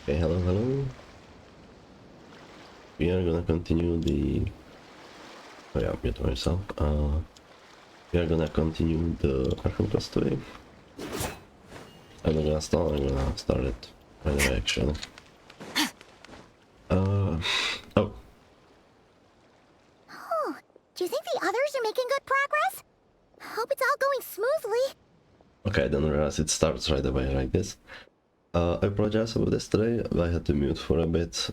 Okay, hello, hello. We are gonna continue the... Oh yeah, mute myself. We are gonna continue the Arkham quest today. I'm not gonna stall, I'm gonna start it right away actually. Oh. Oh, do you think the others are making good progress? Hope it's all going smoothly. Okay, I didn't realize it starts right away like this. I apologize about this today, I had to mute for a bit.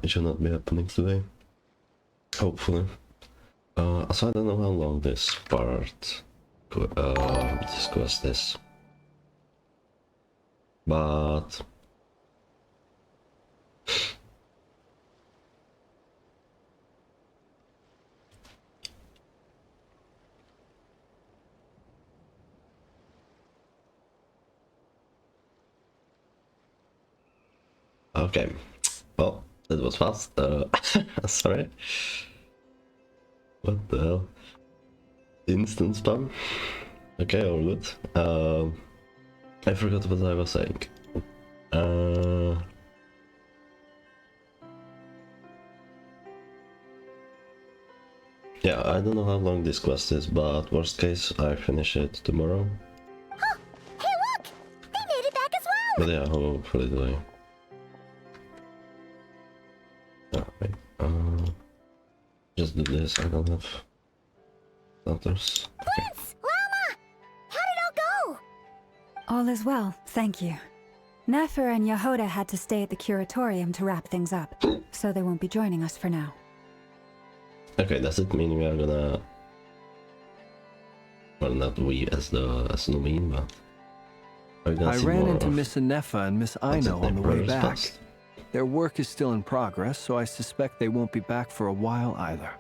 It should not be happening today. Hopefully. So I don't know how long this part, this quest is. But... Okay, well, that was fast. Sorry. What the hell? Instant spam? Okay, all good. I forgot what I was saying. Yeah, I don't know how long this quest is, but worst case, I finish it tomorrow. Huh, hey look! They made it back as well! But yeah, hopefully today. Oh, wait. Just do this, I don't have letters. Okay. Prince! Lama! How did it all go? All is well, thank you. Nefer and Yehoda had to stay at the curatorium to wrap things up, so they won't be joining us for now. Okay, does it mean we are gonna... Well, not we as Numin, but... I ran into Miss Nefa and Miss Aino on the way back. Past? Their work is still in progress, so I suspect they won't be back for a while either.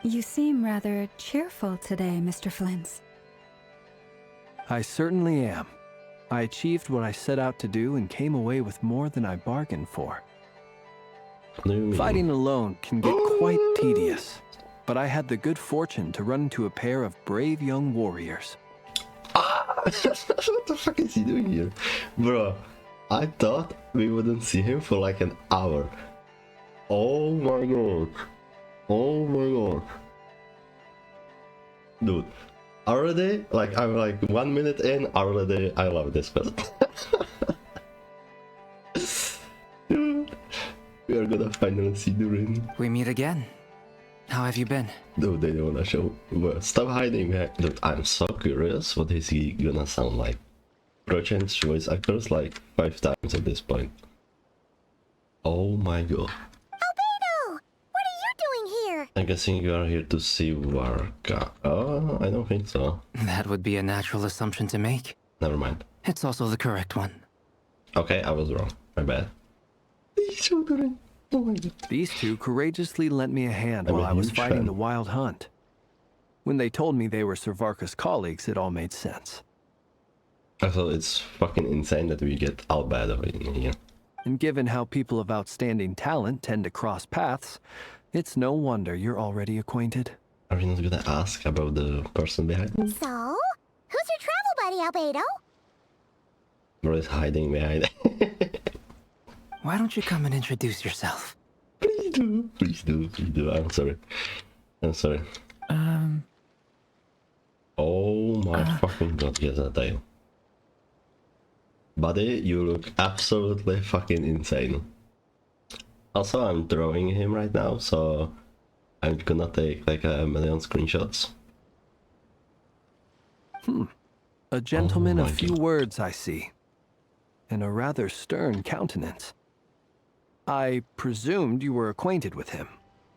You seem rather cheerful today, Mr. Flintz. I certainly am. I achieved what I set out to do and came away with more than I bargained for. Fighting alone can get quite tedious, but I had the good fortune to run into a pair of brave young warriors. What the fuck is he doing here? Bro, I thought we wouldn't see him for like an hour. Oh my god. Oh my god. Dude, already, like, I'm like 1 minute in, already I love this person. Dude, we are gonna finally see the ring. We meet again. How have you been? Dude, they don't wanna show. Well, stop hiding behind. Dude, I'm so curious, what is he gonna sound like? Bro changed voice actors like 5 times at this point. Oh my god. Albedo! What are you doing here? I'm guessing you are here to see Warka. Oh, I don't think so. That would be a natural assumption to make. Never mind. It's also the correct one. Okay, I was wrong. My bad. Oh my god. These two courageously lent me a hand while I was fighting the wild hunt. When they told me they were Servarka's colleagues, it all made sense. I thought it's fucking insane that we get Albedo in here. And given how people of outstanding talent tend to cross paths, it's no wonder you're already acquainted. Are we not gonna ask about the person behind me? So? Who's your travel buddy, Albedo? Bro is hiding behind. Why don't you come and introduce yourself? Please do. Please do. Please do. I'm sorry. I'm sorry. Oh my fucking god, he has a tail. Buddy, you look absolutely fucking insane. Also, I'm drawing him right now, so I'm gonna take like a million screenshots. A gentleman Oh of my few God. words, I see. And a rather stern countenance. I presumed you were acquainted with him.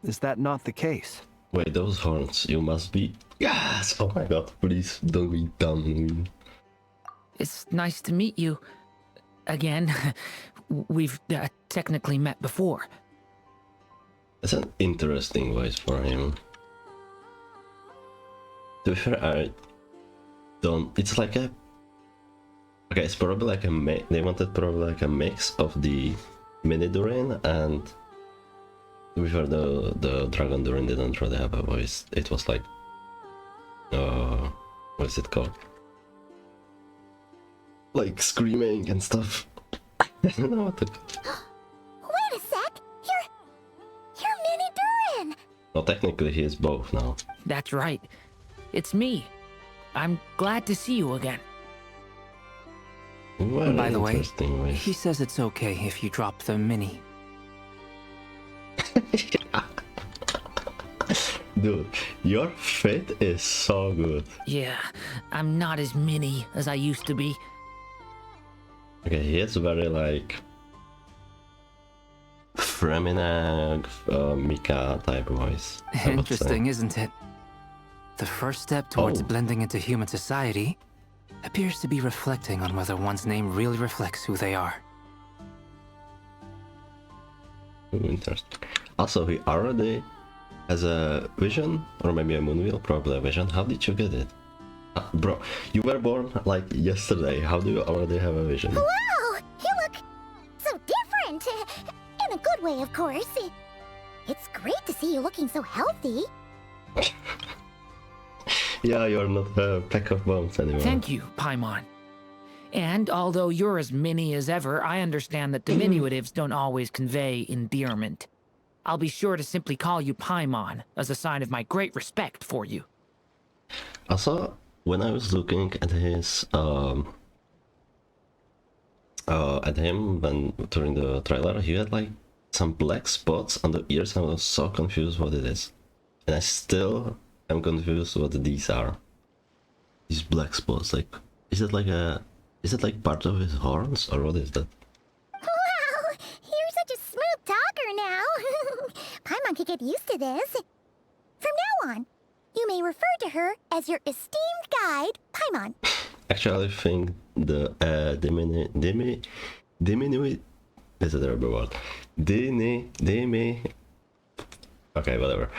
Is that not the case? Wait, those horns, you must be... Yes! Oh my god, please don't be dumb. It's nice to meet you. Again. We've technically met before. That's an interesting voice for him. To be fair, I don't... It's like a... Okay, it's probably like a... They wanted probably like a mix of the mini Durin and... To be fair, the Dragon Durin didn't really have a voice. It was like... What's it called? Like screaming and stuff. I don't know what to... Wait a sec! You're Mini Durin! Well, technically he is both now. That's right. It's me. I'm glad to see you again. Very By the way, interesting ways. he says it's okay if you drop the mini. Dude, your fit is so good. Yeah, I'm not as mini as I used to be. Okay, he is very like feminine, Mika type voice. I would say. Interesting, isn't it? The first step towards Oh. blending into human society appears to be reflecting on whether one's name really reflects who they are. Ooh, interesting. Also, he already has a vision, or maybe a moonwheel, probably a vision. How did you get it? Bro, you were born like yesterday. How do you already have a vision? Wow! You look so different! In a good way, of course. It's great to see you looking so healthy. Yeah, you're not a pack of bones anymore. Thank you, Paimon. And although you're as mini as ever, I understand that diminutives don't always convey endearment. I'll be sure to simply call you Paimon as a sign of my great respect for you. Also, when I was looking at his at him when during the trailer, he had like some black spots on the ears. I was so confused what it is, and I still am confused what these are. These black spots, like, is it like part of his horns, or what is that? Wow! You're such a smooth talker now. Paimon could get used to this. From now on, you may refer to her as your esteemed guide, Paimon. Actually, I think the diminui is a terrible word. Okay, whatever.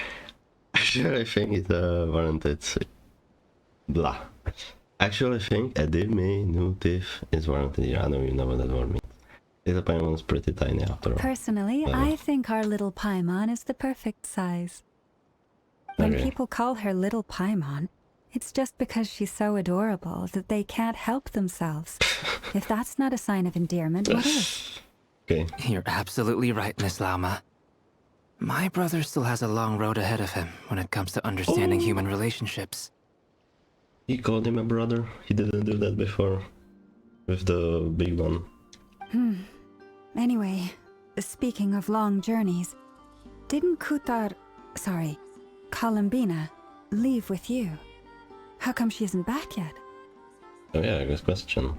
Actually, I think it's warranted. Blah. Actually, I think a diminutive is warranted. Yeah, I know you know what that word means. Little Paimon is pretty tiny after all. Personally, I think our little Paimon is the perfect size. When Okay. people call her Little Paimon, it's just because she's so adorable that they can't help themselves. If that's not a sign of endearment, what is? Okay. You're absolutely right, Miss Lauma. My brother still has a long road ahead of him when it comes to understanding human relationships. He called him a brother. He didn't do that before. With the big one. Anyway, speaking of long journeys, didn't Columbina, leave with you? How come she isn't back yet? Oh yeah, good question.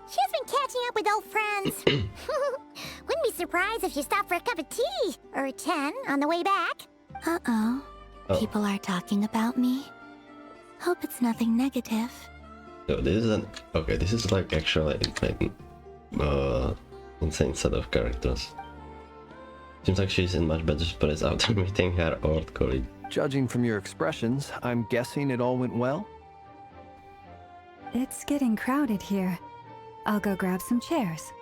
She's been catching up with old friends. Wouldn't be surprised if she stopped for a cup of tea or 10 on the way back. Uh-oh. Oh. People are talking about me. Hope it's nothing negative. So this is this is like actually insane set of characters. Seems like she's in much better spirits after meeting her old colleague. Judging from your expressions, I'm guessing it all went well? It's getting crowded here. I'll go grab some chairs.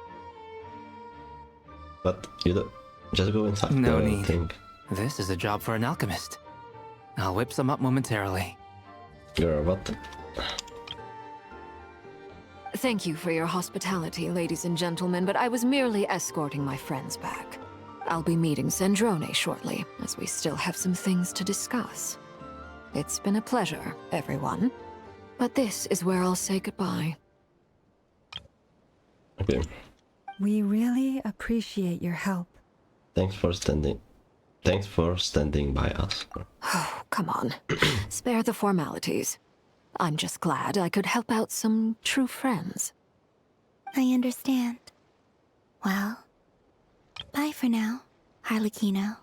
But you don't just go inside. No I need. think. This is a job for an alchemist. I'll whip some up momentarily. Girl, what? Thank you for your hospitality, ladies and gentlemen, but I was merely escorting my friends back. I'll be meeting Zendrone shortly, as we still have some things to discuss. It's been a pleasure, everyone. But this is where I'll say goodbye. Okay. We really appreciate your help. Thanks for standing by us. Oh, come on. Spare the formalities. I'm just glad I could help out some true friends. I understand. Well, bye for now, Harlequino.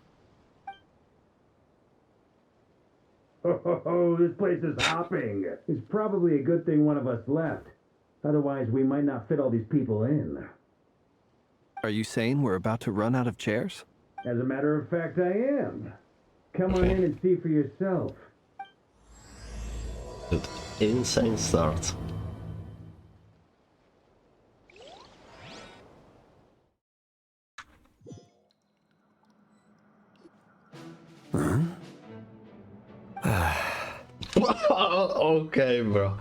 Oh, this place is hopping. It's probably a good thing one of us left. Otherwise, we might not fit all these people in. Are you saying we're about to run out of chairs? As a matter of fact, I am. Come on in and see for yourself. Dude, insane start. Okay, bro.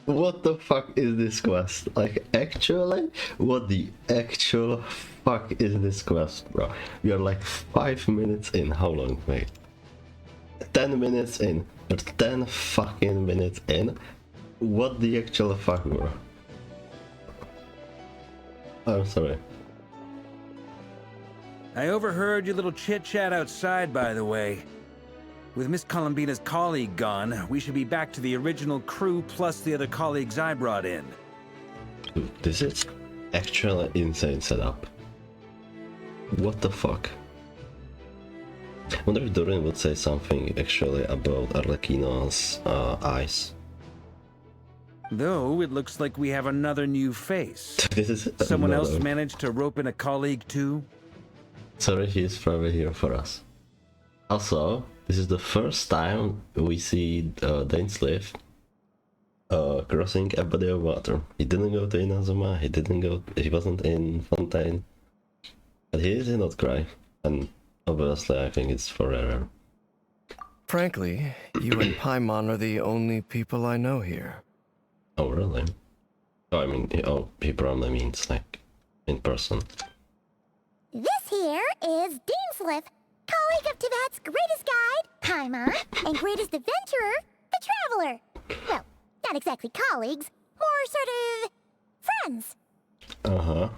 What the fuck is this quest? Like, actually? What the actual fuck is this quest, bro? We are like 5 minutes in. How long? Wait. 10 minutes in. We're 10 fucking minutes in. What the actual fuck, bro? I'm sorry. I overheard your little chit-chat outside, by the way. With Miss Columbina's colleague gone, we should be back to the original crew plus the other colleagues I brought in. Dude, this is actually insane setup. What the fuck? I wonder if Dorian would say something actually about Arlecchino's eyes. Though, it looks like we have another new face. This is Someone else another- managed to rope in a colleague too? Sorry, he's probably here for us. Also, this is the first time we see Dainsleif crossing a body of water. He didn't go to Inazuma, he wasn't in Fontaine. But he is in Krai, and obviously I think it's forever. Frankly, you and Paimon are the only people I know here. Oh, really? Oh, I mean, oh, he probably means, like, in person. This here is Dainsleif, colleague of Tibet's greatest guide, Paimon, and greatest adventurer, the Traveler. Well, not exactly colleagues, more sort of friends. Uh-huh.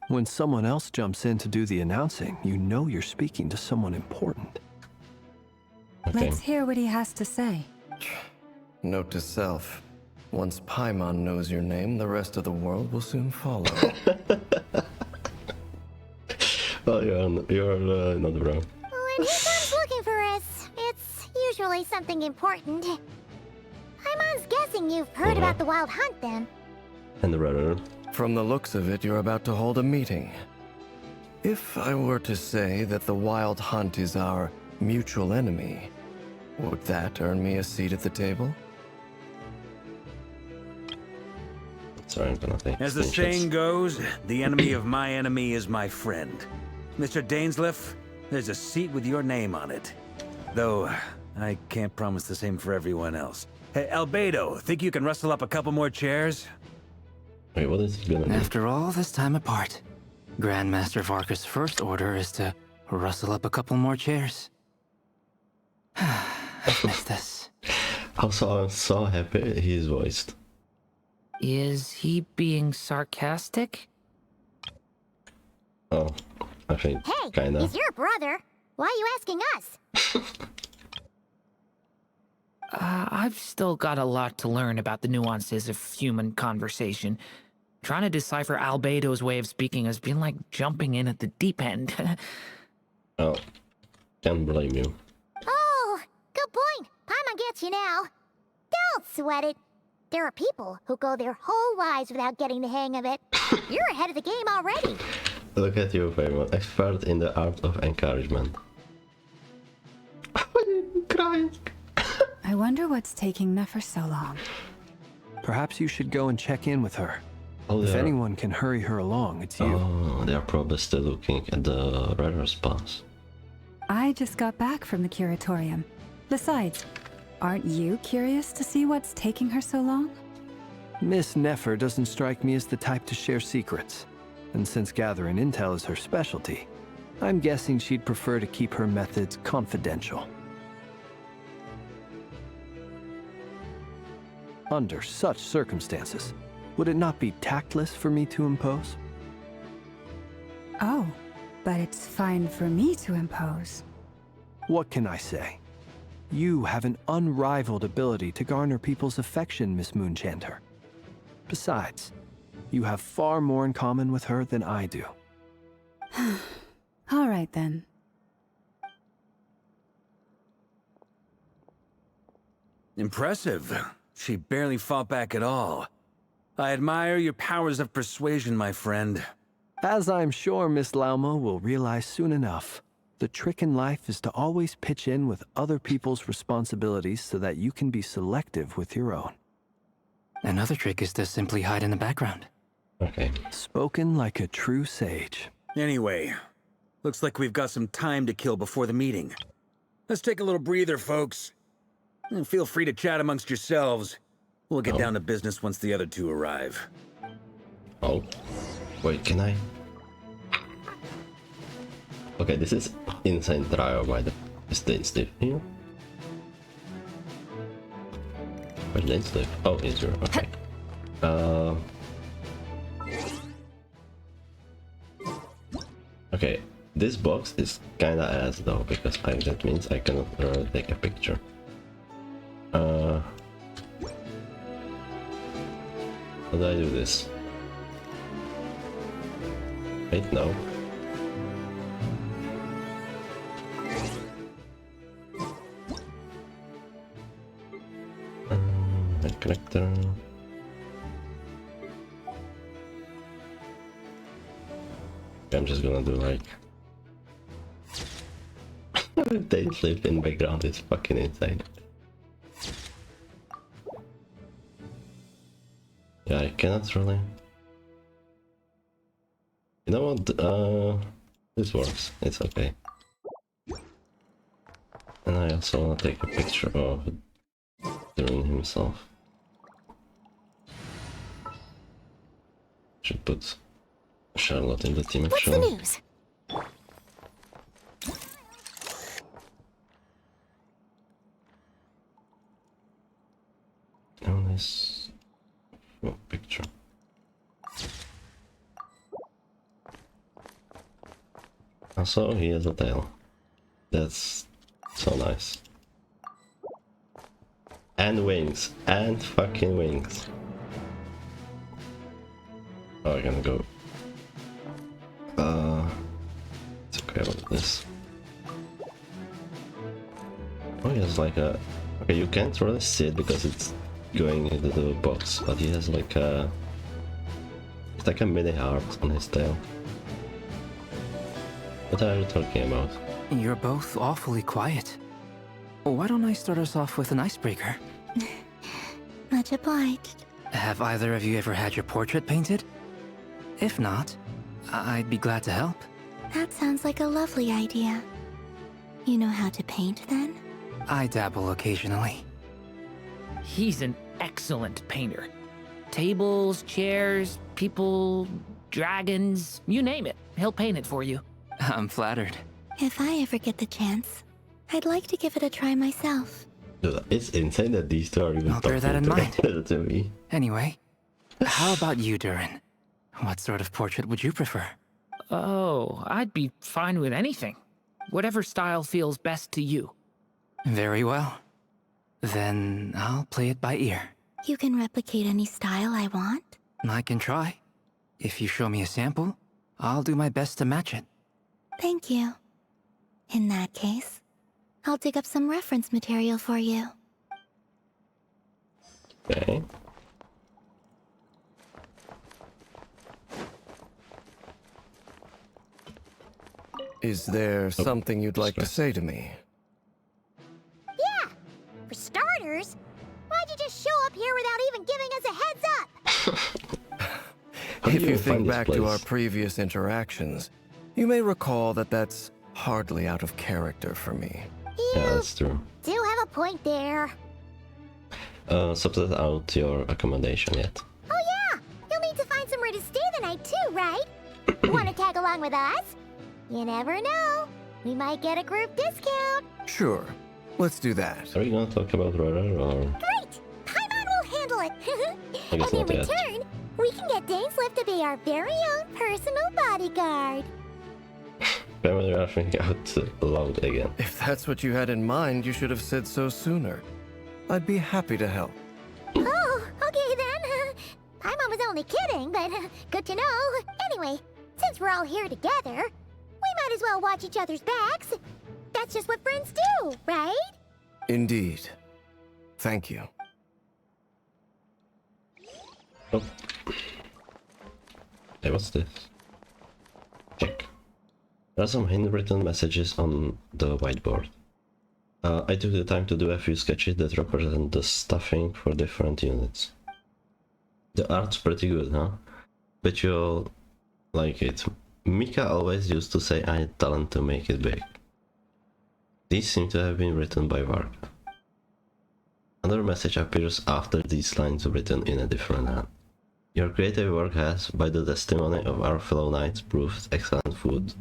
When someone else jumps in to do the announcing, you know you're speaking to someone important. Okay. Let's hear what he has to say. Note to self. Once Paimon knows your name, the rest of the world will soon follow. Well, you're not wrong. When he comes looking for us, it's usually something important. Paimon's guessing you've heard about the Wild Hunt then. And rather, From the looks of it, you're about to hold a meeting. If I were to say that the Wild Hunt is our mutual enemy, would that earn me a seat at the table? sorry, I'm gonna take As the screenshots. saying goes, the enemy of my enemy is my friend. Mr. Dainsleif, there's a seat with your name on it. Though, I can't promise the same for everyone else. Hey, Albedo, think you can rustle up a couple more chairs? Wait, what is he gonna do? After all this time apart, Grandmaster Varka's first order is to rustle up a couple more chairs. I've missed this. Also, I'm so happy he's voiced. Is he being sarcastic? Oh, I think Hey, kinda. he's your brother. Why are you asking us? I've still got a lot to learn about the nuances of human conversation. Trying to decipher Albedo's way of speaking has been like jumping in at the deep end. Oh, can't blame you. Oh, good point. Paimon gets you now. Don't sweat it. There are people who go their whole lives without getting the hang of it. You're ahead of the game already. Look at you, Paimon, expert in the art of encouragement. I'm crying. I wonder what's taking Nefer so long. Perhaps you should go and check in with her. Oh, If they are- anyone can hurry her along, it's you. Oh, they are probably still looking at the radar spots. I just got back from the curatorium. Besides, aren't you curious to see what's taking her so long? Miss Nefer doesn't strike me as the type to share secrets. And since gathering intel is her specialty, I'm guessing she'd prefer to keep her methods confidential. Under such circumstances, would it not be tactless for me to impose? Oh, but it's fine for me to impose. What can I say? You have an unrivaled ability to garner people's affection, Miss Moonchanter. Besides, you have far more in common with her than I do. All right then. Impressive. She barely fought back at all. I admire your powers of persuasion, my friend. As I'm sure Miss Lauma will realize soon enough, the trick in life is to always pitch in with other people's responsibilities so that you can be selective with your own. Another trick is to simply hide in the background. Okay. Spoken like a true sage. Anyway, looks like we've got some time to kill before the meeting. Let's take a little breather, folks. And feel free to chat amongst yourselves. We'll get Oh. down to business once the other two arrive. Oh. Wait, can I? Okay, this is insane trial by the States live here. Where States live? Oh, Israel, okay. Okay, this box is kinda ass though, because that means I cannot take a picture. How do I do this? Wait, no. A connector. I'm just gonna do like they live in background is fucking insane. Yeah, I cannot really. You know what? This works. It's okay. And I also wanna take a picture of Durin himself. Should put Charlotte in the team What's the actually. news? Oh, this picture. Also, he has a tail. That's so nice. And wings. And fucking wings. Oh, I'm gonna go. It's okay about this. Oh, he has like a... Okay, you can't really see it because it's going into the box, but he has like a... It's like a mini heart on his tail. What are you talking about? You're both awfully quiet. Why don't I start us off with an icebreaker? Much obliged. Have either of you ever had your portrait painted? If not, I'd be glad to help. That sounds like a lovely idea. You know how to paint, then? I dabble occasionally. He's an excellent painter. Tables, chairs, people, dragons, you name it. He'll paint it for you. I'm flattered. If I ever get the chance, I'd like to give it a try myself. Dude, it's insane that these two are even I'll bear that in talking mind. to me. Anyway, how about you, Durin? What sort of portrait would you prefer? Oh, I'd be fine with anything. Whatever style feels best to you. Very well. Then I'll play it by ear. You can replicate any style I want? I can try. If you show me a sample, I'll do my best to match it. Thank you. In that case, I'll dig up some reference material for you. Okay. Is there something you'd like to say to me? Yeah! For starters, why'd you just show up here without even giving us a heads up? How do If you find think this back to our place? previous interactions, you may recall that that's hardly out of character for me. Yeah, that's true. Do have a point there. Subset out your accommodation yet. Oh yeah! You'll need to find somewhere to stay the night too, right? Want to tag along with us? You never know. We might get a group discount. Sure, let's do that. Are we gonna talk about Rara or... Great! Paimon will handle it. I guess And in not yet. return, we can get Dainslift to be our very own personal bodyguard. Family rushing out loud again. If that's what you had in mind, you should have said so sooner. I'd be happy to help. Oh, okay then. Paimon was only kidding, but good to know. Anyway, since we're all here together, we might as well watch each other's backs. That's just what friends do, right? Indeed. Thank you. Oh. Hey, what's this? Check. There are some handwritten messages on the whiteboard. I took the time to do a few sketches that represent the stuffing for different units. The art's pretty good, huh? Bet you'll like it. Mika always used to say I had talent to make it big. These seem to have been written by Varka. Another message appears after these lines written in a different hand. Your creative work has, by the testimony of our fellow knights, proved excellent food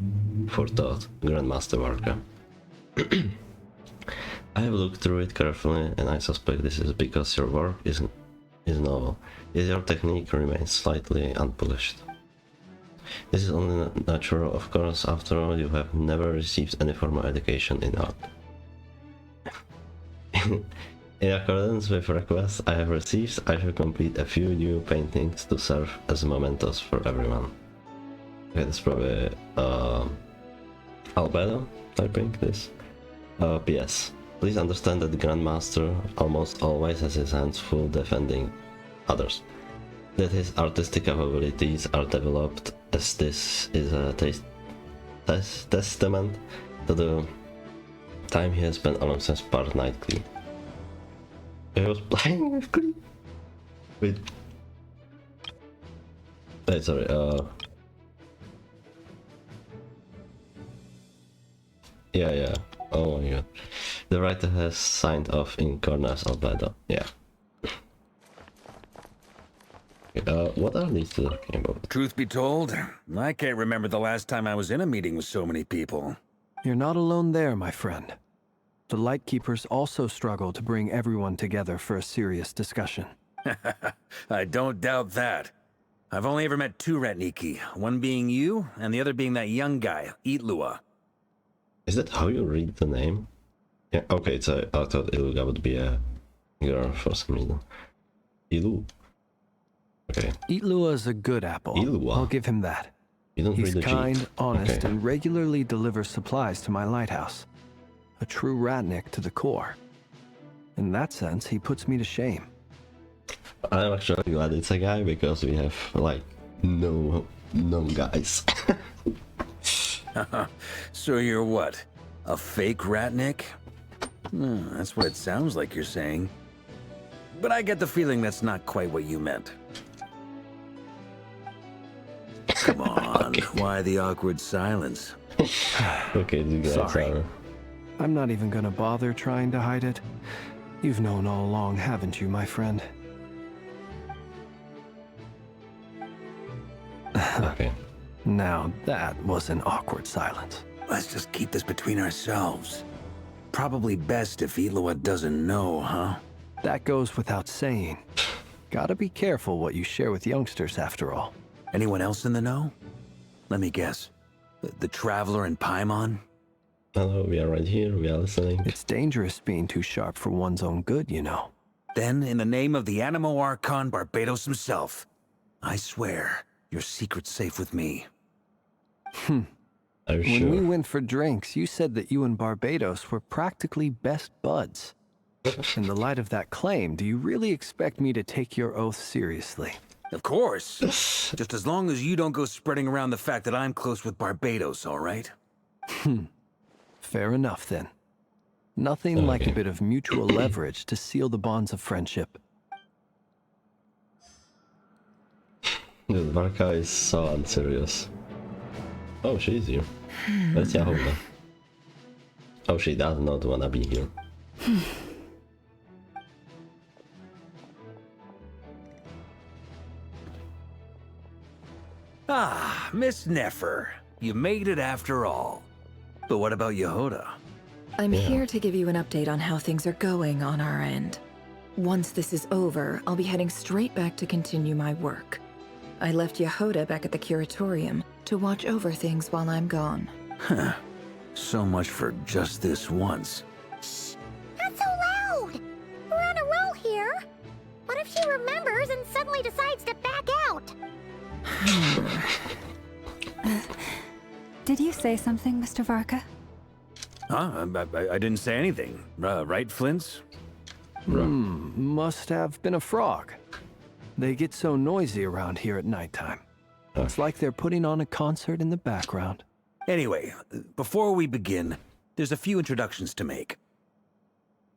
for thought, Grandmaster Varka. I have looked through it carefully, and I suspect this is because your work is novel, yet your technique remains slightly unpolished. This is only natural, of course. After all, you have never received any formal education in art. In accordance with requests I have received, I shall complete a few new paintings to serve as mementos for everyone. Okay, that's probably Albedo typing this. P.S. Please understand that the Grandmaster almost always has his hands full defending others. That his artistic capabilities are developed, as this is a testament to the time he has spent alongside Spark Knight Klee. I was playing with Klee? Wait. Wait, sorry, Yeah. Oh my god. The writer has signed off in Corners Albedo. Yeah. What are these talking about? Truth be told, I can't remember the last time I was in a meeting with so many people. You're not alone there, my friend. The Lightkeepers also struggle to bring everyone together for a serious discussion. I don't doubt that. I've only ever met two Ratniki, one being you, and the other being that young guy, Itlua. Is that how you read the name? Yeah, okay, so I thought Iluga would be a girl for some reason. Ilu. Okay. Itlua is a good apple. Itlua? I'll give him that. You don't He's read the kind, G. honest, Okay. and regularly delivers supplies to my lighthouse. A true Ratnik to the core. In that sense, he puts me to shame. I'm actually glad it's a guy because we have like no guys. So you're what? A fake Ratnik? That's what it sounds like you're saying. But I get the feeling that's not quite what you meant. Come on, Okay. why the awkward silence? Okay, the guys Sorry. are... I'm not even gonna bother trying to hide it. You've known all along, haven't you, my friend? Okay. Now, that was an awkward silence. Let's just keep this between ourselves. Probably best if Itlua doesn't know, huh? That goes without saying. Gotta be careful what you share with youngsters, after all. Anyone else in the know? Let me guess. The Traveler and Paimon? Hello, we are right here, we are listening. It's dangerous being too sharp for one's own good, you know. Then, in the name of the Animo Archon Barbados himself, I swear your secret's safe with me. Are you When sure? we went for drinks, you said that you and Barbados were practically best buds. In the light of that claim, do you really expect me to take your oath seriously? Of course. Just as long as you don't go spreading around the fact that I'm close with Barbados, all right? Fair enough, then. Nothing like a Okay. bit of mutual leverage to seal the bonds of friendship. Dude, Varka is so unserious. Oh, she's here. That's Yahoda. Oh, she does not wanna be here. Ah, Miss Nefer. You made it after all. But what about Yehoda? I'm Yeah. here to give you an update on how things are going on our end. Once this is over, I'll be heading straight back to continue my work. I left Yehoda back at the Curatorium to watch over things while I'm gone. Huh. So much for just this once. Shh! Not so loud! We're on a roll here. What if she remembers and suddenly decides to back out? Did you say something, Mr. Varka? Huh? I didn't say anything. Right, Flints? Must have been a frog. They get so noisy around here at nighttime. It's like they're putting on a concert in the background. Anyway, before we begin, there's a few introductions to make.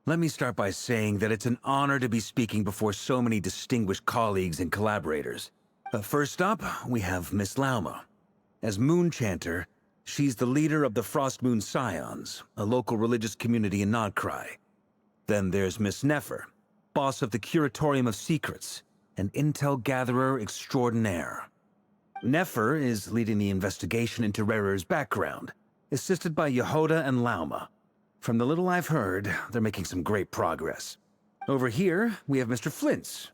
Let me start by saying that it's an honor to be speaking before so many distinguished colleagues and collaborators. First up, we have Miss Lauma. As Moon Chanter, she's the leader of the Frost Moon Scions, a local religious community in Krai. Then there's Miss Nefer. boss of the Curatorium of Secrets, and intel gatherer extraordinaire. Nefer is leading the investigation into Rerer's background, assisted by Yehoda and Lauma. From the little I've heard, they're making some great progress. Over here, we have Mr. Flintz,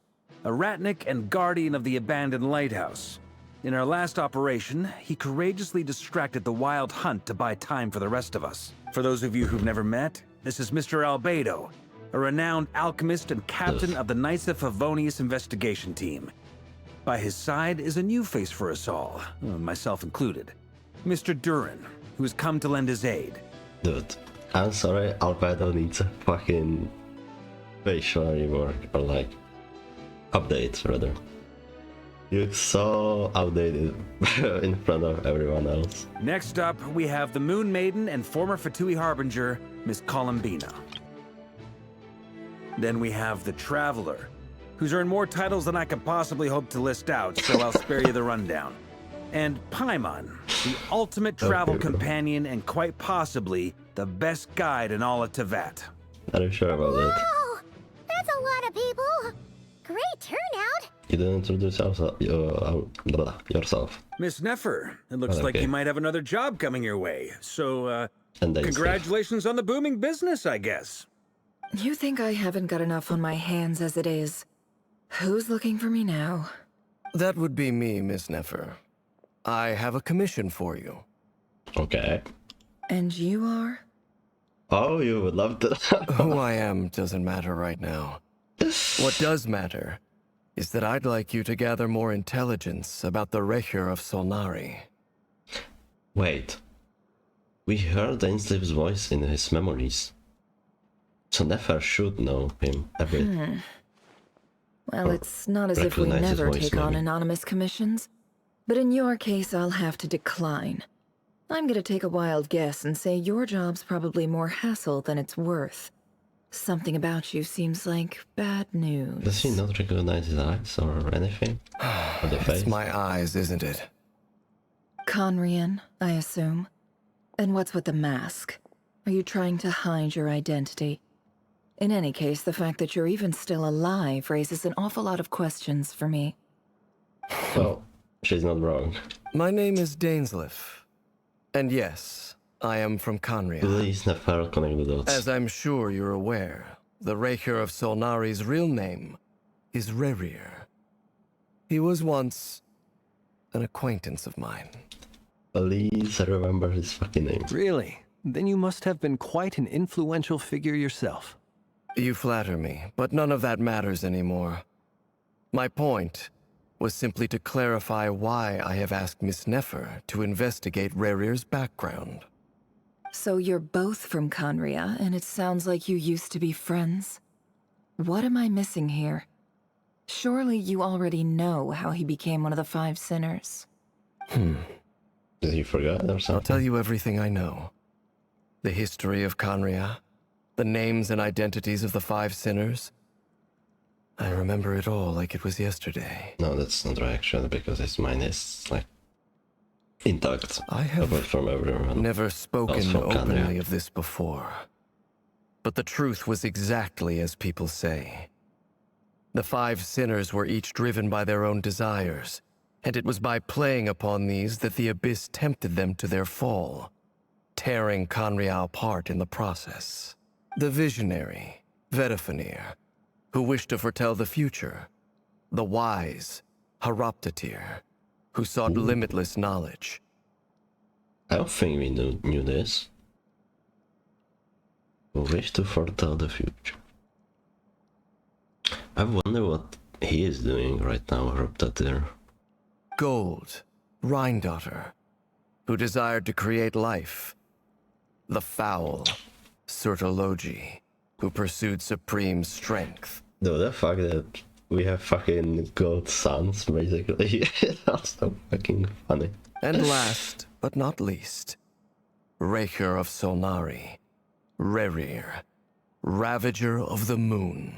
a ratnik and guardian of the abandoned lighthouse. In our last operation, he courageously distracted the Wild Hunt to buy time for the rest of us. For those of you who've never met, this is Mr. Albedo, a renowned alchemist and captain of the Knights of Favonius investigation team. By his side is a new face for us all, myself included. Mr. Durin, who has come to lend his aid. Dude, I'm sorry, Albedo needs a fucking facial rework, or like, update rather. You look so outdated in front of everyone else. Next up, we have the Moon Maiden and former Fatui Harbinger, Miss Columbina. Then we have the Traveler, who's earned more titles than I could possibly hope to list out, so I'll spare you the rundown. And Paimon, the ultimate travel companion and quite possibly the best guide in all of Tevat. Are you sure about that? Wow! That's a lot of people! Great turnout! You didn't introduce yourself. Miss Nefer, it looks like you might have another job coming your way, so, And then congratulations on the booming business, I guess. You think I haven't got enough on my hands as it is? Who's looking for me now? That would be me, Miss Nefer. I have a commission for you. Okay. And you are? Oh, you would love to. Who I am doesn't matter right now. What does matter is that I'd like you to gather more intelligence about the Recher of Solnari. Wait. We heard Ainsley's voice in his memories. So Nefer should know him every... Well, it's not as if we recognize his never voice, take on maybe. anonymous commissions. But in your case, I'll have to decline. I'm gonna take a wild guess and say your job's probably more hassle than it's worth. Something about you seems like bad news. Does he not recognize his eyes or anything? Or the face? It's my eyes, isn't it? Conrian, I assume. And what's with the mask? Are you trying to hide your identity? In any case, the fact that you're even still alive raises an awful lot of questions for me. Well, she's not wrong. My name is Dainsleif. And yes, I am from Conria. Please Nefer connect the dots. As I'm sure you're aware, the Recher of Solnari's real name is Rerir. He was once an acquaintance of mine. Please remember his fucking name. Really? Then you must have been quite an influential figure yourself. You flatter me, but none of that matters anymore. My point was simply to clarify why I have asked Miss Nefer to investigate Rerir's background. So you're both from Conria, and it sounds like you used to be friends? What am I missing here? Surely you already know how he became one of the Five Sinners. Did he forget or something? I'll tell you everything I know. The history of Conria, the names and identities of the Five Sinners. I remember it all like it was yesterday. No, that's not right actually, because his mind is like intact. I have apart from everyone. never spoken from openly Conria. of this before. But the truth was exactly as people say. The Five Sinners were each driven by their own desires, and it was by playing upon these that the Abyss tempted them to their fall, tearing Conria apart in the process. The visionary, Vedafinir, who wished to foretell the future. The wise, Haroptatir, who sought limitless knowledge. I don't think we knew this. Who wish to foretell the future. I wonder what he is doing right now, Haroptatir. Gold, Rhindaughter, who desired to create life. The foul, Surtologi, who pursued supreme strength. Though the fact that we have fucking gold sons, basically, that's so fucking funny. And last, but not least, Recher of Solnari, Rerir, Ravager of the Moon.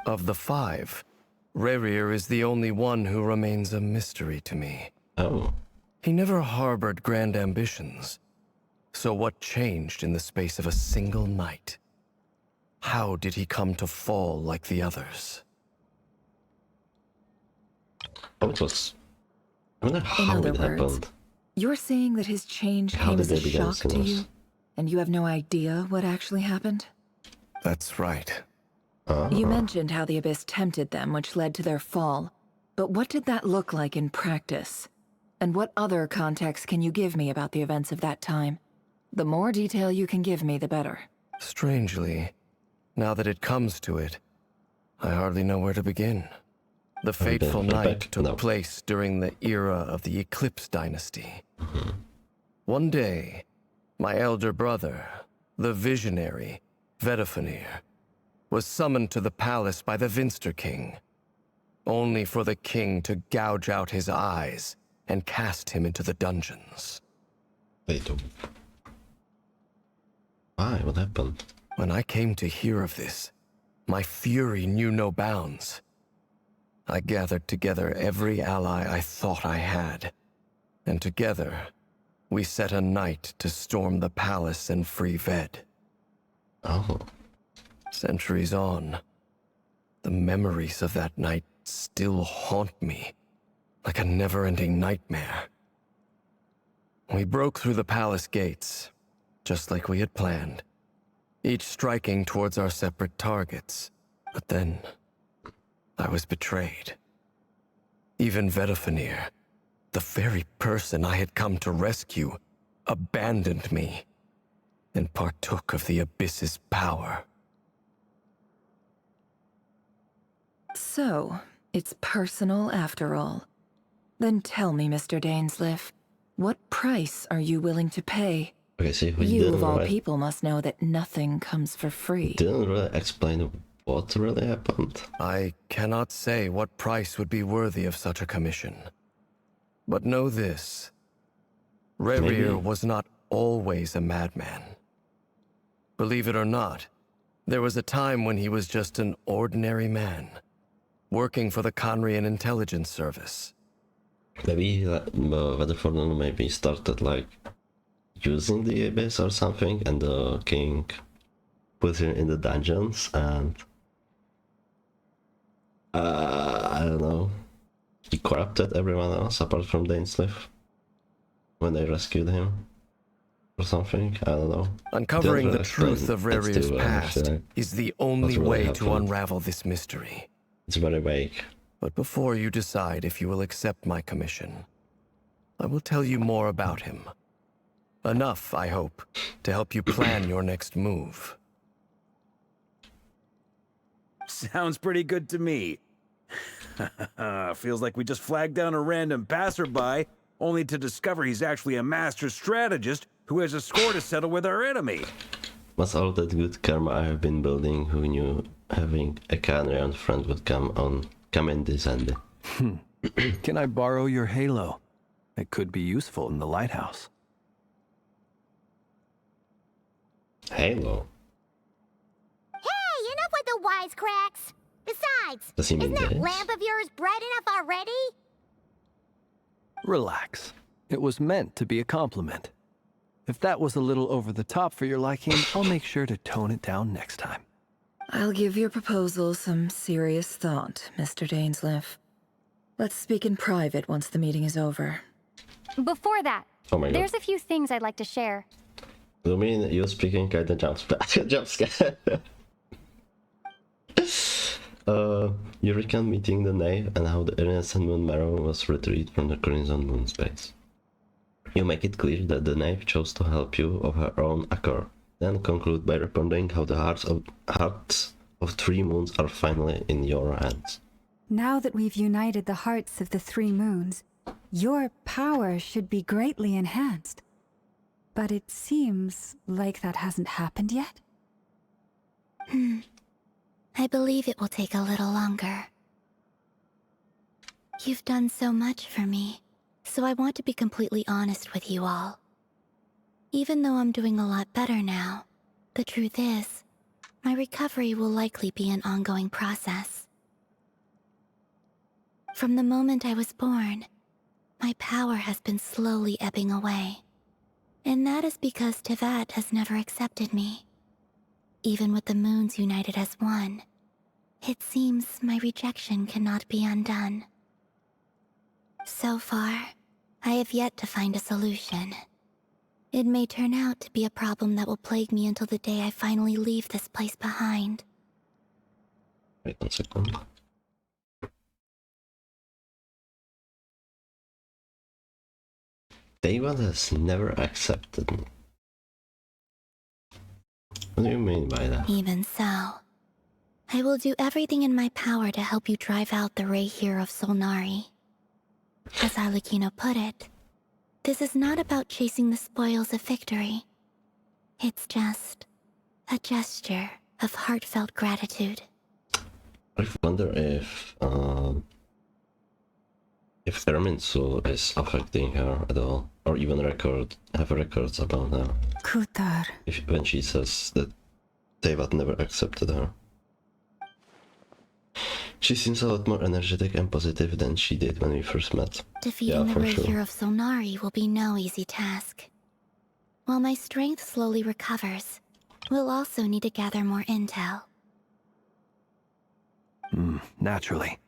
Of the five, Rerir is the only one who remains a mystery to me. Oh. He never harbored grand ambitions. So what changed in the space of a single night? how did he come to fall like the others? Oh, it was... I wonder In how other it words, happened. you're saying that his change How came did as a they become shock to you, sinners? and you have no idea what actually happened? That's right. You mentioned how the Abyss tempted them, which led to their fall. But what did that look like in practice? And what other context can you give me about the events of that time? The more detail you can give me, the better. Strangely, now that it comes to it, I hardly know where to begin. The fateful night took place during the era of the Eclipse Dynasty. One day, my elder brother, the visionary, Vedifenir, was summoned to the palace by the Vinster King, only for the king to gouge out his eyes and cast him into the dungeons. Wait. Why? What happened? When I came to hear of this, my fury knew no bounds. I gathered together every ally I thought I had, and together, we set a night to storm the palace and free Ved. Oh. Centuries on, the memories of that night still haunt me, like a never-ending nightmare. We broke through the palace gates, just like we had planned, each striking towards our separate targets. But then, I was betrayed. Even Vedifenir, the very person I had come to rescue, abandoned me and partook of the Abyss's power. So, it's personal after all. Then tell me, Mr. Dainsleif, what price are you willing to pay? Okay, see, we You didn't of all really, people must know that nothing comes for free. didn't really explain what really happened. I cannot say what price would be worthy of such a commission. But know this. Rerir was not always a madman. Believe it or not, there was a time when he was just an ordinary man, working for the Conrian Intelligence Service. Maybe Vedifenir maybe started like using the abyss or something, and the king put him in the dungeons, and I don't know, he corrupted everyone else apart from Dainsleif when they rescued him or something. I don't know. Uncovering the Don't truth of explain it Rerir's too well, past actually. is the only really way to helpful. unravel this mystery. It's very vague. But before you decide if you will accept my commission, I will tell you more about him. Enough, I hope, to help you plan your next move. Sounds pretty good to me. Feels like we just flagged down a random passerby, only to discover he's actually a master strategist who has a score to settle with our enemy. What's all that good karma I have been building? Who knew having a Canrian friend would come in this handy? Can I borrow your halo? It could be useful in the lighthouse. Halo? Hey, enough with the wisecracks! Besides, Does he mean isn't that this? lamp of yours bright enough already? Relax. It was meant to be a compliment. If that was a little over the top for your liking, I'll make sure to tone it down next time. I'll give your proposal some serious thought, Mr. Dainsleif. Let's speak in private once the meeting is over. Before that, Oh my god. there's a few things I'd like to share. You mean you speaking kinda jump scare? You recount meeting the knave and how the innocent moon marrow was retrieved from the crimson moon space. You make it clear that the knave chose to help you of her own accord, then conclude by reporting how the hearts of three moons are finally in your hands. Now that we've united the hearts of the three moons, your power should be greatly enhanced. But it seems like that hasn't happened yet. I believe it will take a little longer. You've done so much for me, so I want to be completely honest with you all. Even though I'm doing a lot better now, the truth is, my recovery will likely be an ongoing process. From the moment I was born, my power has been slowly ebbing away. And that is because Tevat has never accepted me. even with the moons united as one, it seems my rejection cannot be undone. So far, I have yet to find a solution. It may turn out to be a problem that will plague me until the day I finally leave this place behind. Wait 1 second. David has never accepted me. What do you mean by that? Even so, I will do everything in my power to help you drive out the Ray here of Solnari. As Arlecchino put it, this is not about chasing the spoils of victory. It's just a gesture of heartfelt gratitude. I wonder if Ermin's soul is affecting her at all, or even have records about her. Kutar. When she says that David never accepted her. She seems a lot more energetic and positive than she did when we first met. Defeating the Ray sure. here of Solnari will be no easy task. While my strength slowly recovers, we'll also need to gather more intel. Naturally.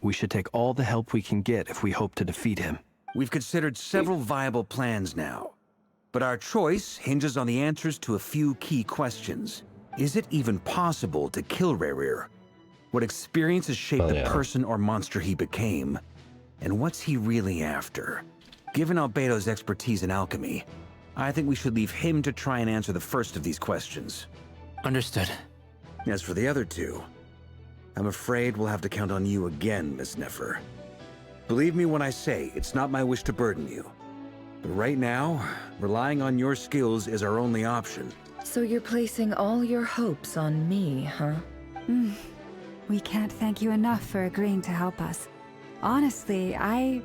We should take all the help we can get if we hope to defeat him. We've considered several viable plans now, but our choice hinges on the answers to a few key questions. Is it even possible to kill Rayrir? What experiences shaped the person or monster he became? And what's he really after? Given Albedo's expertise in alchemy, I think we should leave him to try and answer the first of these questions. Understood. As for the other two, I'm afraid we'll have to count on you again, Miss Nefer. Believe me when I say it's not my wish to burden you. But right now, relying on your skills is our only option. So you're placing all your hopes on me, huh? We can't thank you enough for agreeing to help us. Honestly, I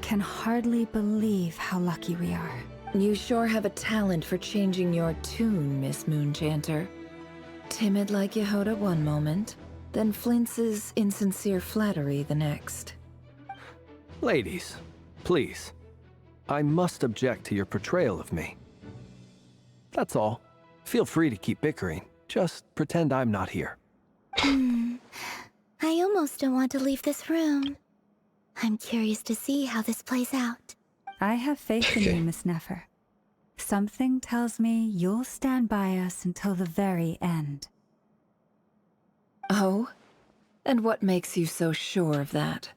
can hardly believe how lucky we are. You sure have a talent for changing your tune, Miss Moonchanter. Timid like Yehoda one moment, then flinches insincere flattery the next. Ladies, please. I must object to your portrayal of me. That's all. Feel free to keep bickering. Just pretend I'm not here. I almost don't want to leave this room. I'm curious to see how this plays out. I have faith in you, Miss Nefer. Something tells me you'll stand by us until the very end. Oh? And what makes you so sure of that?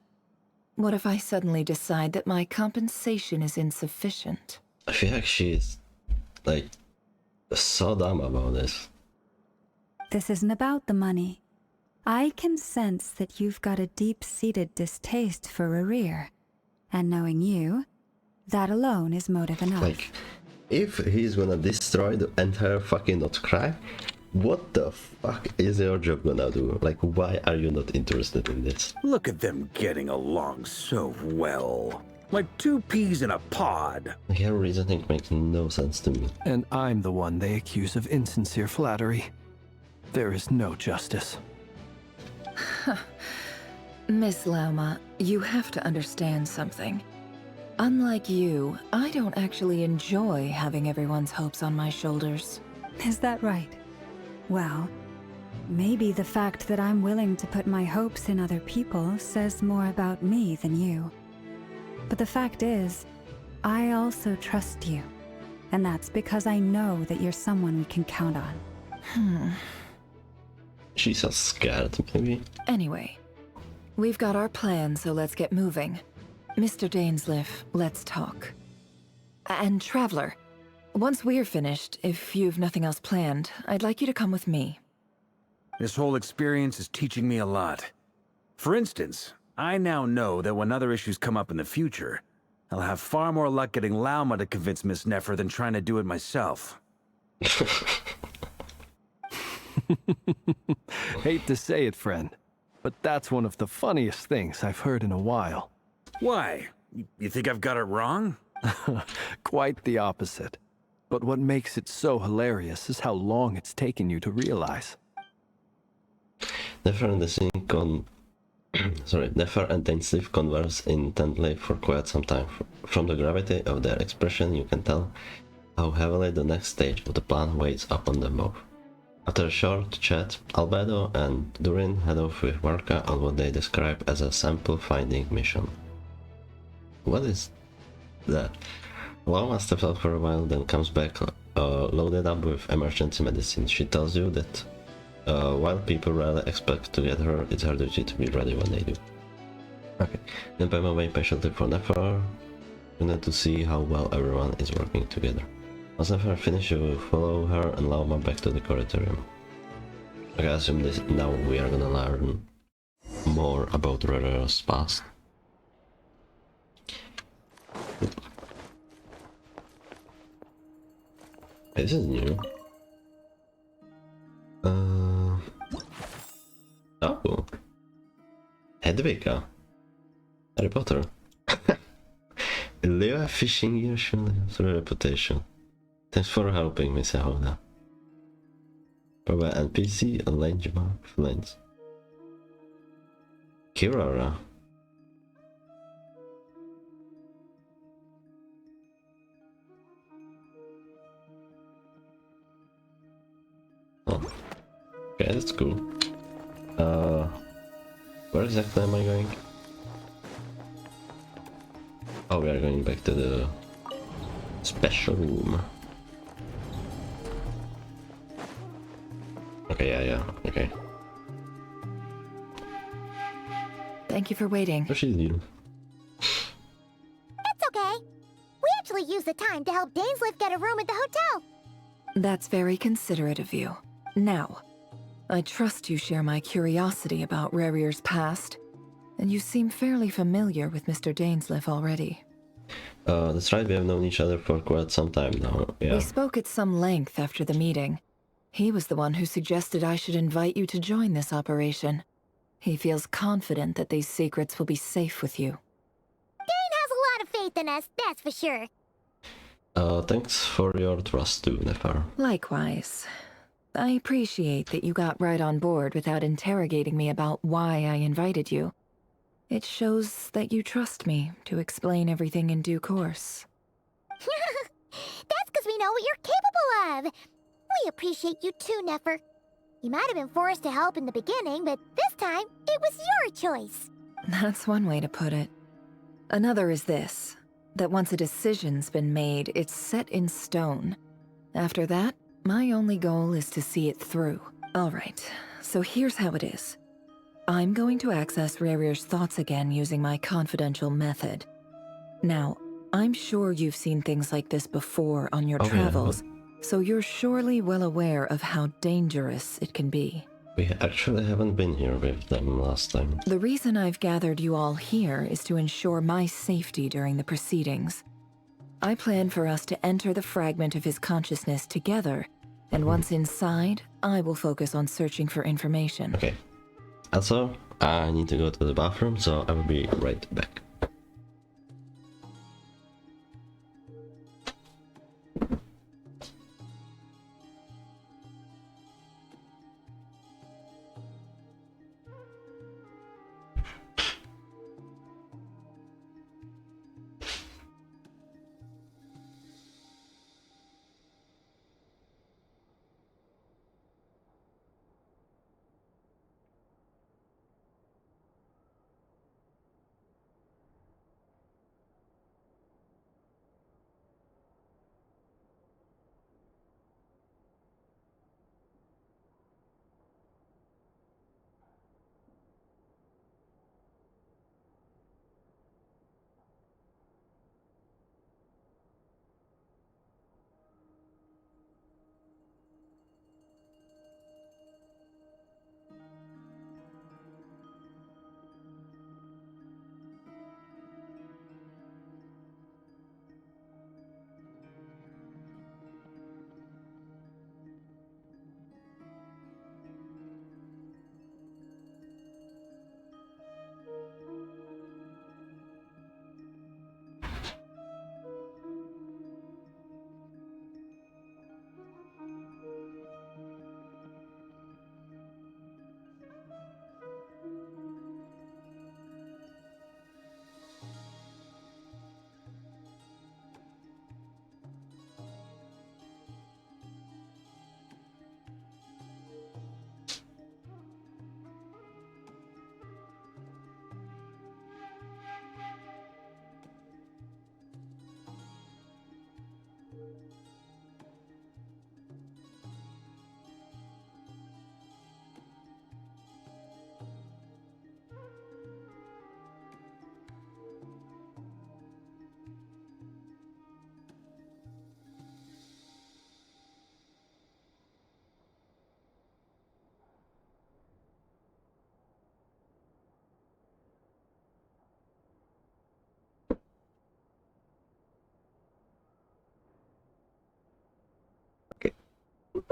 What if I suddenly decide that my compensation is insufficient? I feel like she's, like, so dumb about this. This isn't about the money. I can sense that you've got a deep-seated distaste for Rayrir. And knowing you, that alone is motive enough. Like, if he's gonna destroy the entire fucking Krai, what the fuck is your job gonna do? Like, why are you not interested in this? Look at them getting along so well. Like two peas in a pod. Your reasoning makes no sense to me. And I'm the one they accuse of insincere flattery. There is no justice. Miss Lauma, you have to understand something. Unlike you, I don't actually enjoy having everyone's hopes on my shoulders. Is that right? Well, maybe the fact that I'm willing to put my hopes in other people says more about me than you. But the fact is, I also trust you. And that's because I know that you're someone we can count on. She's so scared, maybe. Anyway, we've got our plan, so let's get moving. Mr. Dainsleif, let's talk. And Traveler, once we're finished, if you've nothing else planned, I'd like you to come with me. This whole experience is teaching me a lot. For instance, I now know that when other issues come up in the future, I'll have far more luck getting Lauma to convince Miss Nefer than trying to do it myself. Hate to say it, friend, but that's one of the funniest things I've heard in a while. Why? You think I've got it wrong? Quite the opposite. But what makes it so hilarious is how long it's taken you to realize. Nefer and Dainsleif converse intently for quite some time. From the gravity of their expression, you can tell how heavily the next stage of the plan weighs upon them both. After a short chat, Albedo and Durin head off with Warka on what they describe as a sample finding mission. What is that? Lama steps out for a while, then comes back loaded up with emergency medicine. She tells you that while people rarely expect to get her, it's her duty to be ready when they do. Okay, then Paimon wait patiently for Nefer, to see how well everyone is working together. Once Nefer finishes, you will follow her and Lama back to the Corritorium. Okay, I assume this, now we are gonna learn more about Rera's past. This is new. Oh. Hedvika. Harry Potter. Leo fishing usually has a reputation. Thanks for helping me, Sehoda. Probably NPC and Langemark Flint. Kirara. Oh. Okay, that's cool. Where exactly am I going? Oh, we are going back to the special room. Okay, yeah, okay. Thank you for waiting. Where she's you? That's okay. We actually used the time to help Dainsleif get a room at the hotel. That's very considerate of you. Now, I trust you share my curiosity about Rerir's past, and you seem fairly familiar with Mr. Dainsleif already. That's right, we have known each other for quite some time now, yeah. We spoke at some length after the meeting. He was the one who suggested I should invite you to join this operation. He feels confident that these secrets will be safe with you. Dane has a lot of faith in us, that's for sure. Thanks for your trust too, Nefer. Likewise. I appreciate that you got right on board without interrogating me about why I invited you. It shows that you trust me to explain everything in due course. That's because we know what you're capable of. We appreciate you too, Nefer. You might have been forced to help in the beginning, but this time, it was your choice. That's one way to put it. Another is this, that once a decision's been made, it's set in stone. After that, my only goal is to see it through. Alright, so here's how it is. I'm going to access Rerir's thoughts again using my confidential method. Now, I'm sure you've seen things like this before on your travels, so you're surely well aware of how dangerous it can be. We actually haven't been here with them last time. The reason I've gathered you all here is to ensure my safety during the proceedings. I plan for us to enter the fragment of his consciousness together, and once inside, I will focus on searching for information. Okay. Also, I need to go to the bathroom, so I will be right back.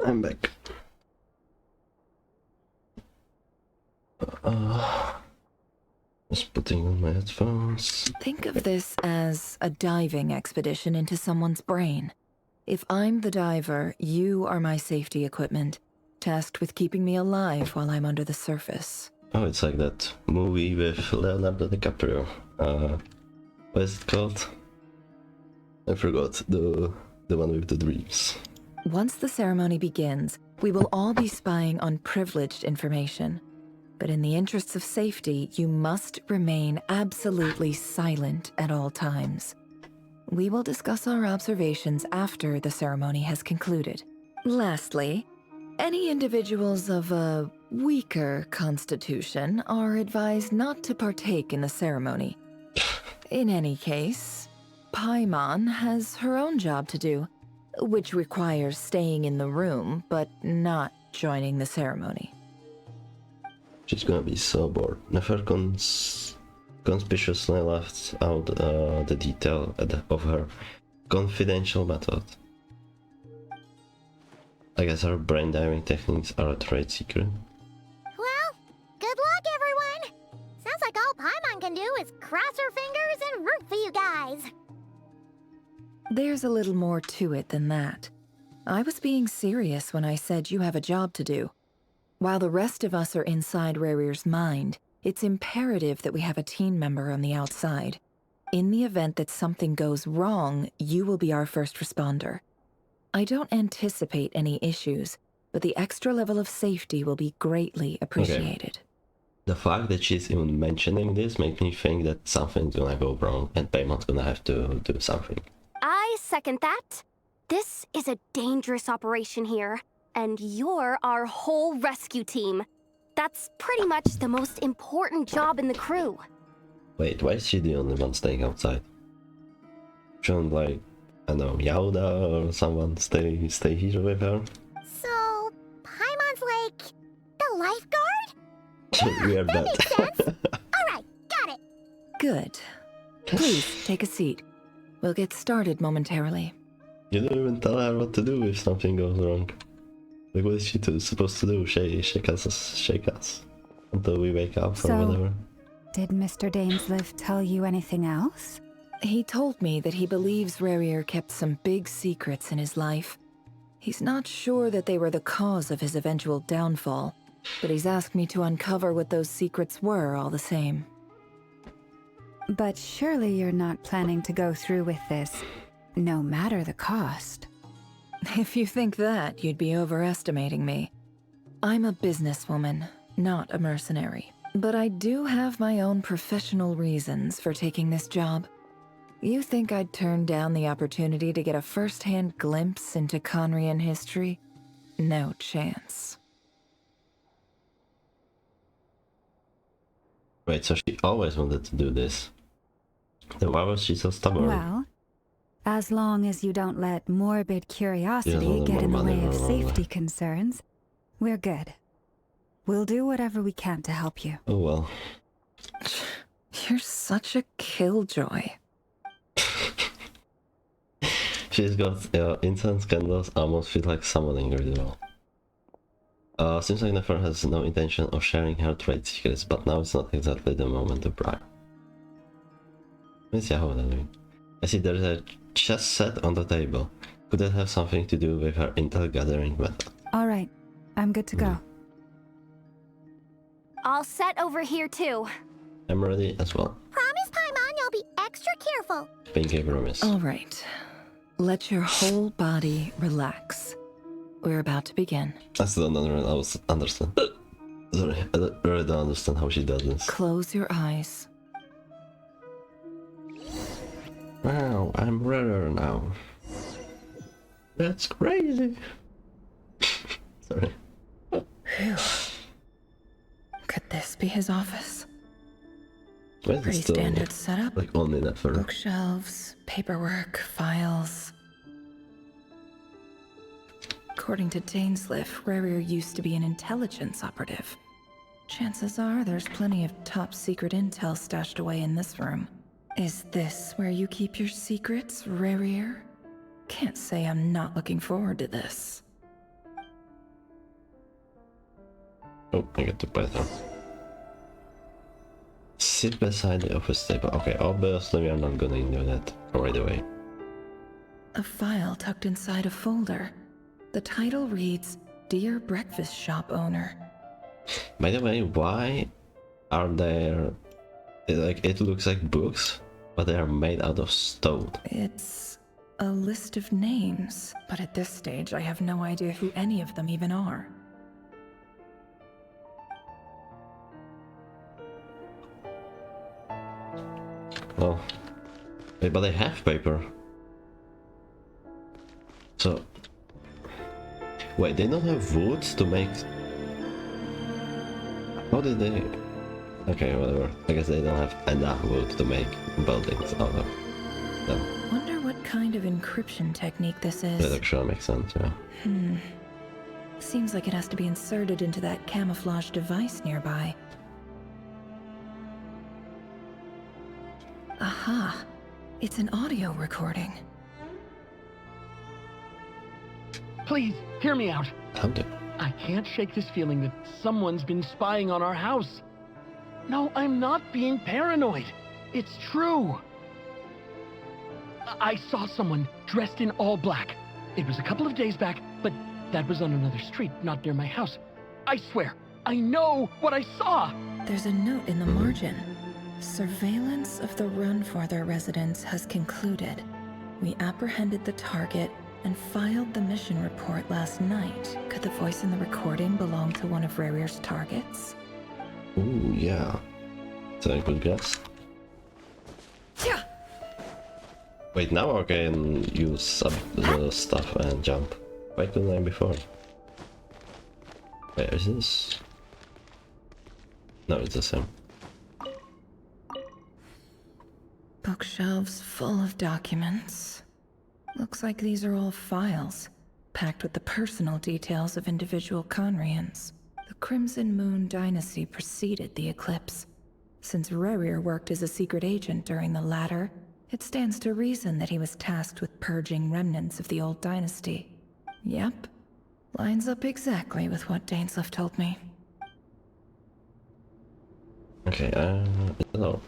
I'm back. Just putting on my headphones. Think of this as a diving expedition into someone's brain. If I'm the diver, you are my safety equipment, tasked with keeping me alive while I'm under the surface. Oh, it's like that movie with Leonardo DiCaprio. What is it called? I forgot. The one with the dreams. Once the ceremony begins, we will all be spying on privileged information. But in the interests of safety, you must remain absolutely silent at all times. We will discuss our observations after the ceremony has concluded. Lastly, any individuals of a weaker constitution are advised not to partake in the ceremony. In any case, Paimon has her own job to do, which requires staying in the room but not joining the ceremony. She's gonna be so bored. Nefer conspicuously left out the detail of her confidential method. I guess her brain diving techniques are a trade secret. Well, good luck, everyone. Sounds like all Paimon can do is cross her fingers and root for you guys. There's a little more to it than that. I was being serious when I said you have a job to do. While the rest of us are inside Rarir's mind, it's imperative that we have a team member on the outside. In the event that something goes wrong, you will be our first responder. I don't anticipate any issues, but the extra level of safety will be greatly appreciated. Okay. The fact that she's even mentioning this makes me think that something's gonna go wrong and Paymon's gonna have to do something. I second that. This is a dangerous operation here, and you're our whole rescue team. That's pretty much the most important job in the crew. Wait, why is she the only one staying outside? Shouldn't, like, I don't know, Yauda or someone stay here with her? So, Paimon's like the lifeguard? We are That bad. makes sense. Alright, got it. Good. Please, take a seat. We'll get started momentarily. You don't even tell her what to do if something goes wrong. Like, what is she supposed to do? Shake us until we wake up or whatever. Did Mr. Dainsleif tell you anything else? He told me that he believes Rarir kept some big secrets in his life. He's not sure that they were the cause of his eventual downfall, but he's asked me to uncover what those secrets were all the same. But surely you're not planning to go through with this, no matter the cost. If you think that, you'd be overestimating me. I'm a businesswoman, not a mercenary. But I do have my own professional reasons for taking this job. You think I'd turn down the opportunity to get a first-hand glimpse into Conrian history? No chance. Wait, so she always wanted to do this. Then why was she so stubborn? Well, as long as you don't let morbid curiosity Yeah, get in the way of blah, blah, blah. safety concerns, we're good. We'll do whatever we can to help you. Oh well. You're such a killjoy. She's got incense candles, almost feel like summoning ritual. Seems like Nefer has no intention of sharing her trade secrets, but now it's not exactly the moment to brag. What's Yahoo doing? I see there's a chess set on the table. Could that have something to do with her intel gathering method? Alright, I'm good to go. All set over here too. I'm ready as well. Promise, Paimon, you'll be extra careful. Pinky promise. All right. Let your whole body relax. We're about to begin. I still don't understand. Sorry, I really don't understand how she does this. Close your eyes. Wow, I'm rarer now. That's crazy. Sorry. Phew. Could this be his office? Why is it Pretty still, standard setup. like, only Nefer? Bookshelves, paperwork, files. According to Dainsleif, Rarir used to be an intelligence operative. Chances are there's plenty of top secret intel stashed away in this room. Is this where you keep your secrets, Rarir? Can't say I'm not looking forward to this. Oh, I get to better. Sit beside the office table. Okay, obviously we are not gonna do that right away. A file tucked inside a folder. The title reads, Dear Breakfast Shop Owner. By the way, why are there... like, it looks like books, but they are made out of stone. It's a list of names, but at this stage I have no idea who any of them even are. Oh. Wait, but they have paper. So... wait, they don't have wood to make... how did they... okay, whatever. I guess they don't have enough wood to make buildings out of them. Wonder what kind of encryption technique this is. That actually makes sense, yeah. Seems like it has to be inserted into that camouflage device nearby. Aha! It's an audio recording. Please, hear me out. How do? I can't shake this feeling that someone's been spying on our house. No, I'm not being paranoid. It's true. I saw someone dressed in all black. It was a couple of days back, but that was on another street, not near my house. I swear, I know what I saw. There's a note in the margin. Surveillance of the Runfarther residence has concluded. We apprehended the target and filed the mission report last night. Could the voice in the recording belong to one of Rarir's targets? Ooh, yeah. Is that a good guess? Yeah. Wait, now I can use the stuff and jump. Why couldn't I before? Wait, is this? No, it's the same. Bookshelves full of documents. Looks like these are all files, packed with the personal details of individual Conrians. The Crimson Moon dynasty preceded the eclipse. Since Rerir worked as a secret agent during the latter, it stands to reason that he was tasked with purging remnants of the old dynasty. Yep. Lines up exactly with what Dainsleif told me. Okay, hello.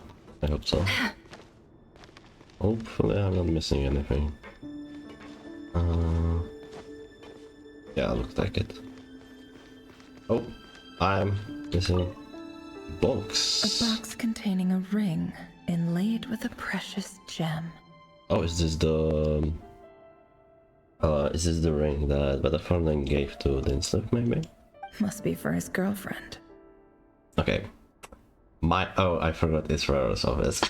I hope so. Hopefully I'm not missing anything. Yeah, looks like it. Oh, I'm missing a box. A box containing a ring inlaid with a precious gem. Oh, is this the ring that Butterfly gave to Dainsleif, maybe? Must be for his girlfriend. Okay. Oh, I forgot it's Rarir's office.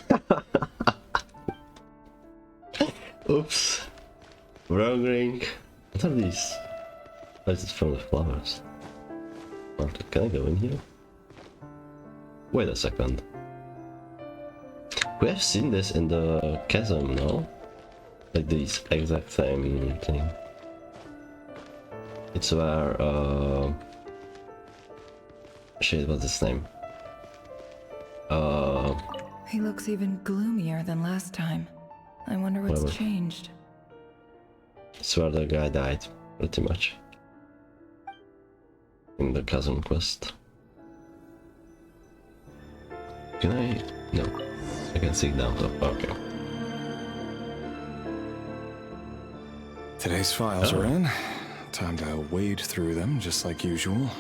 Oops. Wrong ring. What are these? Oh, is it from the flowers? Can I go in here? Wait a second. We have seen this in the chasm, no? Like this exact same thing. It's where, shit, what's his name? He looks even gloomier than last time. I wonder what's Whatever. changed. It's where the guy died, pretty much. In the chasm quest. Can I? No. I can see down top. Okay. Today's files are in. Time to wade through them, just like usual.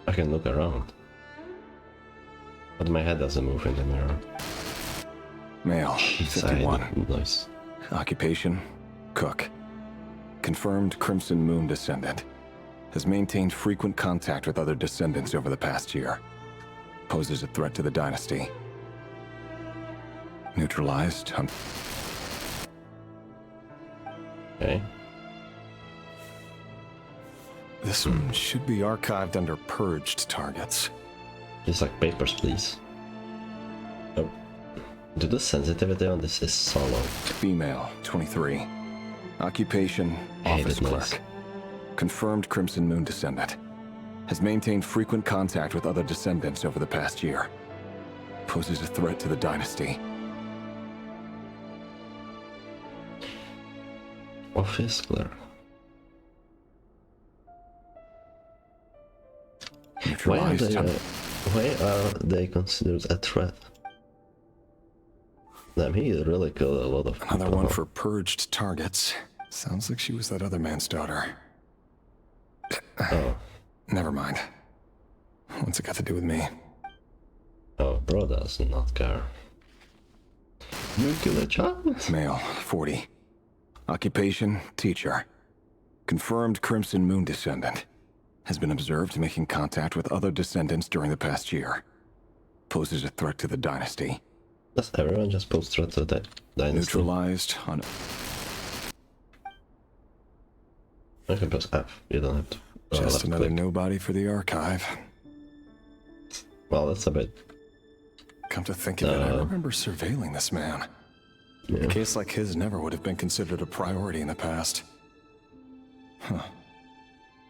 I can look around. But my head doesn't move in the mirror. Male, 51. Nice. Occupation, cook. Confirmed Crimson Moon descendant. Has maintained frequent contact with other descendants over the past year. Poses a threat to the dynasty. Neutralized. Okay. This one should be archived under purged targets. Just like papers, please. Oh. Dude, the sensitivity on this is so low. Female, 23. Occupation, office clerk. Confirmed Crimson Moon descendant. Has maintained frequent contact with other descendants over the past year. Poses a threat to the dynasty. Office clerk. Neutralized. Why are they considered a threat? Damn, he really killed a lot of people. Another one for purged targets. Sounds like she was that other man's daughter. Oh. Never mind. What's it got to do with me? Oh, bro does not care. You kill a child? Male, 40. Occupation, teacher. Confirmed Crimson Moon descendant. Has been observed making contact with other descendants during the past year. Poses a threat to the dynasty. Does everyone just pose threat to the dynasty? Neutralized on... I can press F, you don't have to... Just another nobody for the archive. Well, that's a bit... Come to think of it, I remember surveilling this man. Yeah. A case like his never would have been considered a priority in the past. Huh.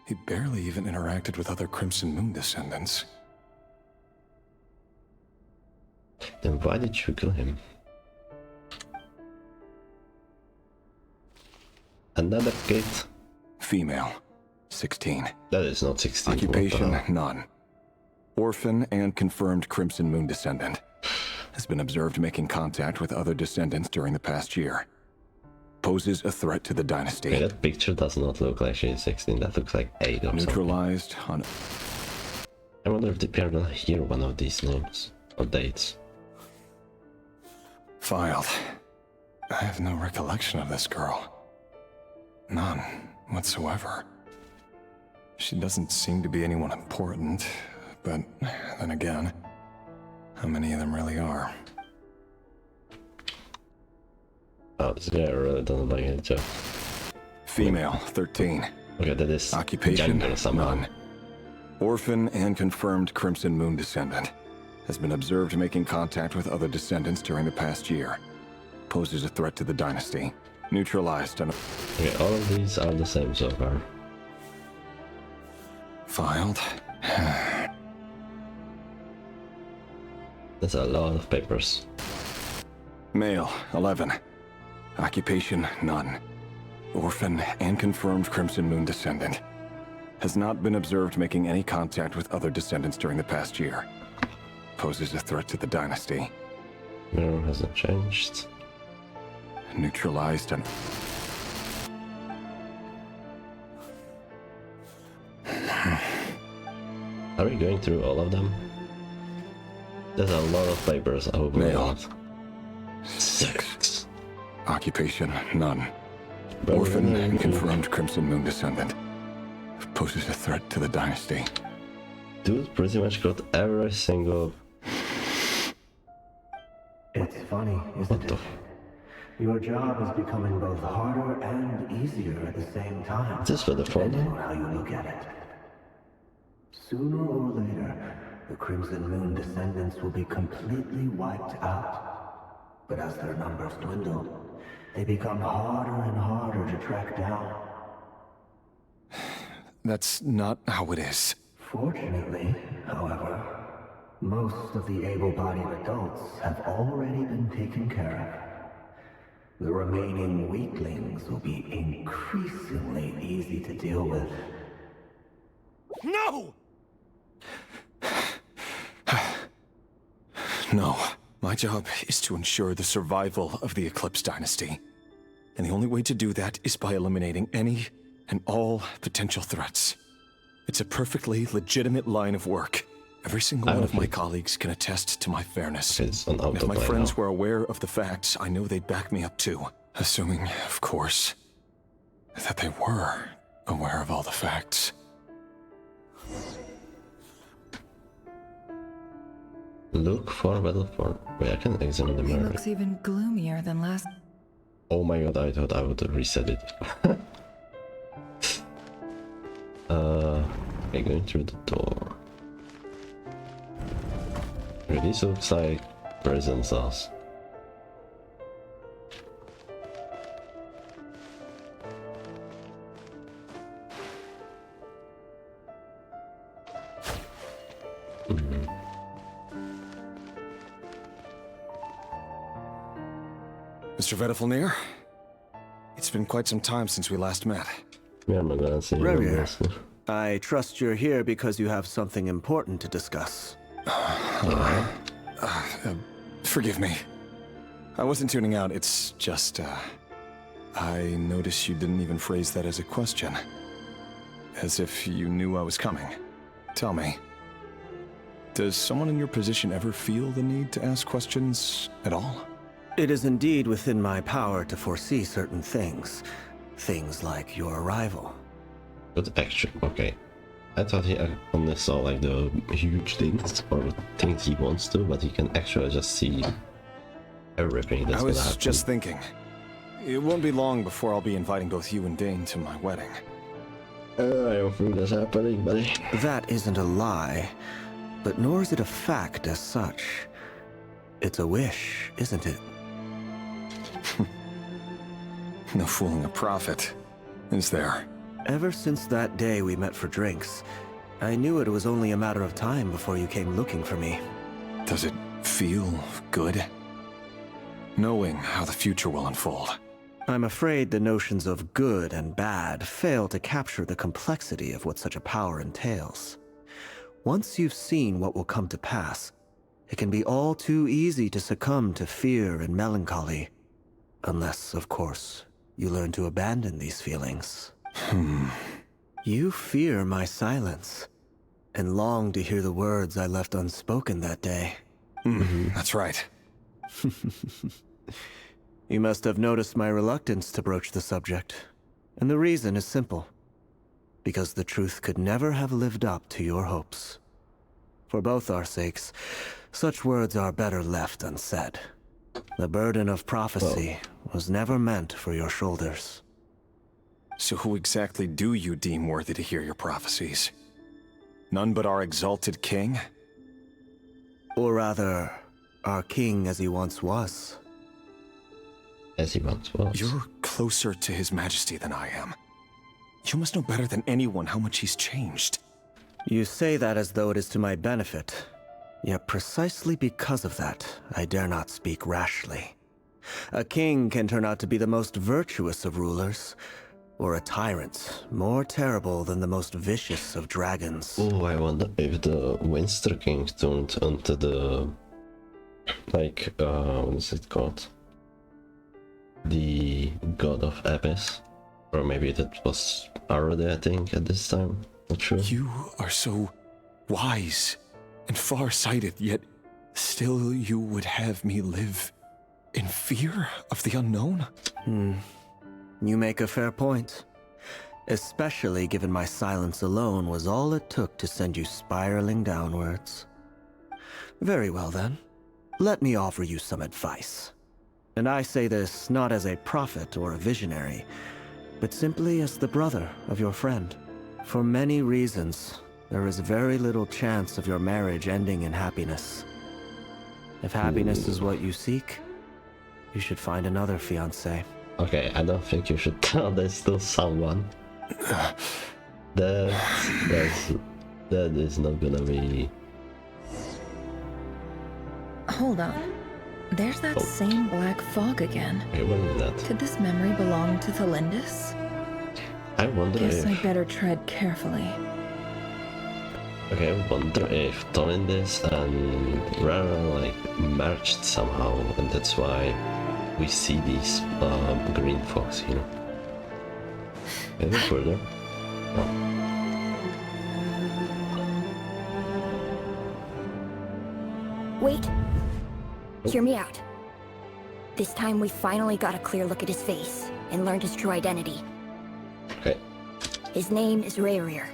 He barely even interacted with other Crimson Moon descendants. Then why did you kill him? Another kid. Female, 16. That is not 16. Occupation, none. Orphan and confirmed Crimson Moon descendant. Has been observed making contact with other descendants during the past year. Poses a threat to the dynasty. Okay, that picture does not look like she's 16, that looks like 8 or Neutralized something. I wonder if they are gonna hear one of these names or dates. Filed. I have no recollection of this girl. None whatsoever. She doesn't seem to be anyone important, but then again, how many of them really are? Oh, this guy really doesn't like it, Jeff. Female, 13. Okay, that is occupation, somehow. none. Orphan and confirmed Crimson Moon descendant. Has been observed making contact with other descendants during the past year. Poses a threat to the dynasty. Neutralized and... Okay, all of these are the same so far. Filed. That's a lot of papers. Male, 11. Occupation, none. Orphan and confirmed Crimson Moon descendant. Has not been observed making any contact with other descendants during the past year. Poses a threat to the dynasty. Mirror hasn't changed. Neutralized and... Are we going through all of them? There's a lot of papers. I hope Male. not. 6. Occupation, none. But Orphan and confirmed Crimson Moon descendant. Poses a threat to the dynasty. Dude pretty much got every single... It's funny, isn't it? Your job is becoming both harder and easier at the same time. Is this for the phone? Depending on how you look at it. Sooner or later, the Crimson Moon descendants will be completely wiped out. But as their numbers dwindle, they become harder and harder to track down. That's not how it is. Fortunately, however, most of the able-bodied adults have already been taken care of. The remaining weaklings will be increasingly easy to deal with. No! No. My job is to ensure the survival of the Eclipse Dynasty. And the only way to do that is by eliminating any and all potential threats. It's a perfectly legitimate line of work. Every single one of my colleagues can attest to my fairness. And if my friends were aware of the facts, I know they'd back me up too. Assuming, of course, that they were aware of all the facts. Look for battle for... Wait, I can examine the He mirror. looks even gloomier than last. Oh my god, I thought I would reset it. Okay, going through the door. Okay, this looks like prison cells. Mr. Vedifalnir? It's been quite some time since we last met. Yeah, I'm gonna see you. Revier, I trust you're here because you have something important to discuss. Forgive me. I wasn't tuning out, it's just, I noticed you didn't even phrase that as a question. As if you knew I was coming. Tell me, does someone in your position ever feel the need to ask questions at all? It is indeed within my power to foresee certain things. Things like your arrival. But actually, okay. I thought he only saw like the huge things or things he wants to, but he can actually just see everything that's gonna happen. I was just thinking. It won't be long before I'll be inviting both you and Dane to my wedding. I don't think that's happening, buddy. That isn't a lie, but nor is it a fact as such. It's a wish, isn't it? No fooling a prophet, is there? Ever since that day we met for drinks, I knew it was only a matter of time before you came looking for me. Does it feel good? Knowing how the future will unfold. I'm afraid the notions of good and bad fail to capture the complexity of what such a power entails. Once you've seen what will come to pass, it can be all too easy to succumb to fear and melancholy. Unless, of course, you learn to abandon these feelings. You fear my silence, and long to hear the words I left unspoken that day. That's right. You must have noticed my reluctance to broach the subject. And the reason is simple. Because the truth could never have lived up to your hopes. For both our sakes, such words are better left unsaid. The burden of prophecy was never meant for your shoulders. So who exactly do you deem worthy to hear your prophecies? None but our exalted king? Or rather, our king as he once was. As he once was. You're closer to his majesty than I am. You must know better than anyone how much he's changed. You say that as though it is to my benefit. Yet precisely because of that, I dare not speak rashly. A king can turn out to be the most virtuous of rulers, or a tyrant more terrible than the most vicious of dragons. Oh, I wonder if the Winster King turned into the... like, what is it called? The God of Abyss? Or maybe that was already, I think, at this time. Not sure. You are so wise and far-sighted, yet still you would have me live in fear of the unknown? You make a fair point. Especially given my silence alone was all it took to send you spiraling downwards. Very well then. Let me offer you some advice. And I say this not as a prophet or a visionary, but simply as the brother of your friend. For many reasons, there is very little chance of your marriage ending in happiness. If happiness is what you seek, you should find another fiancé. Okay, I don't think you should tell this to someone. That is not gonna be... Hold on. There's that same black fog again. Okay, what is that? Could this memory belong to Thelindis? I wonder Guess if... I'd better tread carefully. Okay, I wonder if Thelindis and Rara like merged somehow, and that's why we see these green fox, you know. Maybe further. Wait. Hear me out. This time we finally got a clear look at his face and learned his true identity. Okay. His name is Rayrir,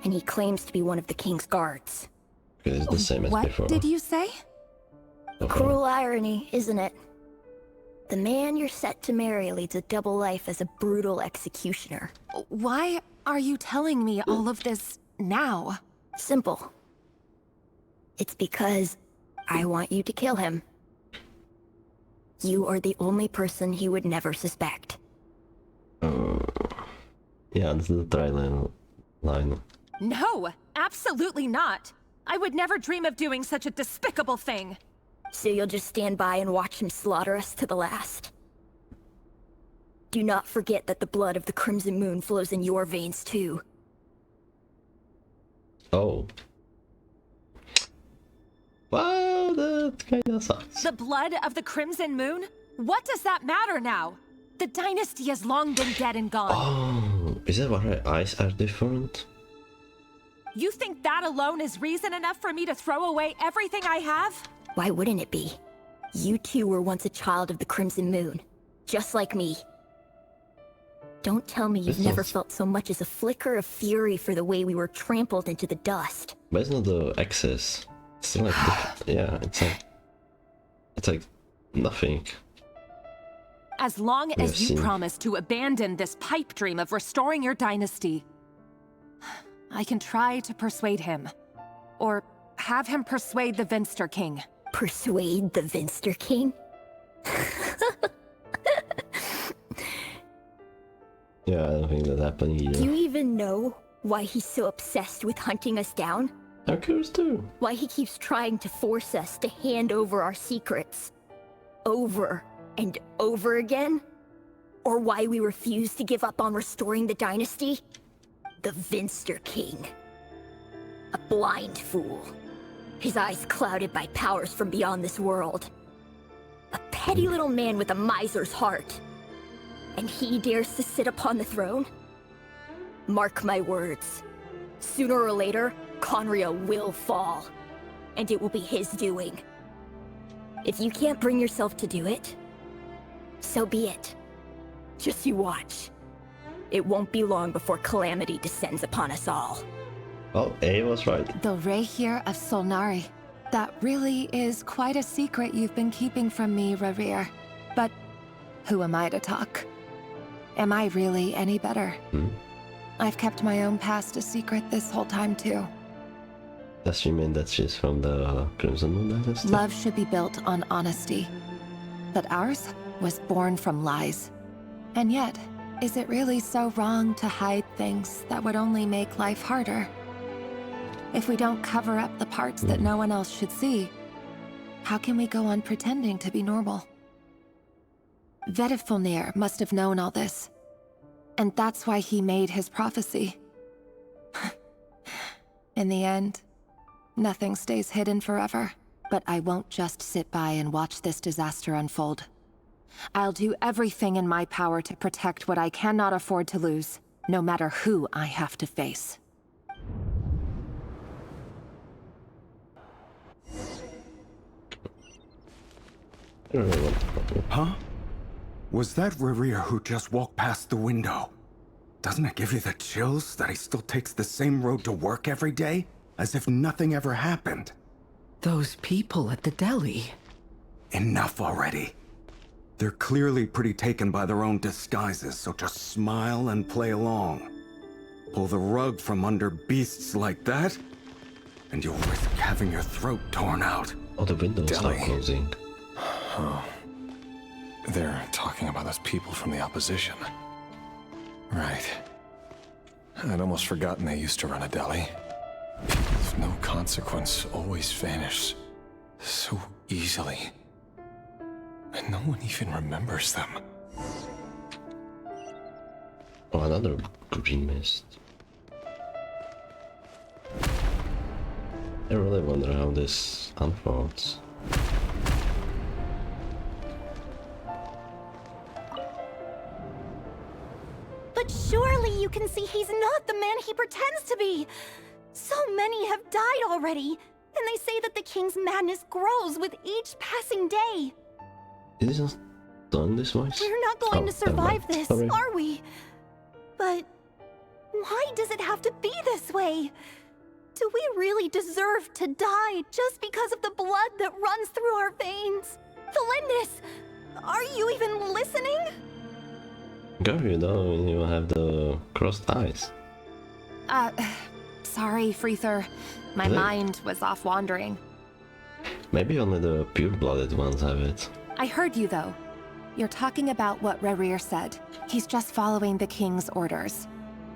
and he claims to be one of the king's guards. Okay, it's the same as before. What did you say? A cruel irony, isn't it? The man you're set to marry leads a double life as a brutal executioner. Why are you telling me all of this now? Simple. It's because I want you to kill him. You are the only person he would never suspect. Yeah, this is the trailer line. No, absolutely not. I would never dream of doing such a despicable thing. So you'll just stand by and watch him slaughter us to the last? Do not forget that the blood of the Crimson Moon flows in your veins too. Oh. Wow, that kinda sucks. The blood of the Crimson Moon? What does that matter now? The dynasty has long been dead and gone. Oh, is that why her eyes are different? You think that alone is reason enough for me to throw away everything I have? Why wouldn't it be? You two were once a child of the Crimson Moon, just like me. Don't tell me you've never felt so much as a flicker of fury for the way we were trampled into the dust. But it's not the excess. It's still like, yeah, it's like nothing. As long We as have you seen. promise to abandon this pipe dream of restoring your dynasty, I can try to persuade him. Or have him persuade the Vinster King. Persuade the Vinster King? Yeah, I don't think that happened Do either. you even know why he's so obsessed with hunting us down? I'm curious too. Why he keeps trying to force us to hand over our secrets? Over and over again? Or why we refuse to give up on restoring the dynasty? The Vinster King. A blind fool. His eyes clouded by powers from beyond this world. A petty little man with a miser's heart. And he dares to sit upon the throne? Mark my words. Sooner or later, Conria will fall. And it will be his doing. If you can't bring yourself to do it, so be it. Just you watch. It won't be long before calamity descends upon us all. Oh, A was right. The Rehir of Solnari. That really is quite a secret you've been keeping from me, Rerir. But who am I to talk? Am I really any better? I've kept my own past a secret this whole time, too. Does she mean that she's from the Crimson Moon Dynasty? Love should be built on honesty. But ours was born from lies. And yet, is it really so wrong to hide things that would only make life harder? If we don't cover up the parts that no one else should see, how can we go on pretending to be normal? Vedifulnir must have known all this. And that's why he made his prophecy. In the end, nothing stays hidden forever. But I won't just sit by and watch this disaster unfold. I'll do everything in my power to protect what I cannot afford to lose, no matter who I have to face. Huh? Was that Rerir who just walked past the window? Doesn't it give you the chills that he still takes the same road to work every day? As if nothing ever happened. Those people at the deli. Enough already. They're clearly pretty taken by their own disguises, so just smile and play along. Pull the rug from under beasts like that, and you'll risk having your throat torn out. Oh, the windows are closing. Oh. They're talking about those people from the opposition. Right. I'd almost forgotten they used to run a deli. People of no consequence always vanish so easily. And no one even remembers them. Oh, another green mist. I really wonder how this unfolds. But surely you can see he's not the man he pretends to be. So many have died already, and they say that the king's madness grows with each passing day. Is it not done this voice? We're not going to survive this, Sorry. are we? But why does it have to be this way? Do we really deserve to die just because of the blood that runs through our veins? Felindis, are you even listening? Go, you know, you have the crossed eyes. Sorry, Freether. My Really? mind was off wandering. Maybe only the pure-blooded ones have it. I heard you, though. You're talking about what Rerir said. He's just following the king's orders.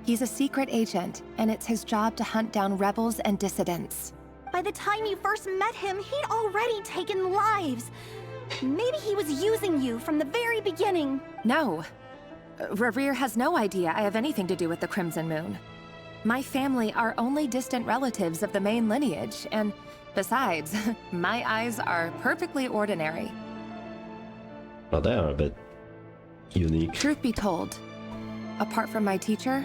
He's a secret agent, and it's his job to hunt down rebels and dissidents. By the time you first met him, he'd already taken lives. Maybe he was using you from the very beginning. No. Rerir has no idea I have anything to do with the Crimson Moon. My family are only distant relatives of the main lineage, and besides, my eyes are perfectly ordinary. Well, they are a bit unique. Truth be told, apart from my teacher,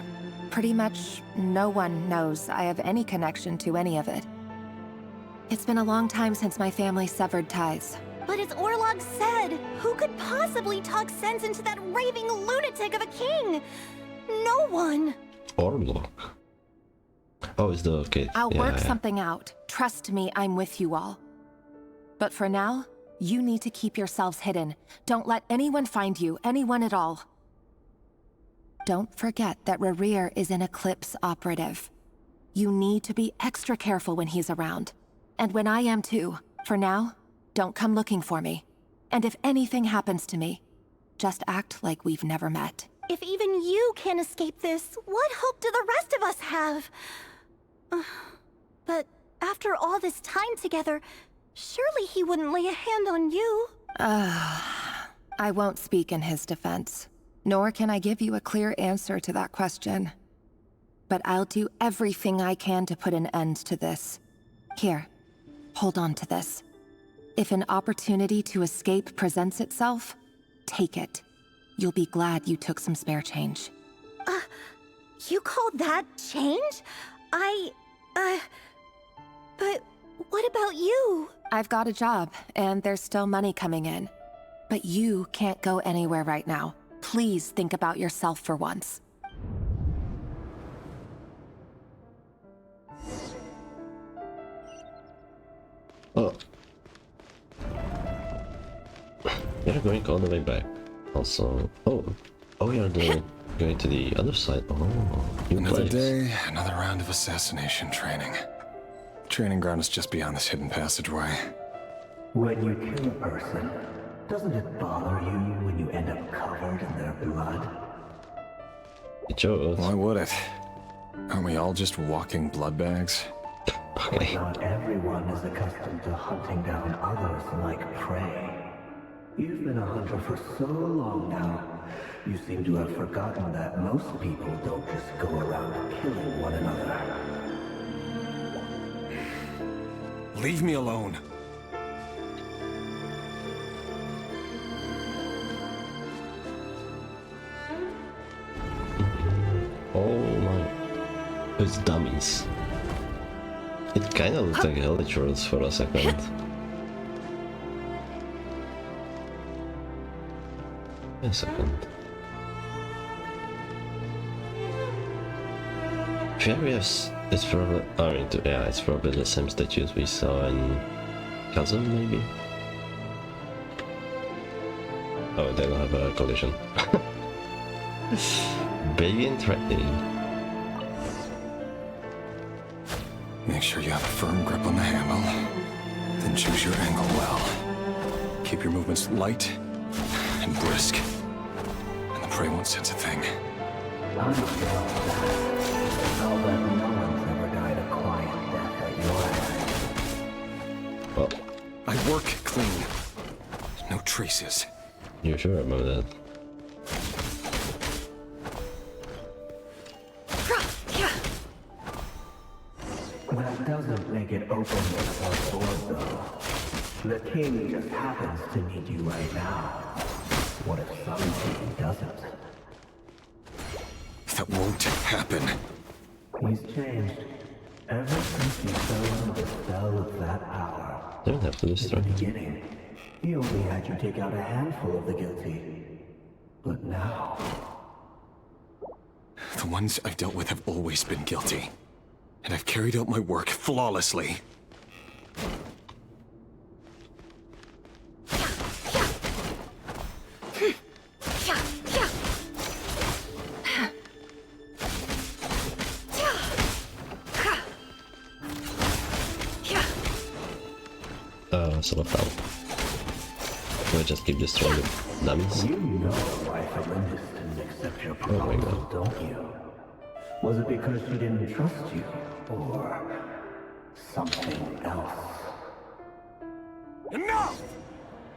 pretty much no one knows I have any connection to any of it. It's been a long time since my family severed ties. But as Orlog said, who could possibly talk sense into that raving lunatic of a king? No one. Orlog. Oh, it's the kid. I'll work something out. Trust me, I'm with you all. But for now, you need to keep yourselves hidden. Don't let anyone find you, anyone at all. Don't forget that Rerir is an Eclipse operative. You need to be extra careful when he's around. And when I am too. For now, don't come looking for me. And if anything happens to me, just act like we've never met. If even you can't escape this, what hope do the rest of us have? But after all this time together, surely he wouldn't lay a hand on you. I won't speak in his defense, nor can I give you a clear answer to that question. But I'll do everything I can to put an end to this. Here, hold on to this. If an opportunity to escape presents itself, take it. You'll be glad you took some spare change. You call that change? But what about you? I've got a job, and there's still money coming in. But you can't go anywhere right now. Please think about yourself for once. Oh. You're going all the way back. Also, oh, you're going to the other side. Oh, another day, another round of assassination training. Training ground is just beyond this hidden passageway. When you kill a person, doesn't it bother you when you end up covered in their blood? It shows. Why would it? Aren't we all just walking blood bags? But not everyone is accustomed to hunting down others like prey. You've been a hunter for so long now, you seem to have forgotten that most people don't just go around killing one another. Leave me alone. Oh my... It's dummies. It kinda looked like Hellish Worlds for a second. A second. Furious is probably... I mean, yeah, it's probably the same statues we saw in Chasm, maybe? Oh, they don't have a collision. Begin tracking. Make sure you have a firm grip on the handle, then choose your angle well. Keep your movements light and brisk, and the prey won't sense a thing. I'm sure that no one's ever died a quiet death at your Well, I work clean. No traces. You sure about that? That doesn't make it open without sword, though. The king just happens to need you right now. What if some king doesn't? That won't happen. He's changed. Ever since he fell under the spell of that power. Don't have to destroy. In the beginning, he only had you take out a handful of the guilty. But now... The ones I've dealt with have always been guilty. And I've carried out my work flawlessly. So what now? Can I just keep destroying the dummies? You know why Felinda didn't accept your proposal, don't you? Was it because she didn't trust you? Or something else? Enough!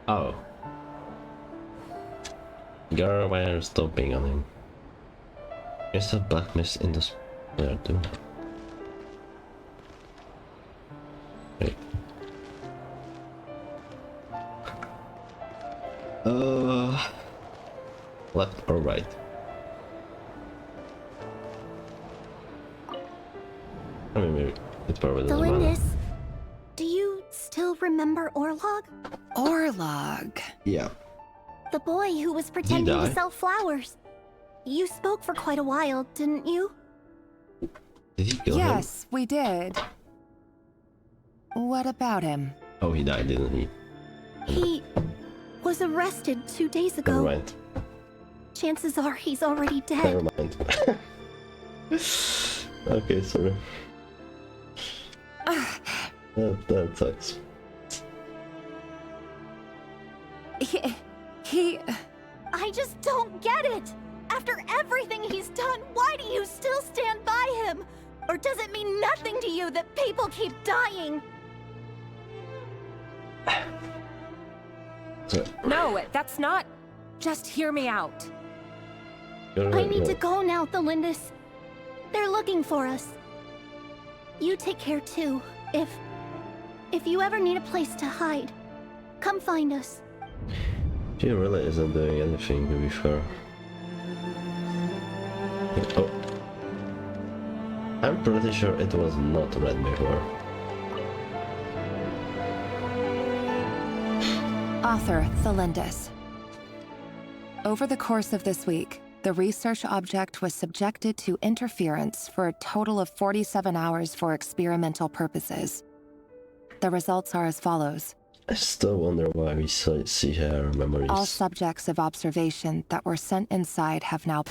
Oh. Girl, why are you stomping on him? There's a black mist in the There too. Wait. Left or right? I mean, maybe it probably doesn't matter. Delindis, do you still remember Orlog? Orlog? Yeah. The boy who was pretending die? to sell flowers. You spoke for quite a while, didn't you? Did he kill him? Yes, we did. What about him? Oh, he died, didn't he? He was arrested 2 days ago. Never mind. Chances are he's already dead. Never mind. Okay, sorry. That sucks. He... I just don't get it! After everything he's done, why do you still stand by him? Or does it mean nothing to you that people keep dying? No, that's not... Just hear me out. I need to go now, Thelindis. They're looking for us. You take care too. If you ever need a place to hide, come find us. She really isn't doing anything, to be fair. Oh. I'm pretty sure it was not red before. Author Thelindis. Over the course of this week, the research object was subjected to interference for a total of 47 hours for experimental purposes. The results are as follows. I still wonder why we see her memories. All subjects of observation that were sent inside have now...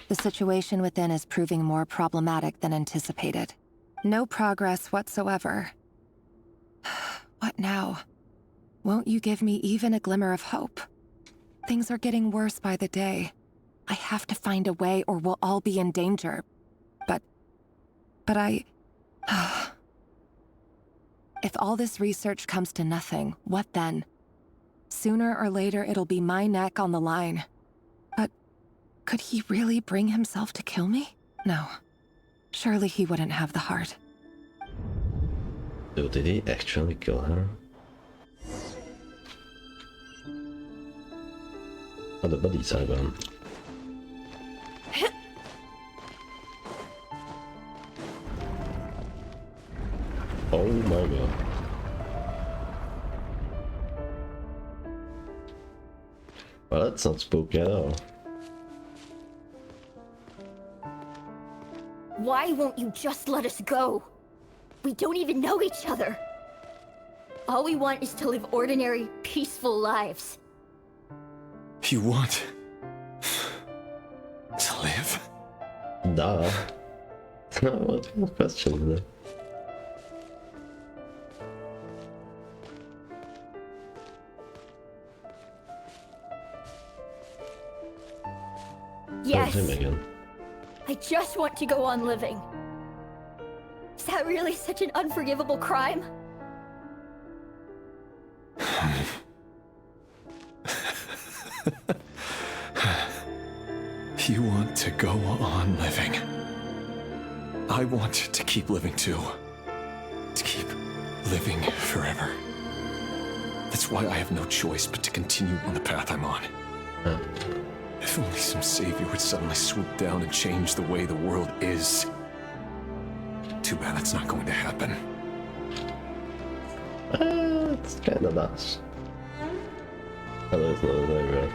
The situation within is proving more problematic than anticipated. No progress whatsoever. What now? Won't you give me even a glimmer of hope? Things are getting worse by the day. I have to find a way or we'll all be in danger. But I... If all this research comes to nothing, what then? Sooner or later it'll be my neck on the line. But could he really bring himself to kill me? No. Surely he wouldn't have the heart. So did he actually kill her? Oh, the bodies are gone. Oh my god. Well, that's not spooky at all. Why won't you just let us go? We don't even know each other. All we want is to live ordinary, peaceful lives. You want to live? Duh. What kind of question is that? Yes. Him again. I just want to go on living. Is that really such an unforgivable crime? You want to go on living. I want to keep living too. To keep living forever. That's why I have no choice but to continue on the path I'm on. If only some savior would suddenly swoop down and change the way the world is. Too bad that's not going to happen. It's kinda nuts. Oh, there's no there.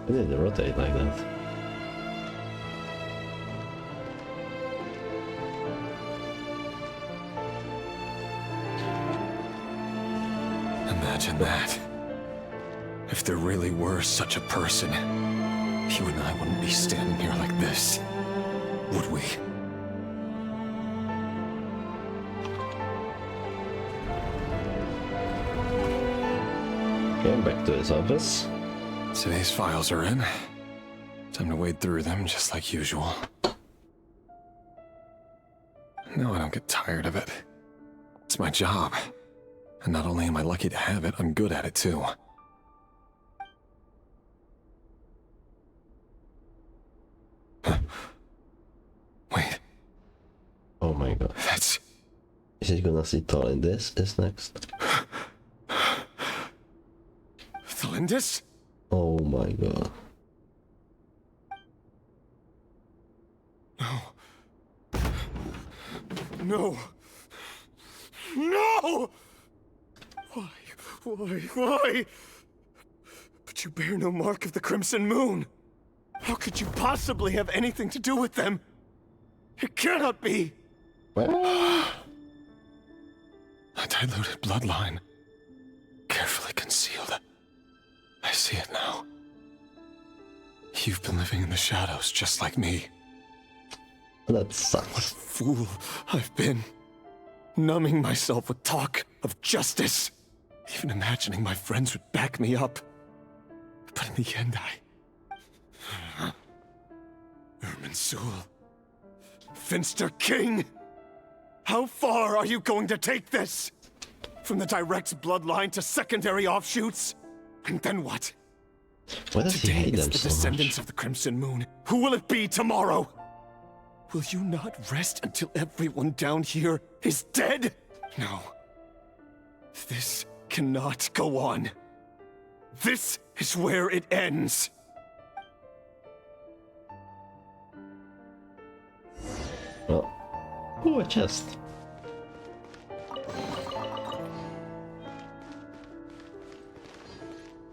Why did they rotate like that? Imagine that. If there really were such a person, you and I wouldn't be standing here like this, would we? Okay, back to his office. Today's files are in. Time to wade through them just like usual. No, I don't get tired of it. It's my job. And not only am I lucky to have it, I'm good at it too. he gonna see Tallinn? This is next. Thalindis? Oh my god. No. No! Why? But you bear no mark of the Crimson Moon. How could you possibly have anything to do with them? It cannot be! A diluted bloodline. Carefully concealed. I see it now. You've been living in the shadows just like me. That sucks. What a fool I've been. Numbing myself with talk of justice. Even imagining my friends would back me up. But in the end, Irminsul. Finster King! How far are you going to take this? From the direct bloodline to secondary offshoots? And then what? Why does he Today hate it's them the so descendants much? of the Crimson Moon. Who will it be tomorrow? Will you not rest until everyone down here is dead? No. This cannot go on. This is where it ends. Well, ooh, a chest.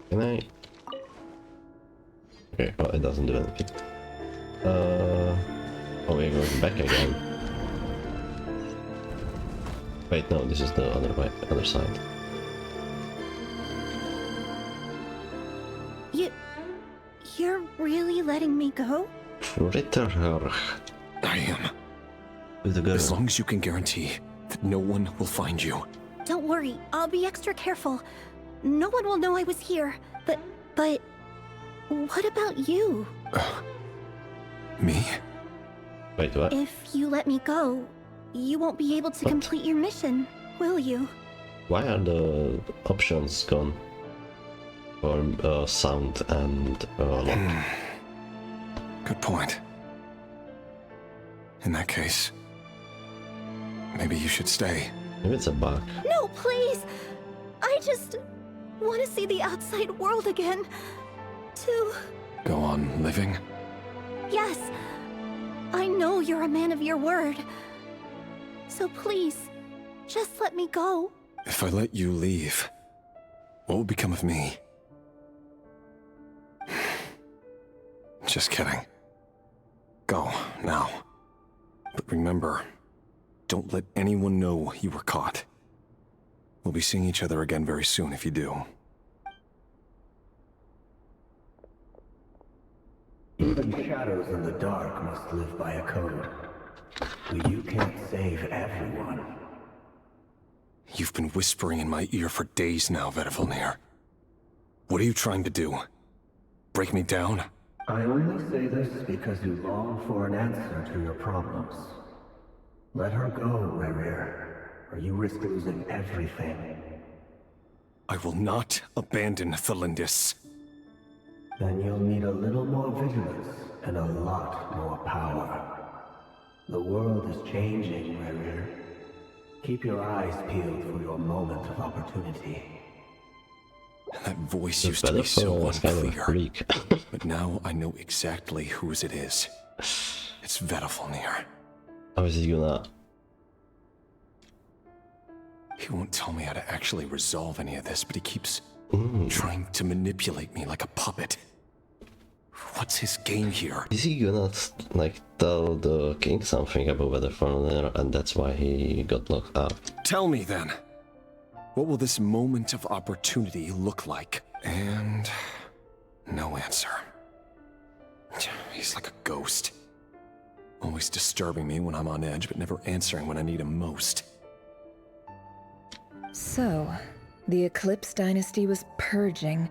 Can I? Okay, well, it doesn't do anything. Oh, we're going back again. Wait, no, this is the other way, other side. You're really letting me go? Return her. I am. With the girl. As long as you can guarantee that no one will find you. Don't worry, I'll be extra careful. No one will know I was here, but what about you? Me? Wait, what? If you let me go, you won't be able to complete your mission, will you? Why are the options gone? For sound and lock. Good point. In that case, maybe you should stay. Maybe it's a bug. No, please! I just want to see the outside world again. To... Go on living? Yes. I know you're a man of your word. So please, just let me go. If I let you leave, what will become of me? Just kidding. Go, now. But remember, don't let anyone know you were caught. We'll be seeing each other again very soon if you do. Even shadows in the dark must live by a code. But you can't save everyone. You've been whispering in my ear for days now, Vedavulnir. What are you trying to do? Break me down? I only say this because you long for an answer to your problems. Let her go, Rerir, or you risk losing everything. I will not abandon Thalindis. Then you'll need a little more vigilance and a lot more power. The world is changing, Rerir. Keep your eyes peeled for your moment of opportunity. And that voice used to be so unclear. But now I know exactly whose it is. It's Vedavulnir. How is he gonna... He won't tell me how to actually resolve any of this, but he keeps trying to manipulate me like a puppet. What's his game here? Is he gonna, like, tell the king something about Vedavulnir and that's why he got locked up? Tell me then. What will this moment of opportunity look like? And... no answer. He's like a ghost. Always disturbing me when I'm on edge, but never answering when I need him most. So, the Eclipse Dynasty was purging,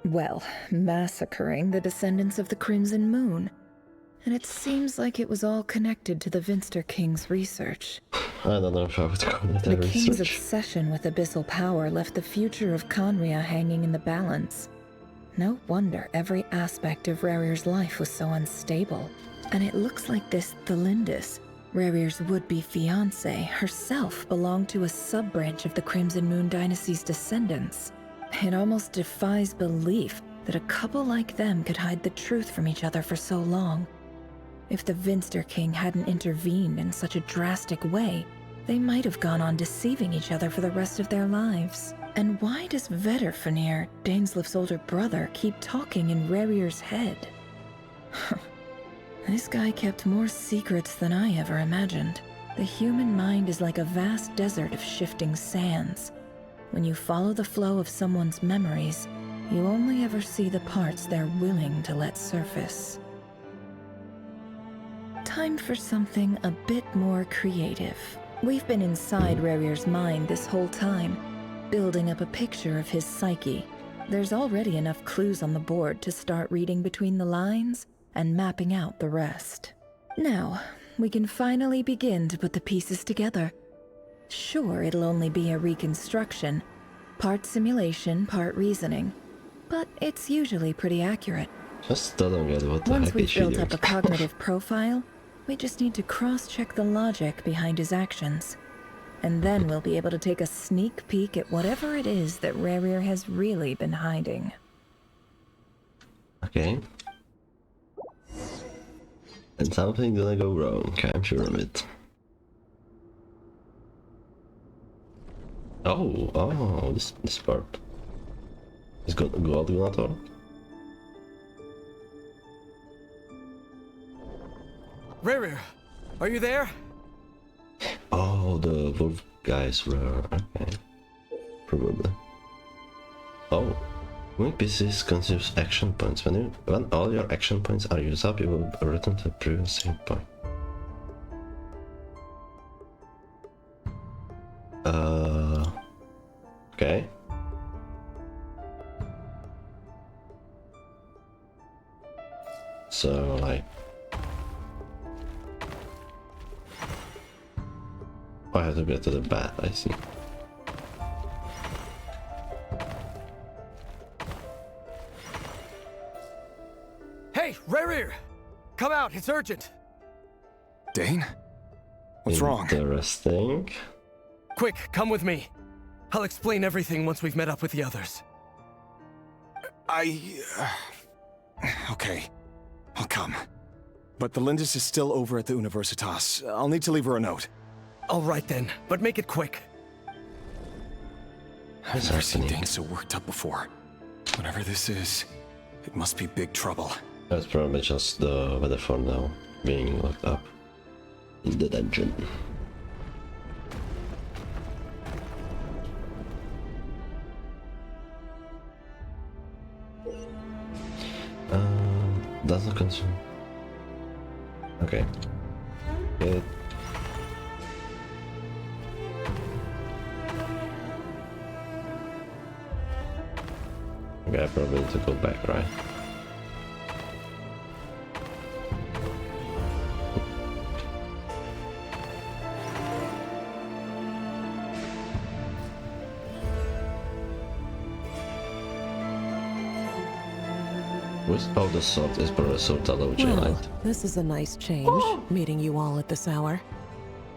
well, massacring the descendants of the Crimson Moon. And it seems like it was all connected to the Finster King's research. I don't know if I would call it The King's obsession with abyssal power left the future of Khaenri'ah hanging in the balance. No wonder every aspect of Rerir's life was so unstable. And it looks like this Thalindis, Rerir's would-be fiancée herself belonged to a sub-branch of the Crimson Moon Dynasty's descendants. It almost defies belief that a couple like them could hide the truth from each other for so long. If the Vinster King hadn't intervened in such a drastic way, they might have gone on deceiving each other for the rest of their lives. And why does Vedderfanir, Daneslif's older brother, keep talking in Rerir's head? This guy kept more secrets than I ever imagined. The human mind is like a vast desert of shifting sands. When you follow the flow of someone's memories, you only ever see the parts they're willing to let surface. Time for something a bit more creative. We've been inside Rerir's mind this whole time, building up a picture of his psyche. There's already enough clues on the board to start reading between the lines and mapping out the rest. Now, we can finally begin to put the pieces together. Sure, it'll only be a reconstruction, part simulation, part reasoning, but it's usually pretty accurate. Just still don't get what the Once heck we've is she built doing. up a cognitive profile, we just need to cross-check the logic behind his actions. And then we'll be able to take a sneak peek at whatever it is that Rerir has really been hiding. Okay. And something gonna go wrong, I'm sure of it. Oh, this part. Is God gonna talk? Rerir, are you there? Oh, the wolf guys were... okay. Probably. Oh. When pieces consumes action points. When all your action points are used up, you will return to the previous save point. Okay. So, like... I have to get to the bat, I see. Hey, Rerir! Come out, it's urgent! Dane? What's wrong? Interesting. Quick, come with me. I'll explain everything once we've met up with the others. Okay. I'll come. But the Lindis is still over at the Universitas. I'll need to leave her a note. All right then, but make it quick. I've never seen Dane so worked up before. Whatever this is, it must be big trouble. That's probably just the weather for now, being locked up in the dungeon. Doesn't consume. Okay. It. Okay, I probably need to go back, right? Oh, the salt is Professor Taloji Well, this is a nice change, meeting you all at this hour.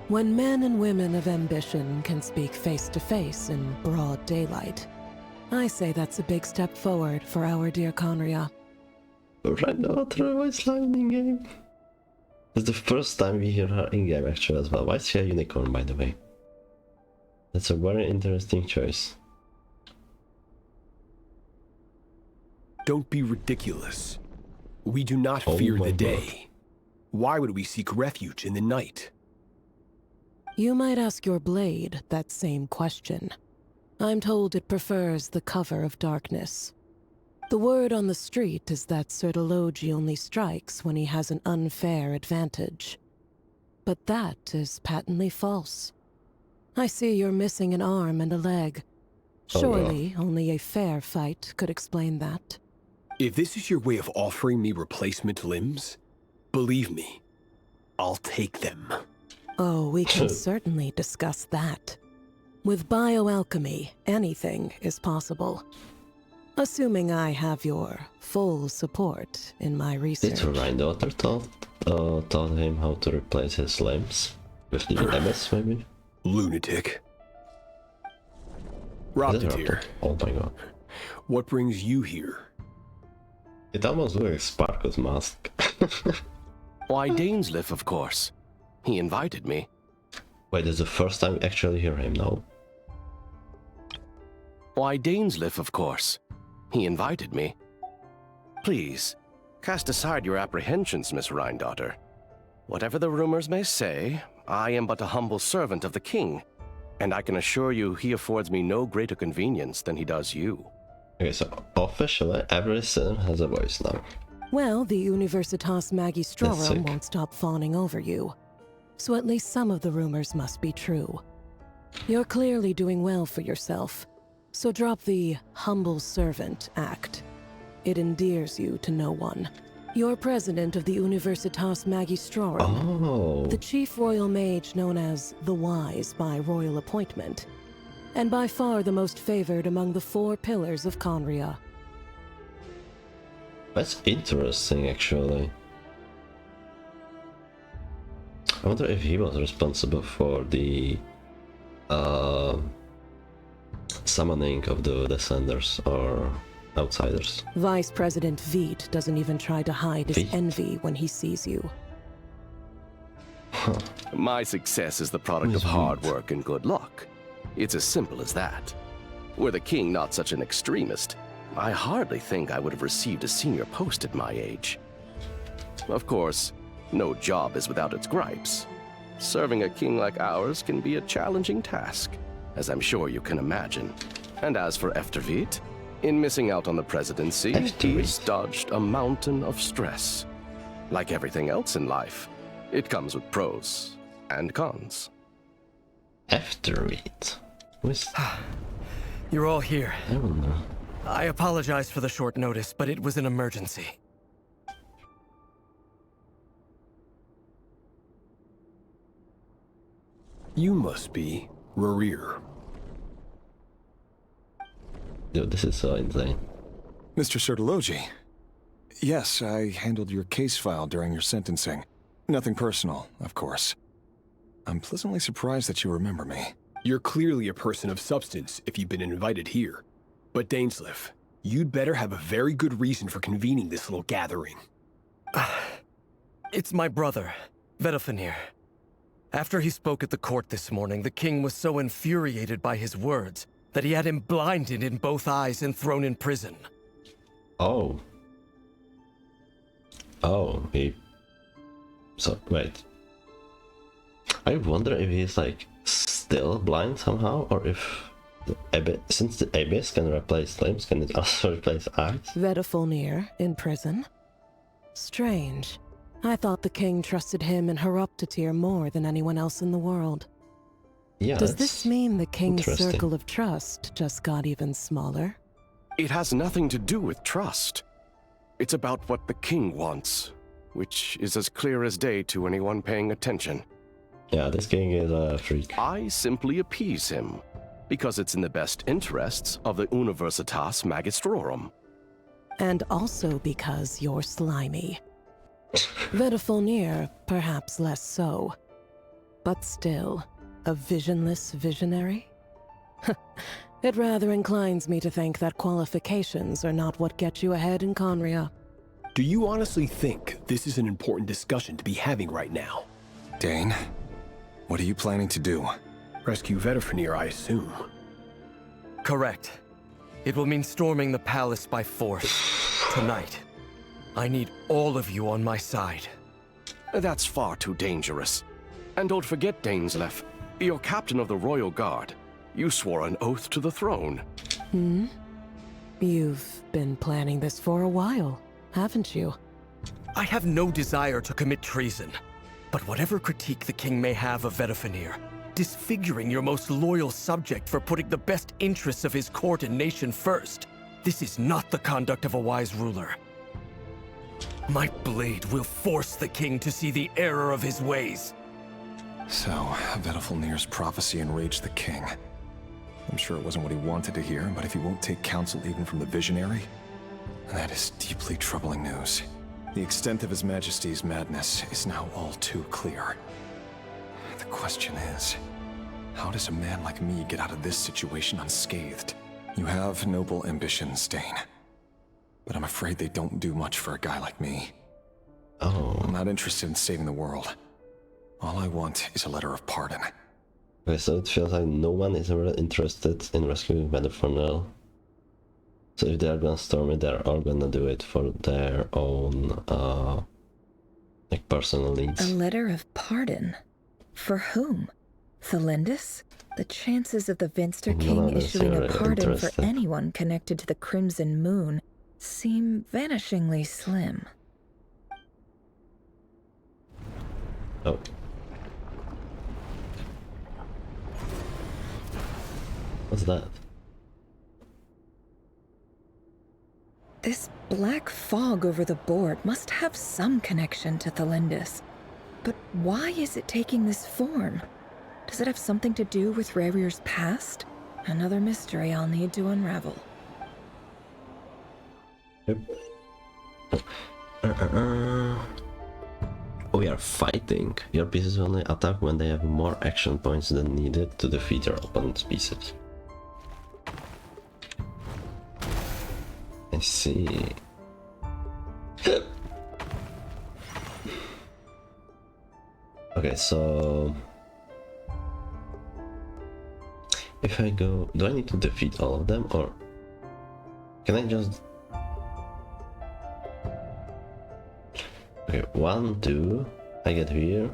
When men and women of ambition can speak face to face in broad daylight, I say that's a big step forward for our dear Conria. Right now, Trevor is live in game. It's the first time we hear her in game actually as well. Why is she a unicorn, by the way? That's a very interesting choice. Don't be ridiculous. We do not fear the day. Why would we seek refuge in the night? You might ask your blade that same question. I'm told it prefers the cover of darkness. The word on the street is that Sir Delogi only strikes when he has an unfair advantage. But that is patently false. I see you're missing an arm and a leg. Surely only a fair fight could explain that. If this is your way of offering me replacement limbs, believe me, I'll take them. Oh, we can certainly discuss that. With bioalchemy, anything is possible. Assuming I have your full support in my research. Did her granddaughter taught him how to replace his limbs with the MS, maybe? Lunatic. Is it Raptor, Oh my god. what brings you here? It almost looks like Sparkle's mask. Why, Dainsleif, of course. He invited me. Wait, this is the first time we actually hear him now? Why, Dainsleif, of course. He invited me. Please, cast aside your apprehensions, Miss Rhindaughter. Whatever the rumors may say, I am but a humble servant of the king, and I can assure you he affords me no greater convenience than he does you. Okay, so officially every sinner has a voice now. Well, the Universitas That's Magistrorum sick. won't stop fawning over you. So at least some of the rumors must be true. You're clearly doing well for yourself. So drop the humble servant act. It endears you to no one. You're president of the Universitas Magistrorum. Oh. The chief royal mage known as the Wise by royal appointment. And by far the most favored among the 4 pillars of Conria. That's interesting, actually. I wonder if he was responsible for the summoning of the Descenders or Outsiders. Vice President Veet doesn't even try to hide his envy when he sees you. My success is the product of hard work and good luck. It's as simple as that. Were the king not such an extremist, I hardly think I would have received a senior post at my age. Of course, no job is without its gripes. Serving a king like ours can be a challenging task, as I'm sure you can imagine. And as for Eftervit, in missing out on the presidency, he's dodged a mountain of stress. Like everything else in life, it comes with pros and cons. Eftervit? You're all here. I don't know. I apologize for the short notice, but it was an emergency. You must be Rarir. Dude, this is so insane. Mr. Sertologi. Yes, I handled your case file during your sentencing. Nothing personal, of course. I'm pleasantly surprised that you remember me. You're clearly a person of substance if you've been invited here. But Dainsleif, you'd better have a very good reason for convening this little gathering. It's my brother, Vedafinir. After he spoke at the court this morning, the king was so infuriated by his words that he had him blinded in both eyes and thrown in prison. Oh. Oh, he... So, wait. I wonder if he's like still blind somehow, or if the since the abyss can replace limbs, can it also replace eyes? Vedafinir in prison? Strange. I thought the king trusted him and Horoptatyr more than anyone else in the world. Yeah, Does this mean the king's interesting. circle of trust just got even smaller? It has nothing to do with trust. It's about what the king wants, which is as clear as day to anyone paying attention. Yeah, this king is a freak. I simply appease him, because it's in the best interests of the Universitas Magistrorum. And also because you're slimy. Vedafinir, perhaps less so. But still, a visionless visionary? It rather inclines me to think that qualifications are not what get you ahead in Conria. Do you honestly think this is an important discussion to be having right now? Dane, what are you planning to do? Rescue Vedafinir, I assume. Correct. It will mean storming the palace by force. Tonight. I need all of you on my side. That's far too dangerous. And don't forget, Dainsleif, you're captain of the Royal Guard. You swore an oath to the throne. Hmm? You've been planning this for a while, haven't you? I have no desire to commit treason. But whatever critique the king may have of Vedafinir, disfiguring your most loyal subject for putting the best interests of his court and nation first, this is not the conduct of a wise ruler. My blade will force the king to see the error of his ways. So, Vedafinir's prophecy enraged the king. I'm sure it wasn't what he wanted to hear, but if he won't take counsel even from the visionary, that is deeply troubling news. The extent of His Majesty's madness is now all too clear. The question is, how does a man like me get out of this situation unscathed? You have noble ambitions, Dane. But I'm afraid they don't do much for a guy like me. Oh. I'm not interested in saving the world. All I want is a letter of pardon. Okay, so it feels like no one is really interested in rescuing Bender for now. So if they're gonna storm it, they're all gonna do it for their own, like, personal needs. A letter of pardon? For whom? Thelindis? The chances of the Vinster King issuing a pardon for anyone connected to the Crimson Moon seem vanishingly slim. Oh. What's that? This black fog over the board must have some connection to Thelindis. But why is it taking this form? Does it have something to do with Revir's past? Another mystery I'll need to unravel. Yep. We are fighting. Your pieces only attack when they have more action points than needed to defeat your opponent's pieces. I see. Okay, so if I go, do I need to defeat all of them, or can I just? Okay, 1, 2, I get here.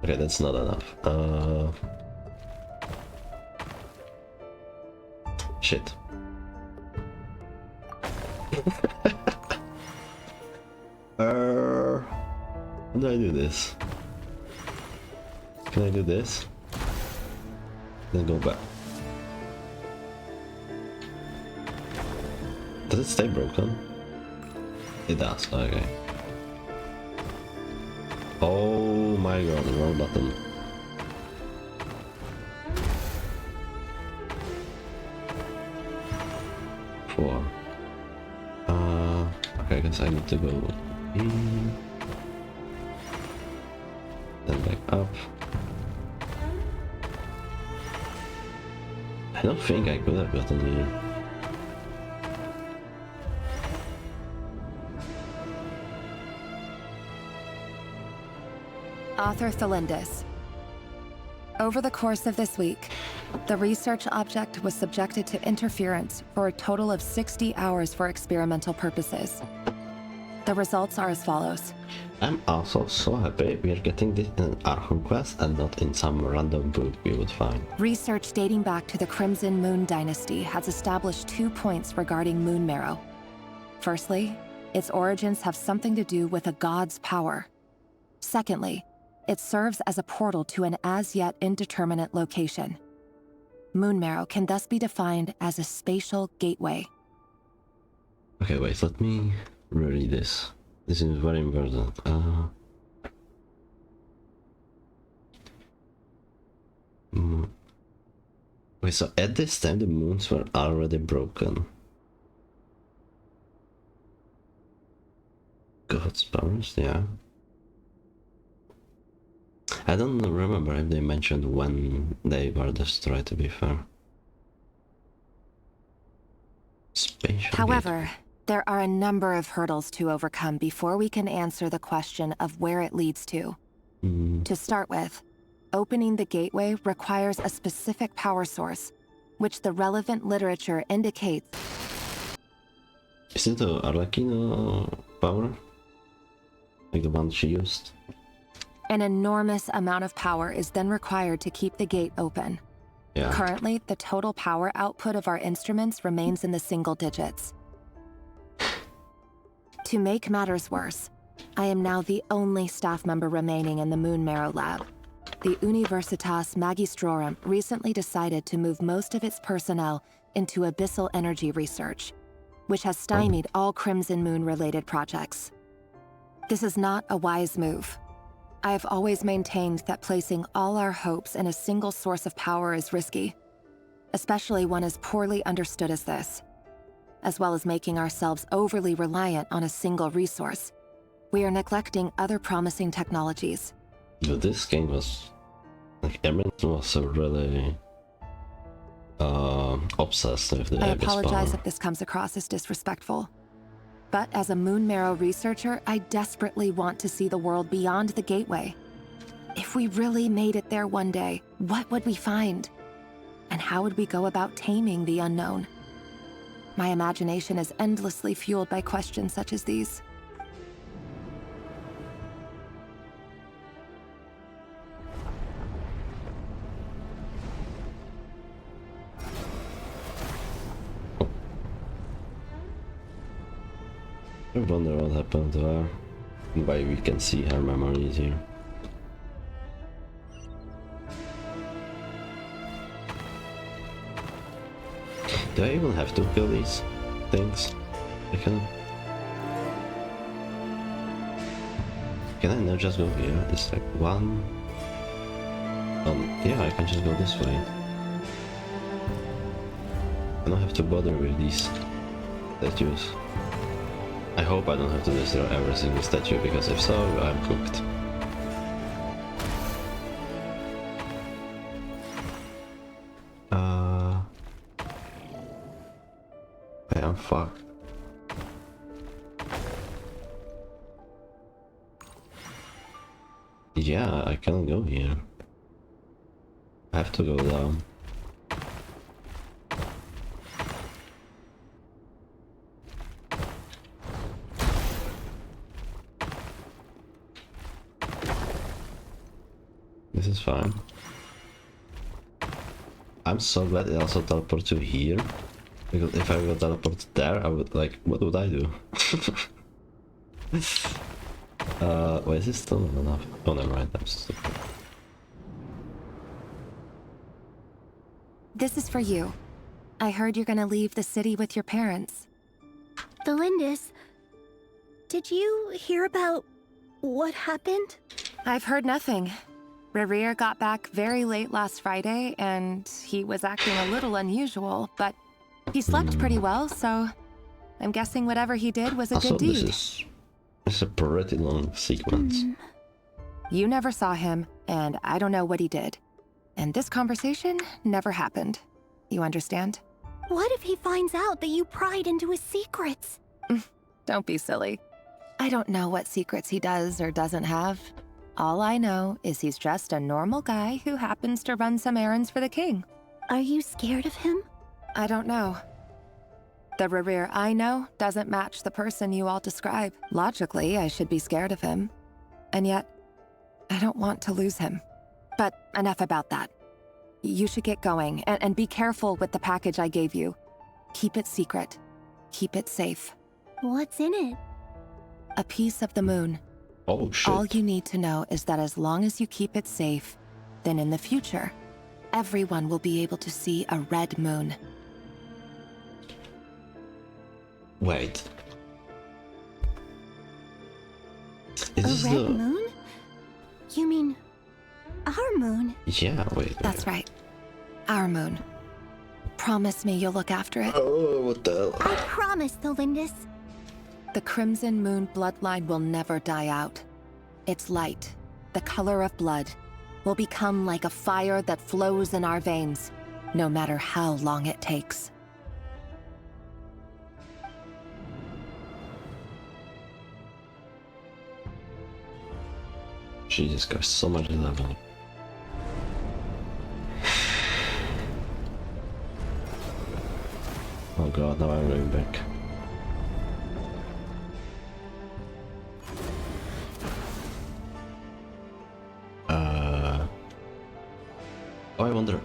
Okay, that's not enough. Shit. How do I do this? Can I do this? Then go back. Does it stay broken? It does, okay. Oh my god, the wrong button. Four. Okay, I guess I need to go in. Then back up. I don't think I could have gotten here. Author Thelindis. Over the course of this week, the research object was subjected to interference for a total of 60 hours for experimental purposes. The results are as follows. I'm also so happy we are getting this in an Archon quest and not in some random book we would find. Research dating back to the Crimson Moon Dynasty has established 2 points regarding Moon Marrow. Firstly, its origins have something to do with a god's power. Secondly, it serves as a portal to an as-yet indeterminate location. Moon Marrow can thus be defined as a spatial gateway. Okay, wait, let me reread this. This is very important. Wait, so at this time the moons were already broken. God's powers, yeah. I don't remember if they mentioned when they were destroyed, to be fair. Spatial However, there are a number of hurdles to overcome before we can answer the question of where it leads to. To start with, opening the gateway requires a specific power source, which the relevant literature indicates. Is it the Arlecchino power? Like the one she used? An enormous amount of power is then required to keep the gate open. Yeah. Currently, the total power output of our instruments remains in the single digits. To make matters worse, I am now the only staff member remaining in the Moon Marrow lab. The Universitas Magistrorum recently decided to move most of its personnel into abyssal energy research, which has stymied all Crimson Moon-related projects. This is not a wise move. I have always maintained that placing all our hopes in a single source of power is risky, especially one as poorly understood as this. as well as making ourselves overly reliant on a single resource. We are neglecting other promising technologies. But this game was... like, everyone was so really... obsessed with the I Abyss apologize power. if this comes across as disrespectful. But as a Moon Marrow researcher, I desperately want to see the world beyond the Gateway. If we really made it there one day, what would we find? And how would we go about taming the unknown? My imagination is endlessly fueled by questions such as these. I wonder what happened to her. Why we can see her memories here. Do I even have to kill these things? Can I not just go here? It's like one... yeah, I can just go this way. I don't have to bother with these statues. I hope I don't have to destroy every single statue, because if so, I'm cooked. I am fucked. Yeah, I can't go here. I have to go down. This is fine. I'm so glad it also teleports to here. Because if I would teleport there, I would like, what would I do? Wait, is this still not enough? Oh, never mind, I'm stupid. This is for you. I heard you're gonna leave the city with your parents. The Lindis, did you hear about what happened? I've heard nothing. Rerir got back very late last Friday, and he was acting a little unusual, but he slept pretty well, so I'm guessing whatever he did was a Also, good deed. This is a pretty long sequence. You never saw him, and I don't know what he did. And this conversation never happened. You understand? What if he finds out that you pried into his secrets? Don't be silly. I don't know what secrets he does or doesn't have. All I know is he's just a normal guy who happens to run some errands for the king. Are you scared of him? I don't know. The Rerir I know doesn't match the person you all describe. Logically, I should be scared of him. And yet, I don't want to lose him. But enough about that. You should get going, and be careful with the package I gave you. Keep it secret. Keep it safe. What's in it? A piece of the moon. Oh, shit. All you need to know is that as long as you keep it safe, then in the future, everyone will be able to see a red moon. Wait. A red moon? You mean our moon? Yeah, wait. That's right. Our moon. Promise me you'll look after it. Oh, what the hell? I promise, the Lindis. The Crimson Moon bloodline will never die out. Its light, the color of blood, will become like a fire that flows in our veins, no matter how long it takes. Jesus Christ, so much level. Oh god, now I'm going back. Oh, I wonder.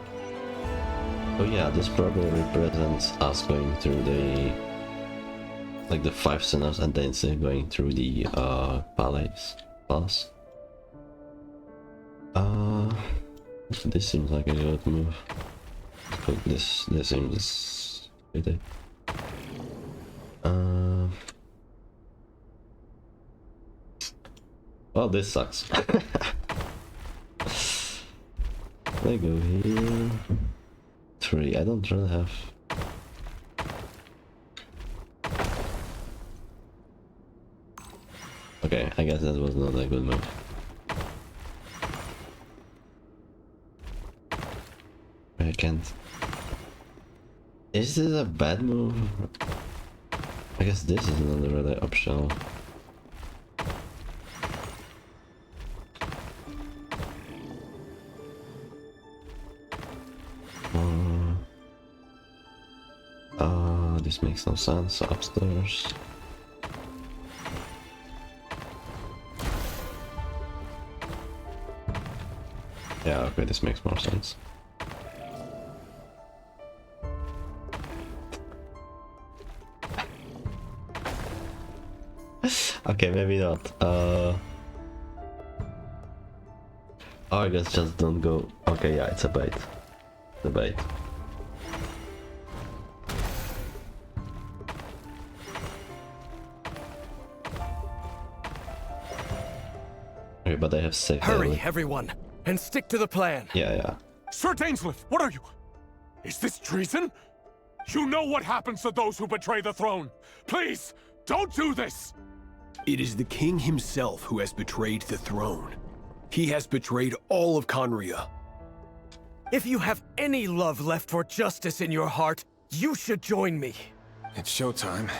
Oh yeah, this probably represents us going through the... like the 5 sinners and then still going through the palace. This seems like a good move. But this seems pretty. Well, this sucks. I go here. 3. I don't really have. Okay, I guess that was not a good move. I can't. Is this a bad move? I guess this is not really optional. This makes no sense. Upstairs. Yeah, okay, this makes more sense. Okay, maybe not. Oh, I guess just don't go. Okay, yeah, it's a bait. The bait. Okay, but I have safe. Hurry, everyone, and stick to the plan. Yeah. Sir Dainsleif, what are you? Is this treason? You know what happens to those who betray the throne. Please, don't do this! It is the king himself who has betrayed the throne. He has betrayed all of Conria. If you have any love left for justice in your heart, you should join me. It's showtime.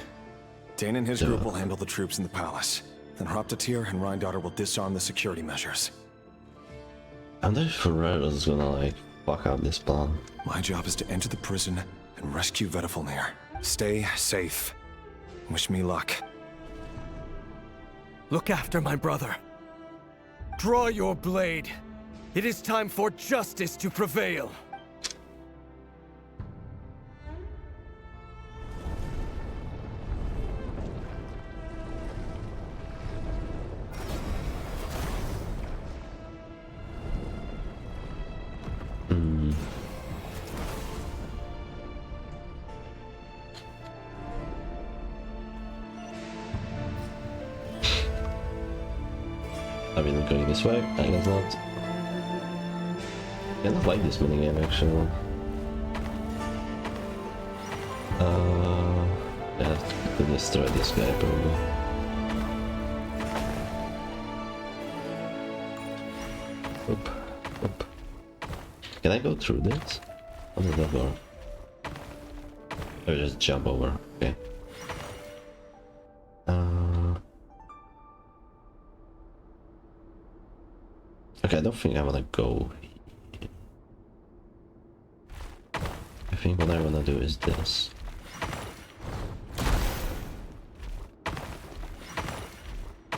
Dane and his group will handle the troops in the palace. Then Hroptatyr and Rhindaughter will disarm the security measures. I wonder if Ferrero's gonna like fuck up this plan. My job is to enter the prison and rescue Vedifalnir. Stay safe. Wish me luck. Look after my brother. Draw your blade. It is time for justice to prevail. Are we not going this way? I guess not. I don't like this minigame actually. Yeah, I could destroy this guy probably. Oop. Can I go through this? How does that work? Or just jump over? Okay. Okay, I don't think I wanna go. I think what I wanna do is this.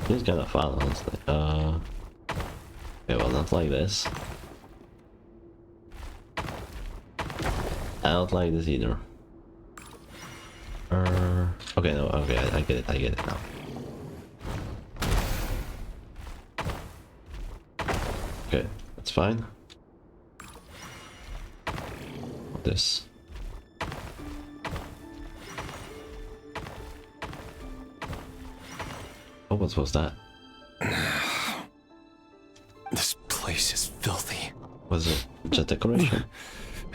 This is kind of fun, honestly. Okay, well, not like this. I don't like this either. Okay, no, okay, I get it now. Okay, that's fine. This. Oh, what was that? This place is filthy. Was it just decoration?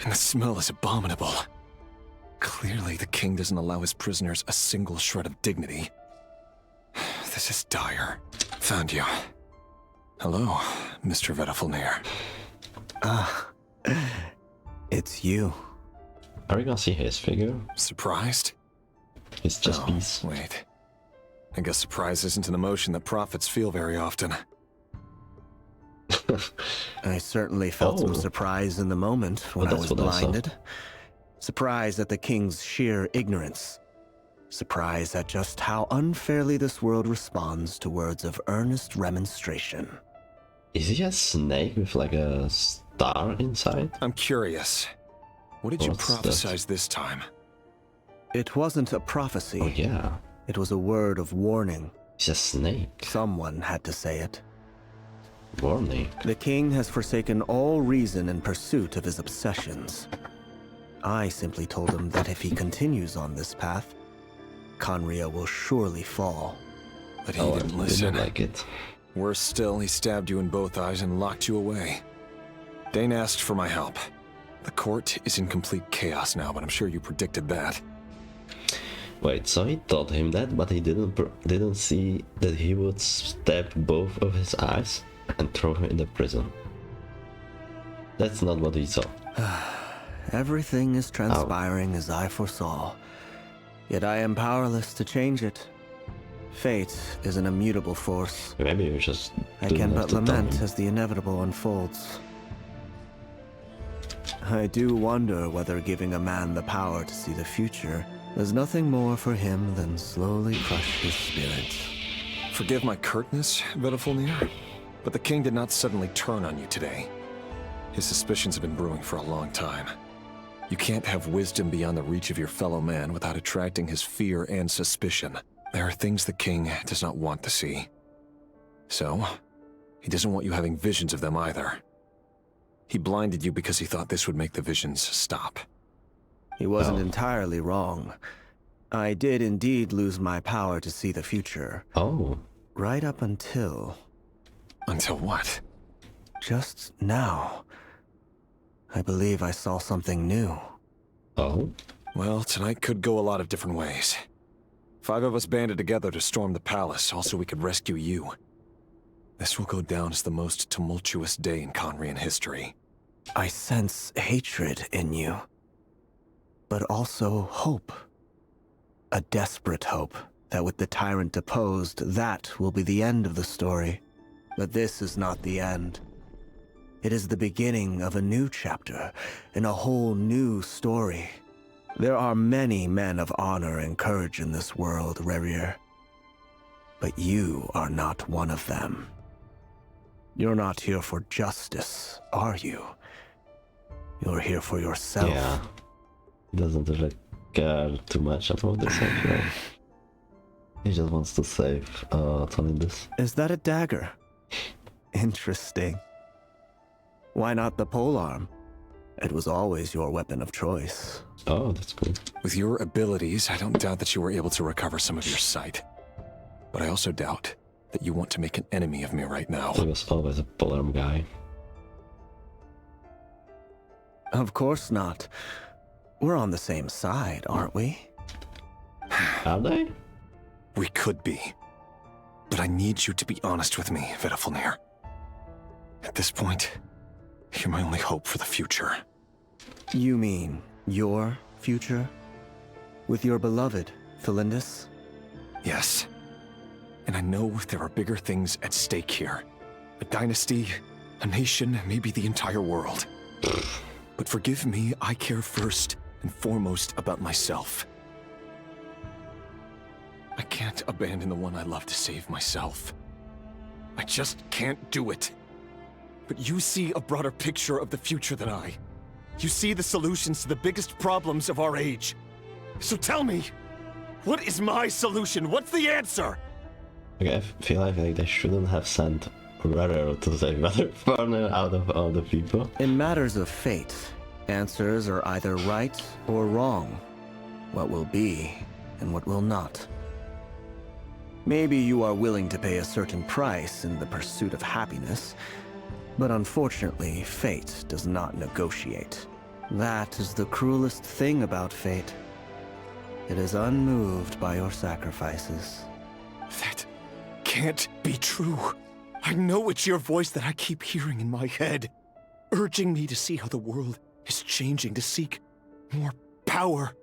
And the smell is abominable. Clearly, the king doesn't allow his prisoners a single shred of dignity. This is dire. Found you. Hello, Mr. Vedifalnir. It's you. Are we gonna see his figure? Surprised? It's just peace. Wait. I guess surprise isn't an emotion that prophets feel very often. I certainly felt some surprise in the moment when I was blinded. Surprise at the king's sheer ignorance. Surprise at just how unfairly this world responds to words of earnest remonstration. Is he a snake with like a star inside? I'm curious. What did you prophesize this time? It wasn't a prophecy. Oh yeah. It was a word of warning. He's a snake. Someone had to say it. Warning. The king has forsaken all reason in pursuit of his obsessions. I simply told him that if he continues on this path, Conria will surely fall. But he didn't listen. Didn't like it. Worse still, he stabbed you in both eyes and locked you away. Dane asked for my help. The court is in complete chaos now, but I'm sure you predicted that. Wait, so he told him that, but he didn't see that he would stab both of his eyes and throw him in the prison. That's not what he saw. Everything is transpiring as I foresaw, yet I am powerless to change it. Fate is an immutable force. Maybe you just I can but lament as the inevitable unfolds. I do wonder whether giving a man the power to see the future does nothing more for him than slowly crush his spirit. Forgive my curtness, Vedafulnir, but the king did not suddenly turn on you today. His suspicions have been brewing for a long time. You can't have wisdom beyond the reach of your fellow man without attracting his fear and suspicion. There are things the king does not want to see. So, he doesn't want you having visions of them either. He blinded you because he thought this would make the visions stop. He wasn't entirely wrong. I did indeed lose my power to see the future. Oh. Right up until... Until what? Just now. I believe I saw something new. Oh? Well, tonight could go a lot of different ways. 5 of us banded together to storm the palace, also we could rescue you. This will go down as the most tumultuous day in Conrian history. I sense hatred in you. But also hope. A desperate hope that with the tyrant deposed, that will be the end of the story. But this is not the end. It is the beginning of a new chapter, in a whole new story. There are many men of honor and courage in this world, Rerir. But you are not one of them. You're not here for justice, are you? You're here for yourself. Yeah. Doesn't really care too much about this, actually. He just wants to save Talindus. Is that a dagger? Interesting. Why not the polearm? It was always your weapon of choice. Oh, that's cool. With your abilities, I don't doubt that you were able to recover some of your sight. But I also doubt that you want to make an enemy of me right now. He was always a polearm guy. Of course not. We're on the same side, aren't we? Are they? We could be. But I need you to be honest with me, Vedafulnir. At this point, you're my only hope for the future. You mean your future? With your beloved, Felindus? Yes. And I know there are bigger things at stake here. A dynasty, a nation, maybe the entire world. But forgive me, I care first and foremost about myself. I can't abandon the one I love to save myself. I just can't do it. But you see a broader picture of the future than I. You see the solutions to the biggest problems of our age. So tell me, what is my solution? What's the answer? Okay, I feel like they shouldn't have sent Rerir to save Vedafulnir out of all the people. In matters of fate, answers are either right or wrong. What will be, and what will not. Maybe you are willing to pay a certain price in the pursuit of happiness, but unfortunately, fate does not negotiate. That is the cruelest thing about fate. It is unmoved by your sacrifices. That can't be true. I know it's your voice that I keep hearing in my head, urging me to see how the world is changing, to seek more power,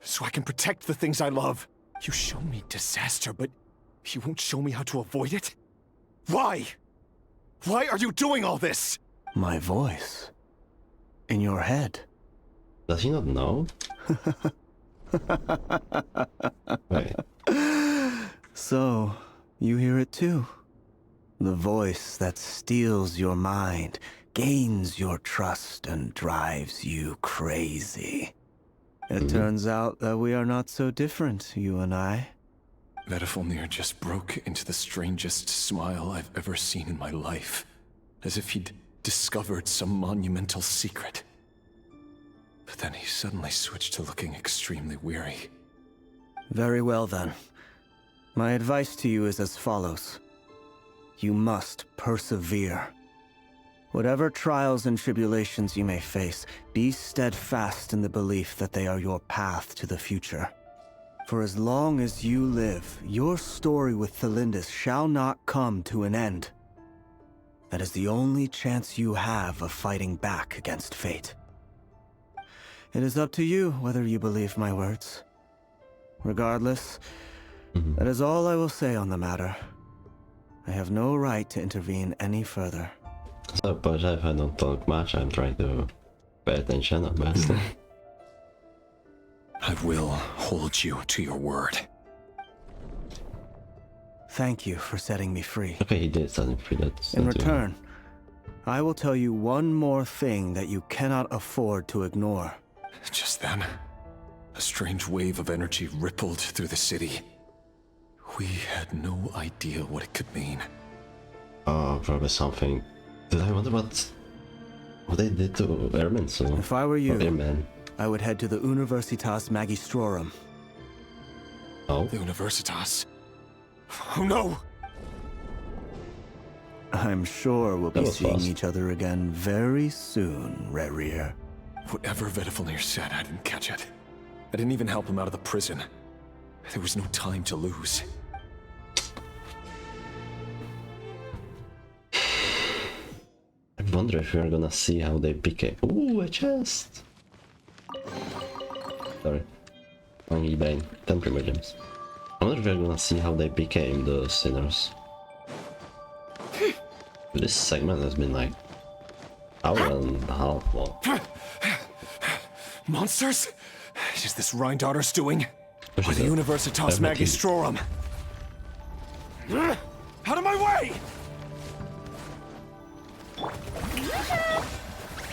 so I can protect the things I love. You show me disaster, but you won't show me how to avoid it? Why? Why are you doing all this? My voice. In your head. Does he not know? Wait. So, you hear it too? The voice that steals your mind, gains your trust, and drives you crazy. It turns out that we are not so different, you and I. Vedafulnir just broke into the strangest smile I've ever seen in my life, as if he'd discovered some monumental secret. But then he suddenly switched to looking extremely weary. Very well then. My advice to you is as follows. You must persevere. Whatever trials and tribulations you may face, be steadfast in the belief that they are your path to the future. For as long as you live, your story with Thelindis shall not come to an end. That is the only chance you have of fighting back against fate. It is up to you whether you believe my words. Regardless, that is all I will say on the matter. I have no right to intervene any further. So apologize if I don't talk much, I'm trying to pay attention at best. I will hold you to your word. Thank you for setting me free. Okay, he did set me free, that's In not too return, I will tell you one more thing that you cannot afford to ignore. Just then, a strange wave of energy rippled through the city. We had no idea what it could mean. Probably something. Did I wonder what they did to Airmen? So if I were you, Airmen. I would head to the Universitas Magistrorum. Oh? The Universitas? Oh no! I'm sure we'll be That was seeing fast. each other again very soon, Rerir. Whatever Vedifalnir said, I didn't catch it. I didn't even help him out of the prison. There was no time to lose. I wonder if we're gonna see how they became. Ooh, a chest! Sorry. Monkey brain. 10 primogems. I wonder if we're gonna see how they became the sinners. This segment has been like hour and a half long. Monsters? Is this Rhindaughter's doing? Which Or is the it? Universitas I'm not used- Magistrorum? Out of my way!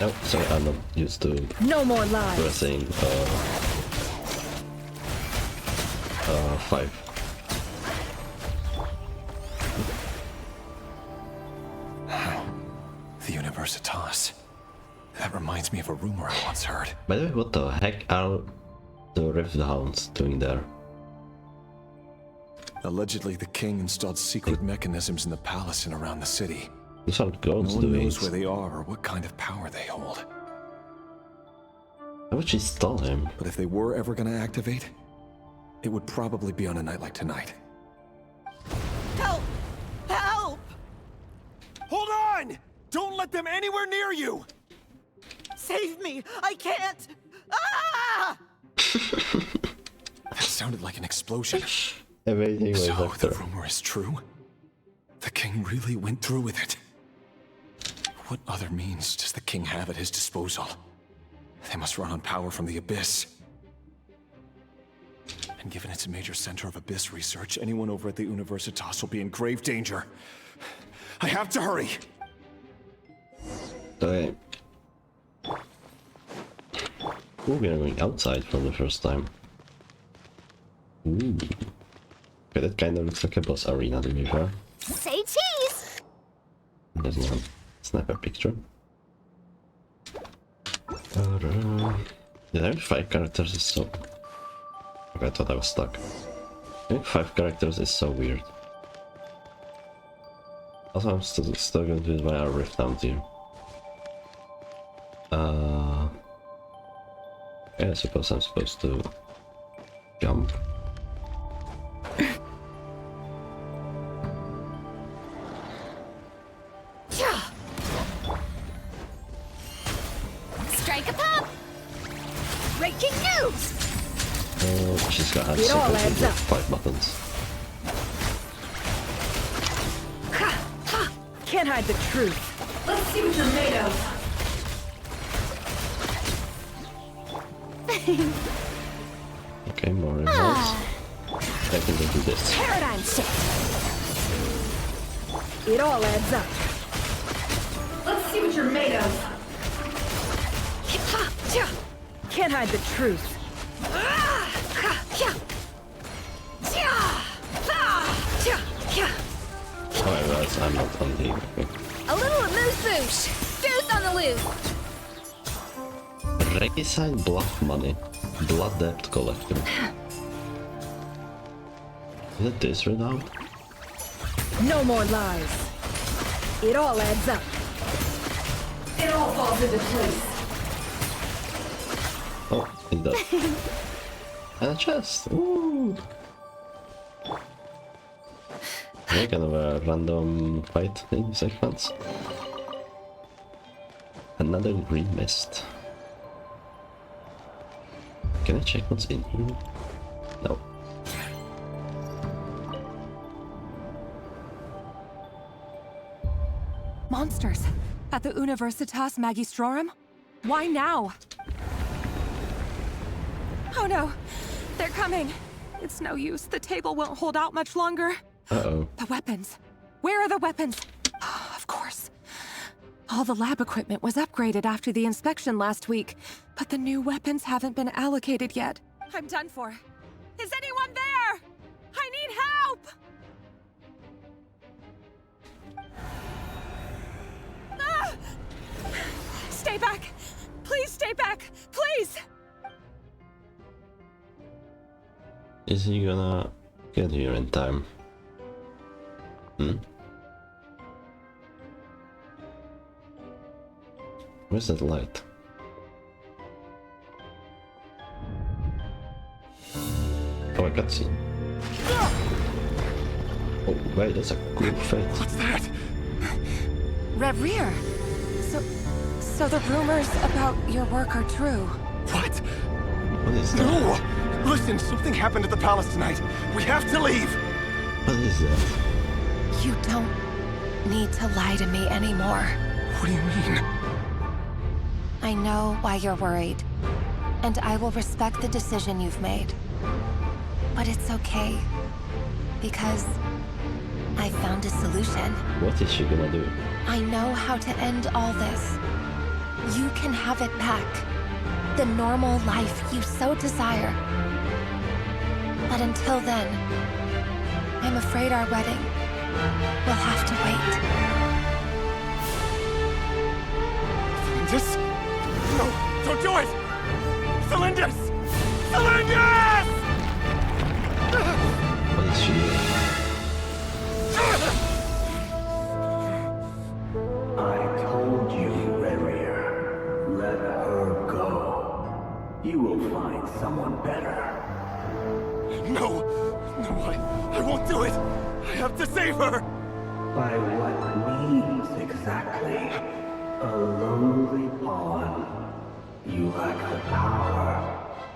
Oh, sorry, I'm not used to No more lies. pressing 5. The Universitas. That reminds me of a rumor I once heard. By the way, what the heck are the Rift Hounds doing there? Allegedly, the king installed secret mechanisms in the palace and around the city. Those are gods No one doing. knows where they are or what kind of power they hold. Why would she stall him? But if they were ever going to activate, it would probably be on a night like tonight. Help! Help! Hold on! Don't let them anywhere near you! Save me! I can't! Ah! That sounded like an explosion. Everything was So after. the rumor is true? The king really went through with it? What other means does the king have at his disposal? They must run on power from the Abyss. And given it's a major center of Abyss research, anyone over at the Universitas will be in grave danger. I have to hurry! Okay. Ooh, we are going outside for the first time. Ooh. Okay, that kind of looks like a boss arena to be fair. Say cheese! There's no sniper picture. Did I have 5 characters? Is so... Okay, I thought I was stuck. I think 5 characters is so weird. Also, I'm still going to use my Rift down here. Yeah, I suppose I'm supposed to jump. Strike a pop! Breaking news! Oh, she's got It all adds up. 5 buttons. Can't hide the truth. Let's see what you're made of. Okay, more rewards. I can do this. Paradigm shift. It all adds up. Let's see what you're made of. Can't hide the truth. Oh, I realize I'm not on the... A little amuse-bouche! Goose on the loose! Regicide Bluff Money. Blood Debt Collector. Is it this right now? No more lies. It all adds up. It all falls into place. Oh, it does. And a chest. Ooh. Yeah, kind of a random fight in sequence. Another green mist. Can I check what's in here? No. Monsters! At the Universitas Magistrorum? Why now? Oh no! They're coming! It's no use. The table won't hold out much longer. Uh-oh. The weapons. Where are the weapons? Of course. All the lab equipment was upgraded after the inspection last week, but the new weapons haven't been allocated yet. I'm done for. Is anyone there? I need help! Ah! Stay back! Please stay back! Please! Is he gonna get here in time? Where's that light? Oh, I got seen. Oh, wait, that's a cool effect. What's that? Reverie! So the rumors about your work are true. What? What is that? No! Listen, something happened at the palace tonight. We have to leave! What is that? You don't need to lie to me anymore. What do you mean? I know why you're worried, and I will respect the decision you've made. But it's okay, because I found a solution. What is she gonna do? I know how to end all this. You can have it back. The normal life you so desire. But until then, I'm afraid our wedding will have to wait. Cylinders? No, don't do it! Cylinders! Cylinders! What is she doing? I told you, Reverie. Let her go. You will find someone better. No! No, I won't do it! I have to save her! By what means exactly? A lowly pawn. You lack the power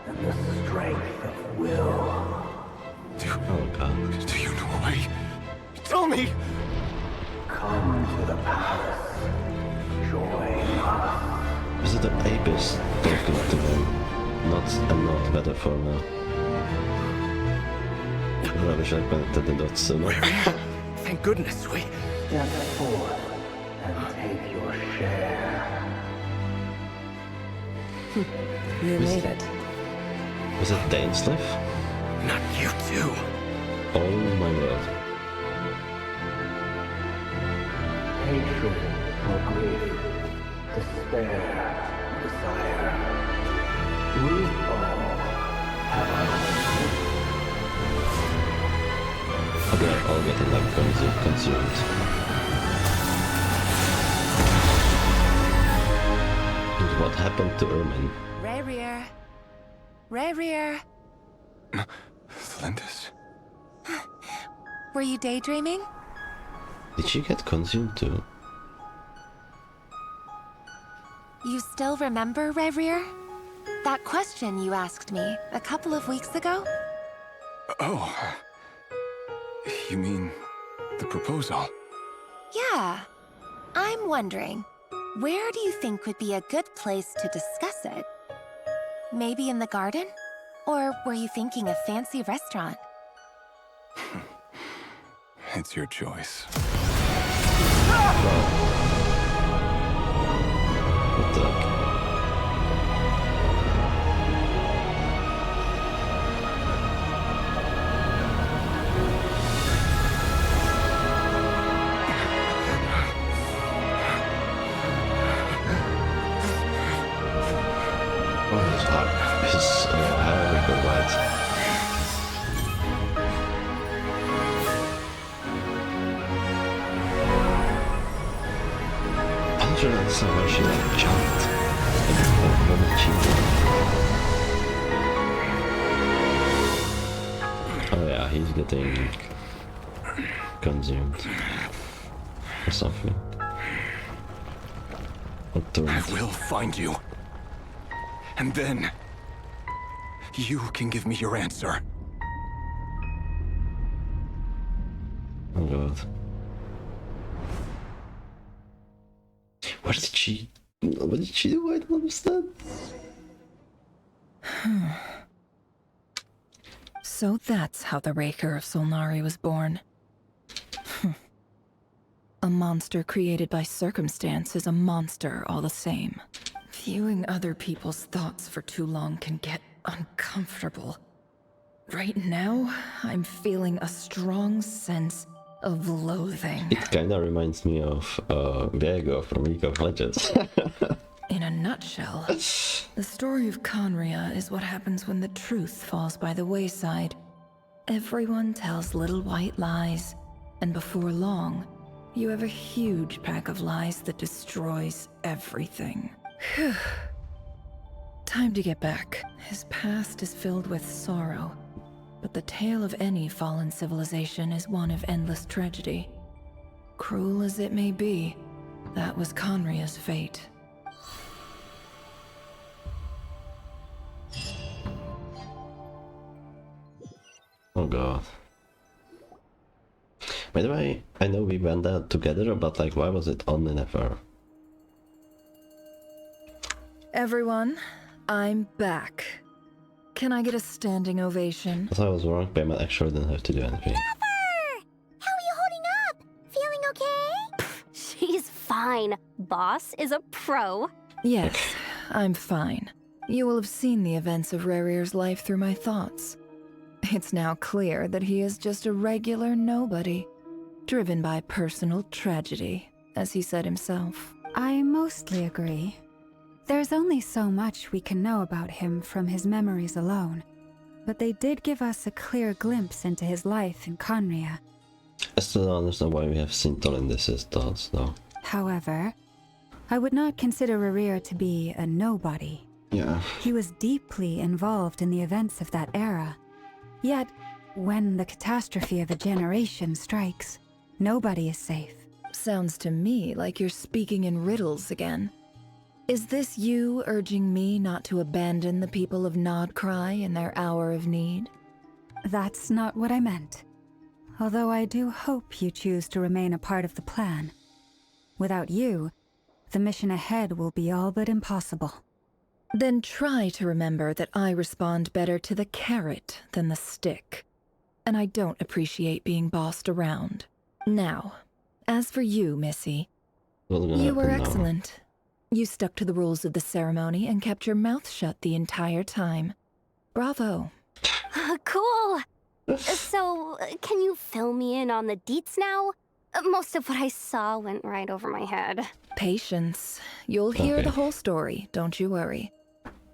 and the strength of will. Oh god. Do you know why? Tell me! Come to the palace. Join us. Is it the Apis talking to them? I'm not better for now. I wish I connected the dots sooner. Thank goodness we... Step forth and take your share. You made it. Was it Dainsleif? Not you too. Oh my word. Hatred or grief, despair, desire. We all have our own. Oh, they're all getting like consumed. And what happened to Ermin? Reverie. Reverie. Cylinders? Were you daydreaming? Did she get consumed too? You still remember, Reverie? That question you asked me a couple of weeks ago? Oh. You mean the proposal? Yeah. I'm wondering, where do you think would be a good place to discuss it? Maybe in the garden? Or were you thinking a fancy restaurant? It's your choice. What the heck? So where she like jumped from the cheating. he's getting consumed or something. I will find you. And then you can give me your answer. Oh god. What did she do? I don't understand. So that's how the Raker of Solnari was born. A monster created by circumstance is a monster all the same. Viewing other people's thoughts for too long can get uncomfortable. Right now, I'm feeling a strong sense of loathing. It kinda reminds me of Viego from League of Legends. In a nutshell, the story of Conria is what happens when the truth falls by the wayside. Everyone tells little white lies, and before long, you have a huge pack of lies that destroys everything. Time to get back. His past is filled with sorrow, but the tale of any fallen civilization is one of endless tragedy. Cruel as it may be, that was Conria's fate. Oh god. By the way, I know we went out together, but like, why was it on in FR? Everyone, I'm back. Can I get a standing ovation? I thought I was wrong, but I actually didn't have to do anything. How are you holding up? Feeling okay? She's fine. Boss is a pro. Yes, I'm fine. You will have seen the events of Rerir's life through my thoughts. It's now clear that he is just a regular nobody, driven by personal tragedy, as he said himself. I mostly agree. There's only so much we can know about him from his memories alone, but they did give us a clear glimpse into his life in Conria. I still don't understand why we have Sintal in this thoughts, though. However, I would not consider Rerir to be a nobody. Yeah. He was deeply involved in the events of that era. Yet, when the catastrophe of a generation strikes, nobody is safe. Sounds to me like you're speaking in riddles again. Is this you urging me not to abandon the people of Krai in their hour of need? That's not what I meant. Although I do hope you choose to remain a part of the plan. Without you, the mission ahead will be all but impossible. Then try to remember that I respond better to the carrot than the stick. And I don't appreciate being bossed around. Now, as for you, Missy, you were excellent. You stuck to the rules of the ceremony and kept your mouth shut the entire time. Bravo. Cool. So, can you fill me in on the deets now? Most of what I saw went right over my head. Patience. You'll hear the whole story, don't you worry.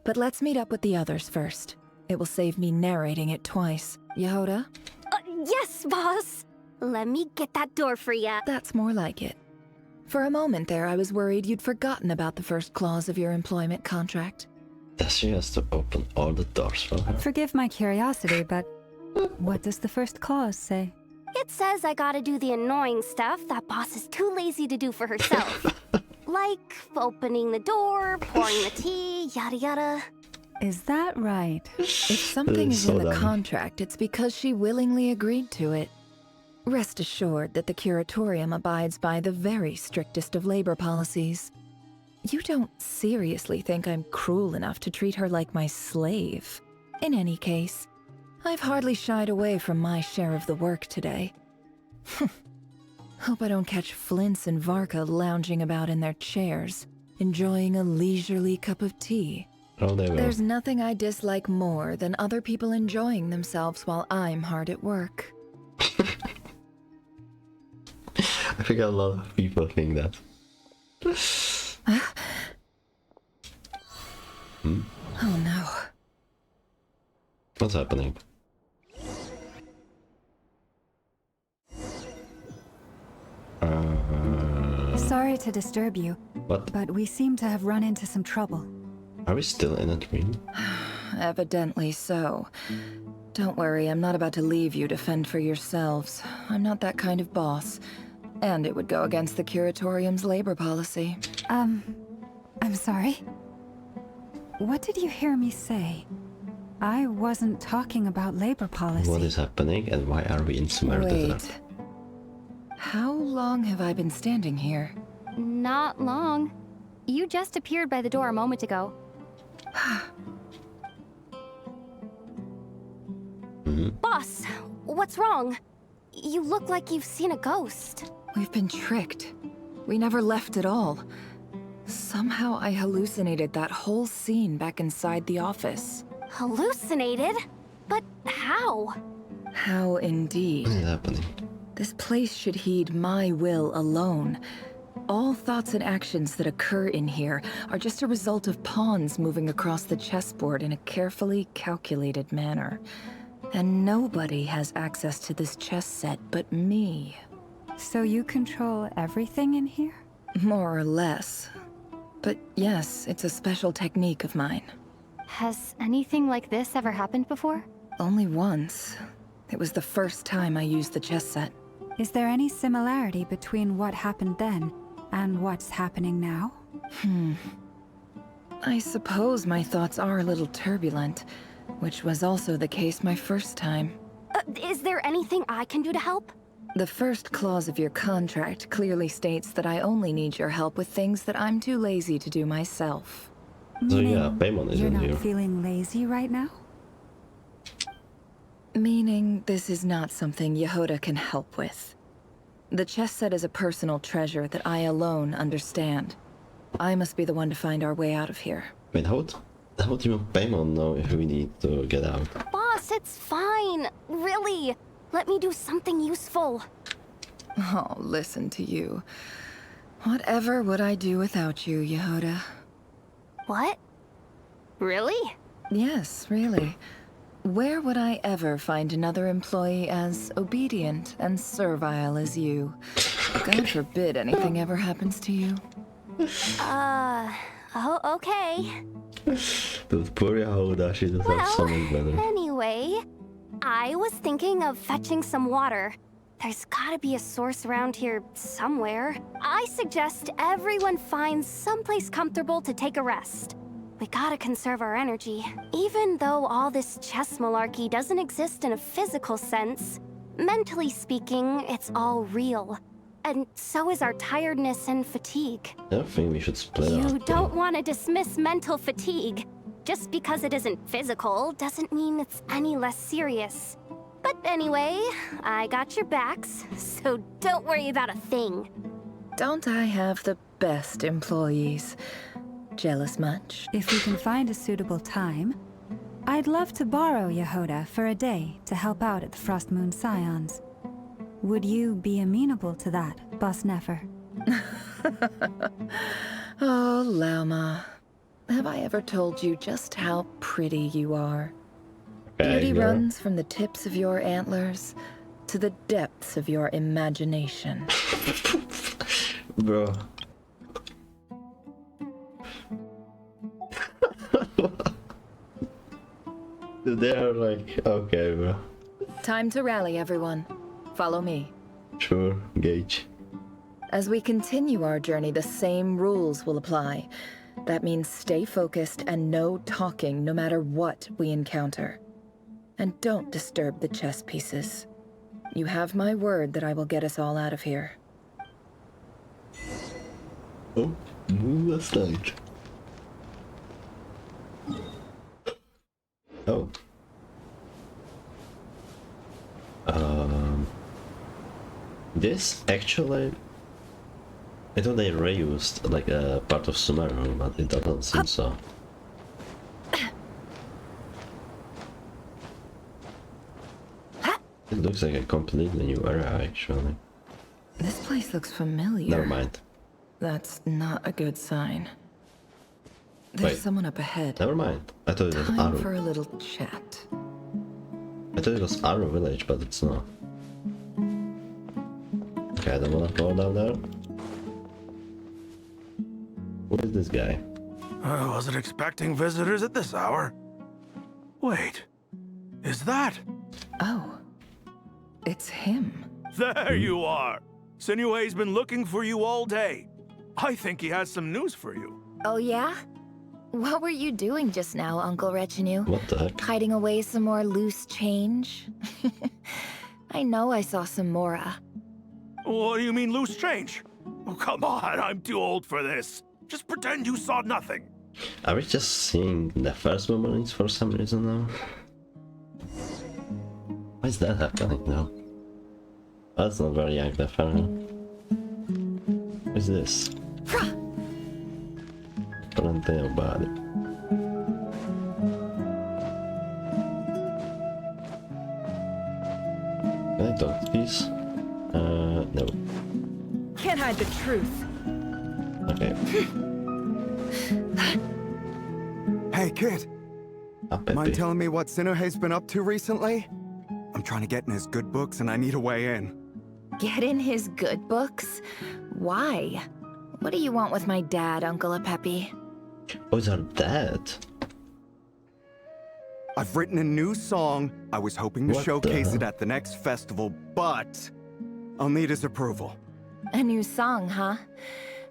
But let's meet up with the others first. It will save me narrating it twice. Yehoda? Yes, boss! Let me get that door for ya. That's more like it. For a moment there, I was worried you'd forgotten about the first clause of your employment contract. Does she has to open all the doors for her? Forgive my curiosity, but what does the first clause say? It says I gotta do the annoying stuff that boss is too lazy to do for herself. Like opening the door, pouring the tea, yada yada. Is that right? If something is in the contract, it's because she willingly agreed to it. Rest assured that the curatorium abides by the very strictest of labor policies. You don't seriously think I'm cruel enough to treat her like my slave. In any case, I've hardly shied away from my share of the work today. Hope I don't catch Flintz and Varka lounging about in their chairs, enjoying a leisurely cup of tea. Oh, they will. There's nothing I dislike more than other people enjoying themselves while I'm hard at work. I think a lot of people think that. Oh no. What's happening? Sorry to disturb you, What? but we seem to have run into some trouble. Are we still in a dream? Evidently so. Don't worry, I'm not about to leave you to fend for yourselves. I'm not that kind of boss. And it would go against the Curatorium's labor policy. I'm sorry? What did you hear me say? I wasn't talking about labor policy. What is happening and why are we in Smyrna? Wait. How long have I been standing here? Not long. You just appeared by the door a moment ago. Boss, what's wrong? You look like you've seen a ghost. We've been tricked. We never left at all. Somehow I hallucinated that whole scene back inside the office. Hallucinated? But how? How indeed. What is happening? This place should heed my will alone. All thoughts and actions that occur in here are just a result of pawns moving across the chessboard in a carefully calculated manner. And nobody has access to this chess set but me. So you control everything in here? More or less. But yes, it's a special technique of mine. Has anything like this ever happened before? Only once. It was the first time I used the chess set. Is there any similarity between what happened then and what's happening now? I suppose my thoughts are a little turbulent, which was also the case my first time. Is there anything I can do to help? The first clause of your contract clearly states that I only need your help with things that I'm too lazy to do myself. So yeah, Paimon is You're in not here. feeling lazy right now? Meaning this is not something Yehoda can help with. The chess set is a personal treasure that I alone understand. I must be the one to find our way out of here. Wait, how would even Paimon know if we need to get out? Boss, it's fine. Really. Let me do something useful. Oh, listen to you. Whatever would I do without you, Yehoda? What? Really? Yes, really. Where would I ever find another employee as obedient and servile as you? God forbid anything ever happens to you. Oh, okay. But poor Yehoda, she does have something better. Anyway, I was thinking of fetching some water. There's gotta be a source around here somewhere. I suggest everyone finds someplace comfortable to take a rest. We gotta conserve our energy. Even though all this chess malarkey doesn't exist in a physical sense, mentally speaking, it's all real. And so is our tiredness and fatigue. I think we should split up. You don't want to dismiss mental fatigue. Just because it isn't physical doesn't mean it's any less serious. But anyway, I got your backs, so don't worry about a thing. Don't I have the best employees? Jealous much? If we can find a suitable time, I'd love to borrow Yehoda for a day to help out at the Frost Moon Scions. Would you be amenable to that, Boss Nefer? Oh, Lauma. Have I ever told you just how pretty you are? Beauty runs from the tips of your antlers to the depths of your imagination. Bro. They're like, okay, bro. Time to rally, everyone. Follow me. Sure, Gage. As we continue our journey, the same rules will apply. That means stay focused and no talking no matter what we encounter. And don't disturb the chess pieces. You have my word that I will get us all out of here. Oh, move aside. Oh. This actually, I thought they reused like a part of Sumeru, but it doesn't seem so. It looks like a completely new area, actually. This place looks familiar. Never mind. That's not a good sign. There's Wait. someone up ahead. Never mind. I thought it was Time Aru. for a little chat. I thought it was Aru village, but it's not. Okay, I don't wanna go down there. Who is this guy? I wasn't expecting visitors at this hour. Wait, is that? Oh, it's him. There you are. Sinue's been looking for you all day. I think he has some news for you. Oh yeah? What were you doing just now, Uncle Retinue? What the heck? Hiding away some more loose change? I know I saw some Mora. What do you mean loose change? Oh, come on, I'm too old for this. Just pretend you saw nothing. Are we just seeing the first memories for some reason now? Why is that happening now? That's not very young, the fella. What is this? Don't tell about it. Can I talk to these? No. Can't hide the truth. Okay. Hey, kid. Mind telling me what Sinuhe's been up to recently? I'm trying to get in his good books and I need a way in. Get in his good books? Why? What do you want with my dad, Uncle Apepi? Oh, is our dad? I've written a new song. I was hoping to What showcase the it at the next festival, but I'll need his approval. A new song, huh?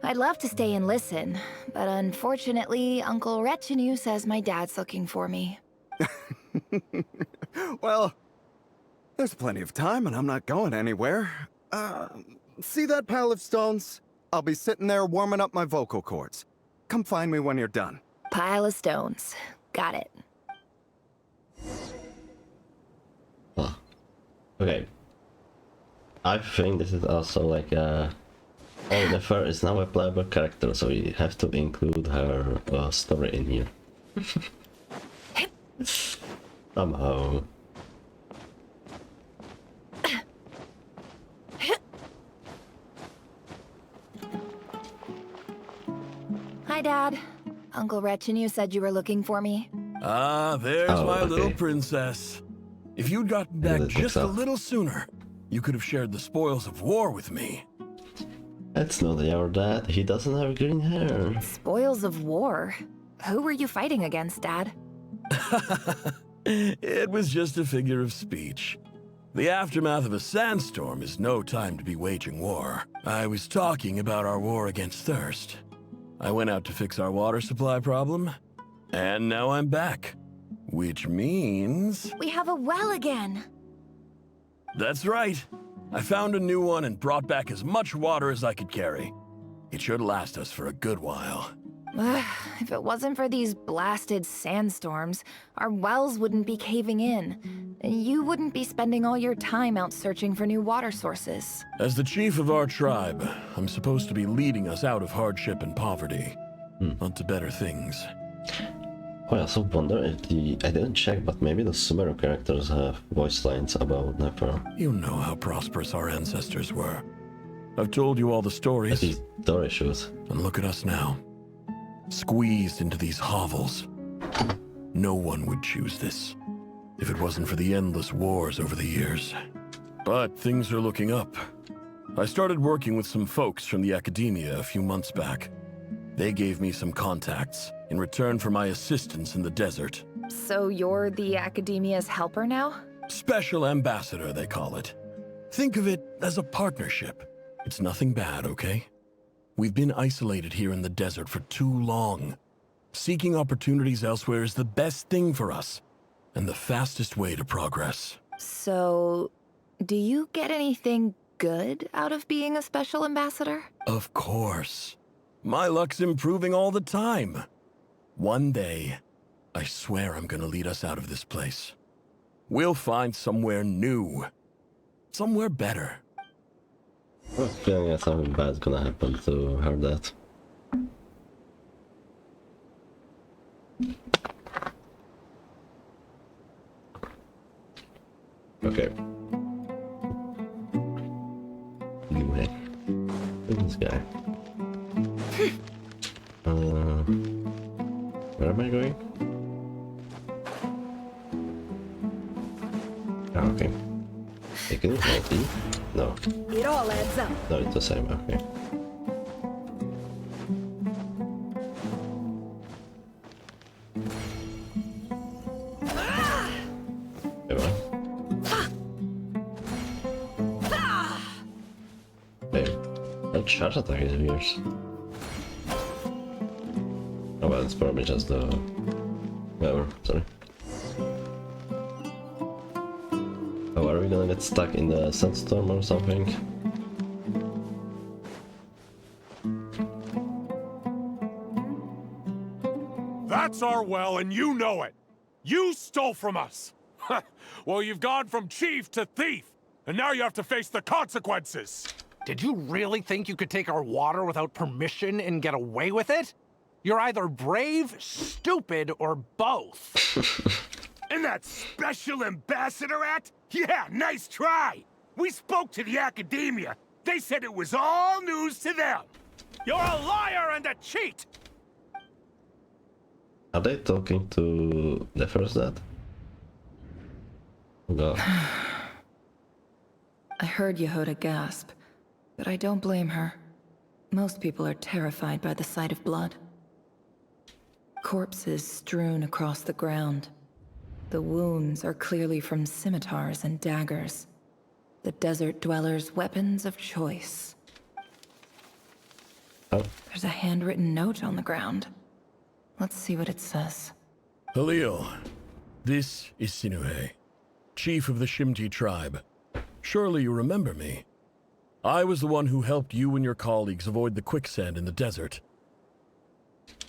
I'd love to stay and listen, but unfortunately, Uncle Retinue says my dad's looking for me. Well, there's plenty of time and I'm not going anywhere. See that pile of stones? I'll be sitting there warming up my vocal cords. Come find me when you're done. Pile of stones. Got it. Huh. Okay. I think this is also like Oliver is now a playable character, so we have to include her story in here. Somehow. Hi, Dad. Uncle Retinue said you were looking for me. Ah, there's my little okay. princess. If you'd gotten back just a little sooner, you could have shared the spoils of war with me. That's not your dad. He doesn't have green hair. Spoils of war? Who were you fighting against, Dad? It was just a figure of speech. The aftermath of a sandstorm is no time to be waging war. I was talking about our war against thirst. I went out to fix our water supply problem, and now I'm back. Which means... We have a well again! That's right. I found a new one and brought back as much water as I could carry. It should last us for a good while. If it wasn't for these blasted sandstorms, our wells wouldn't be caving in. You wouldn't be spending all your time out searching for new water sources. As the chief of our tribe, I'm supposed to be leading us out of hardship and poverty, onto better things. Oh, I also wonder if I didn't check, but maybe the Sumeru characters have voice lines about Nefer. You know how prosperous our ancestors were. I've told you all the stories. These door issues. And look at us now. Squeezed into these hovels. No one would choose this, if it wasn't for the endless wars over the years. But things are looking up. I started working with some folks from the academia a few months back. They gave me some contacts in return for my assistance in the desert. So you're the academia's helper now? Special ambassador, they call it. Think of it as a partnership. It's nothing bad, okay? We've been isolated here in the desert for too long. Seeking opportunities elsewhere is the best thing for us, and the fastest way to progress. So, do you get anything good out of being a special ambassador? Of course. My luck's improving all the time. One day, I swear I'm gonna lead us out of this place. We'll find somewhere new. Somewhere better. I have a feeling that something bad's gonna happen to her dad. Okay. Anyway, who's this guy? Where am I going? Ah, okay. Hey, can you help me? No. It all adds up. No, it's the same, okay. Okay, charge attack is weird. Oh well, it's probably just the... whatever, sorry. Oh, are we gonna get stuck in the sandstorm or something? That's our well, and you know it! You stole from us! Well, you've gone from chief to thief, and now you have to face the consequences! Did you really think you could take our water without permission and get away with it? You're either brave, stupid, or both. And that Special Ambassador Act? Yeah, nice try! We spoke to the Academia. They said it was all news to them. You're a liar and a cheat! Are they talking to the first dad? God. I heard Yehuda gasp, but I don't blame her. Most people are terrified by the sight of blood. Corpses strewn across the ground. The wounds are clearly from scimitars and daggers. The desert dwellers' weapons of choice. Oh. There's a handwritten note on the ground. Let's see what it says. Halil, this is Sinuhe, chief of the Shimti tribe. Surely you remember me. I was the one who helped you and your colleagues avoid the quicksand in the desert.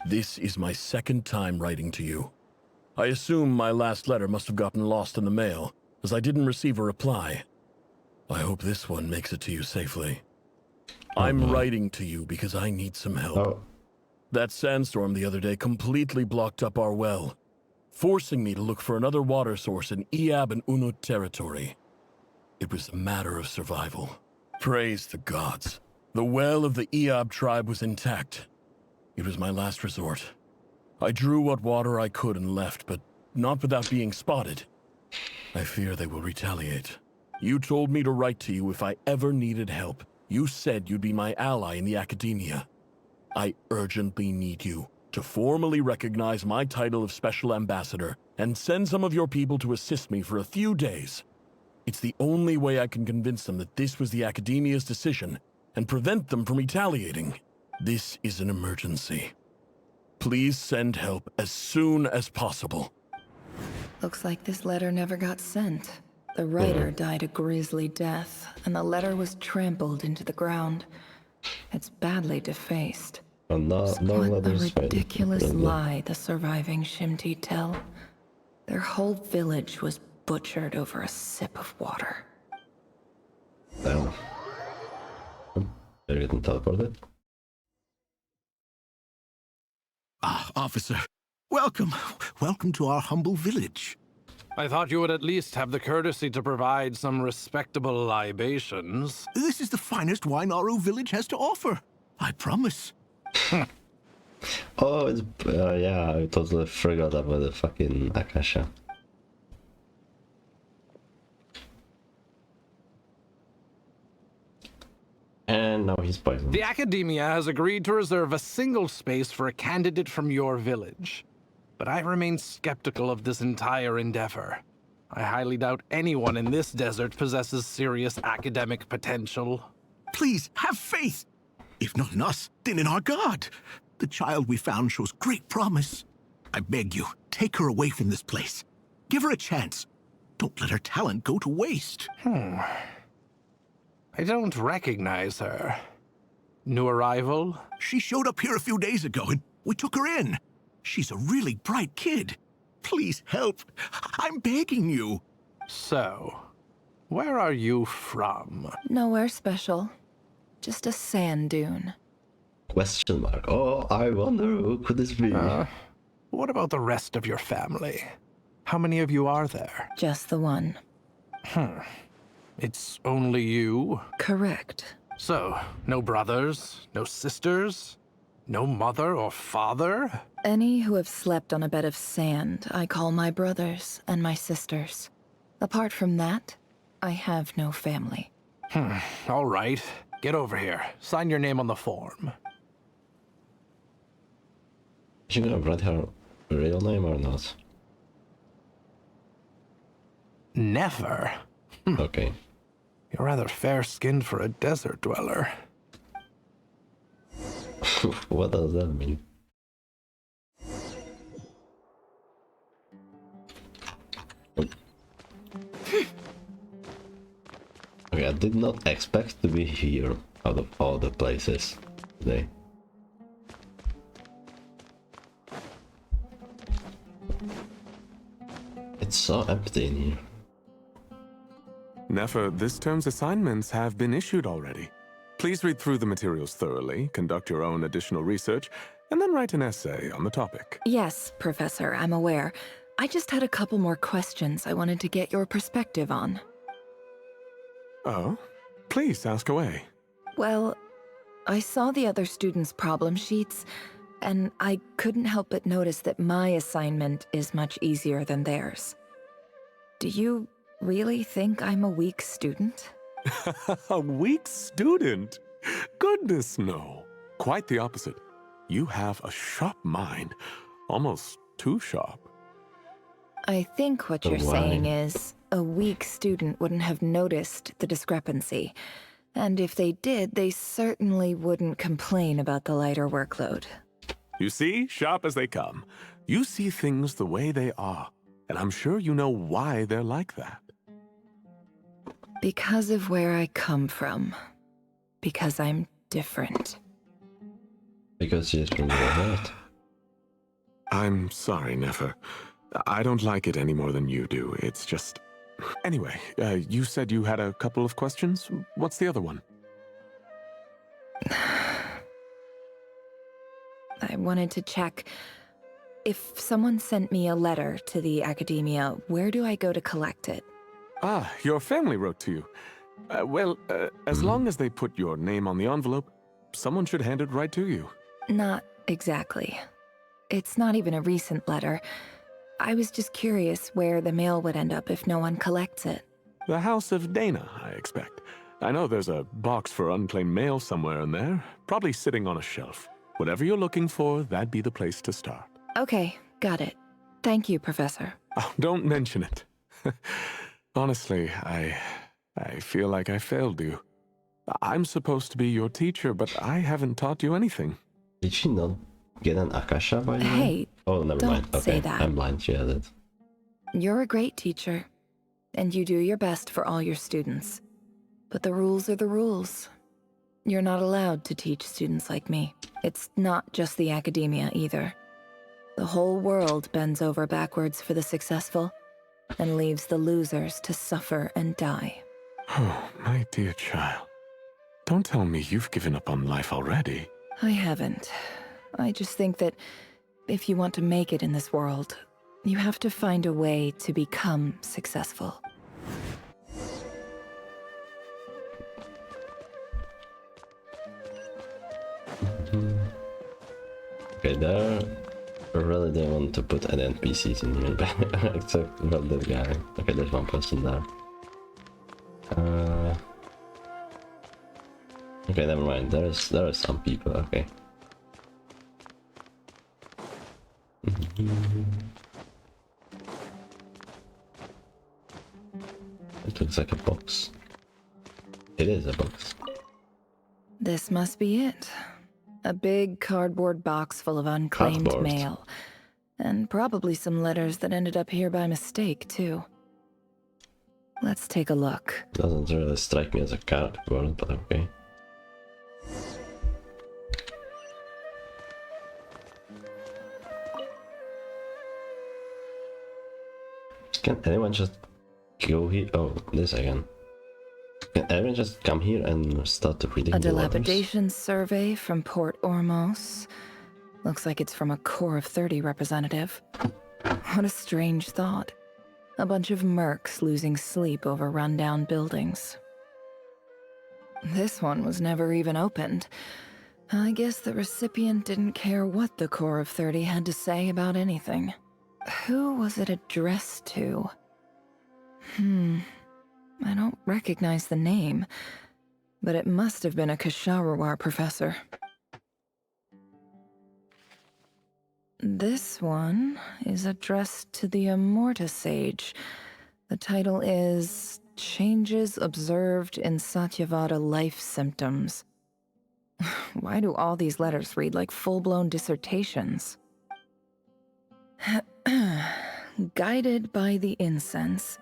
This is my second time writing to you. I assume my last letter must have gotten lost in the mail, as I didn't receive a reply. I hope this one makes it to you safely. I'm writing to you because I need some help. That sandstorm the other day completely blocked up our well, forcing me to look for another water source in Iab and Unut territory. It was a matter of survival. Praise the gods. The well of the Iab tribe was intact. It was my last resort. I drew what water I could and left, but not without being spotted. I fear they will retaliate. You told me to write to you if I ever needed help. You said you'd be my ally in the Academia. I urgently need you to formally recognize my title of Special Ambassador and send some of your people to assist me for a few days. It's the only way I can convince them that this was the Academia's decision and prevent them from retaliating. This is an emergency. Please send help as soon as possible. Looks like this letter never got sent. The writer died a grisly death, and the letter was trampled into the ground. It's badly defaced. What a ridiculous lie the surviving Shimti tell. Their whole village was butchered over a sip of water. Damn. They're getting teleported. Ah, officer. Welcome. Welcome to our humble village. I thought you would at least have the courtesy to provide some respectable libations. This is the finest wine Aru village has to offer. I promise. Oh, it's... yeah, I totally forgot about the fucking Akasha. And now he's poisoned. The Academia has agreed to reserve a single space for a candidate from your village. But I remain skeptical of this entire endeavor. I highly doubt anyone in this desert possesses serious academic potential. Please, have faith. If not in us, then in our god. The child we found shows great promise. I beg you, take her away from this place. Give her a chance. Don't let her talent go to waste. I don't recognize her. New arrival? She showed up here a few days ago and we took her in. She's a really bright kid. Please help. I'm begging you. So, where are you from? Nowhere special. Just a sand dune. Question mark. Oh, I wonder who could this be? What about the rest of your family? How many of you are there? Just the one. It's only you? Correct. So, no brothers, no sisters, no mother or father? Any who have slept on a bed of sand, I call my brothers and my sisters. Apart from that, I have no family. All right. Get over here. Sign your name on the form. Is she gonna write her real name or not? Never. Okay. You're rather fair-skinned for a desert dweller. What does that mean? Okay, I did not expect to be here out of all the places today. It's so empty in here. Nefer, this term's assignments have been issued already. Please read through the materials thoroughly, conduct your own additional research, and then write an essay on the topic. Yes, Professor, I'm aware. I just had a couple more questions I wanted to get your perspective on. Oh? Please ask away. Well, I saw the other students' problem sheets, and I couldn't help but notice that my assignment is much easier than theirs. Do you really think I'm a weak student? A weak student? Goodness, no. Quite the opposite. You have a sharp mind. Almost too sharp. I think what you're Why? saying is, a weak student wouldn't have noticed the discrepancy. And if they did, they certainly wouldn't complain about the lighter workload. You see, sharp as they come. You see things the way they are. And I'm sure you know why they're like that. Because of where I come from. Because I'm different. Because she's from your heart. I'm sorry, Nefer. I don't like it any more than you do. It's just... Anyway, you said you had a couple of questions. What's the other one? I wanted to check. If someone sent me a letter to the academia, where do I go to collect it? Ah, your family wrote to you. As long as they put your name on the envelope, someone should hand it right to you. Not exactly. It's not even a recent letter. I was just curious where the mail would end up if no one collects it. The House of Dana, I expect. I know there's a box for unclaimed mail somewhere in there, probably sitting on a shelf. Whatever you're looking for, that'd be the place to start. Okay, got it. Thank you, Professor. Oh, don't mention it. Honestly, I feel like I failed you. I'm supposed to be your teacher, but I haven't taught you anything. Did she not get an Akasha by the way? Hey, Oh, never don't mind. Okay, say that. I'm blind. She has it. You're a great teacher, and you do your best for all your students. But the rules are the rules. You're not allowed to teach students like me. It's not just the academia either. The whole world bends over backwards for the successful, and leaves the losers to suffer and die. Oh, my dear child. Don't tell me you've given up on life already. I haven't. I just think that if you want to make it in this world, you have to find a way to become successful. Okay, there. I really didn't want to put any NPCs in here, except for that guy. Okay, there's one person there. Okay, never mind. There are some people. Okay. It looks like a box. It is a box. This must be it. A big cardboard box full of unclaimed Cardboard. mail. And probably some letters that ended up here by mistake, too. Let's take a look. Doesn't really strike me as a cardboard, but okay. Can anyone just go here? Oh, this again. Can anyone just come here and start reading A the letters? dilapidation survey from Port Ormos. Looks like it's from a Core of 30 representative. What a strange thought. A bunch of mercs losing sleep over rundown buildings. This one was never even opened. I guess the recipient didn't care what the Core of 30 had to say about anything. Who was it addressed to? I don't recognize the name, but it must have been a Kasharawar professor. This one is addressed to the Immorta Sage. The title is Changes Observed in Satyavada Life Symptoms. Why do all these letters read like full-blown dissertations? Guided by the incense,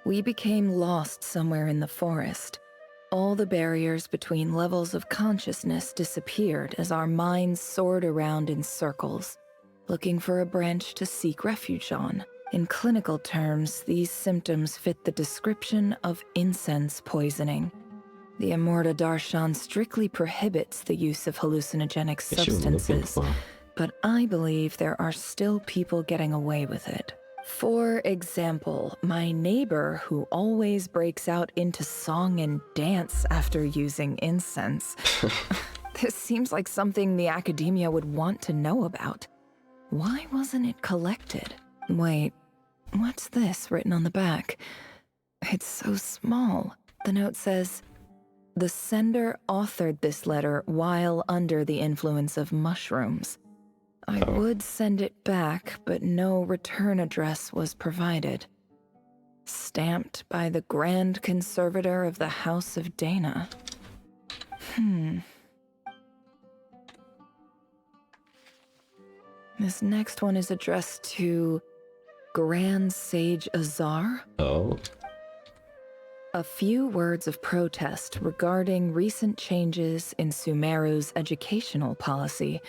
we became lost somewhere in the forest. All the barriers between levels of consciousness disappeared as our minds soared around in circles, looking for a branch to seek refuge on. In clinical terms, these symptoms fit the description of incense poisoning. The Amorta Darshan strictly prohibits the use of hallucinogenic substances, but I believe there are still people getting away with it. For example, my neighbor who always breaks out into song and dance after using incense. This seems like something the academia would want to know about. Why wasn't it collected? Wait, what's this written on the back? It's so small. The note says, "The sender authored this letter while under the influence of mushrooms. I would send it back, but no return address was provided. Stamped by the Grand Conservator of the House of Dana." This next one is addressed to Grand Sage Azar. Oh. A few words of protest regarding recent changes in Sumeru's educational policy.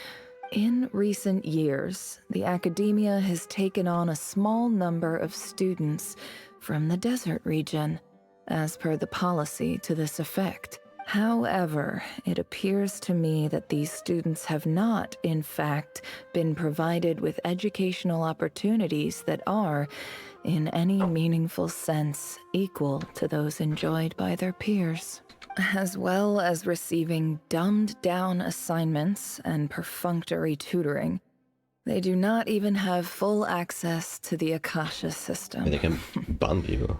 In recent years, the academia has taken on a small number of students from the desert region, as per the policy to this effect. However, it appears to me that these students have not, in fact, been provided with educational opportunities that are, in any meaningful sense, equal to those enjoyed by their peers. As well as receiving dumbed-down assignments and perfunctory tutoring, they do not even have full access to the Akasha system. They can ban people.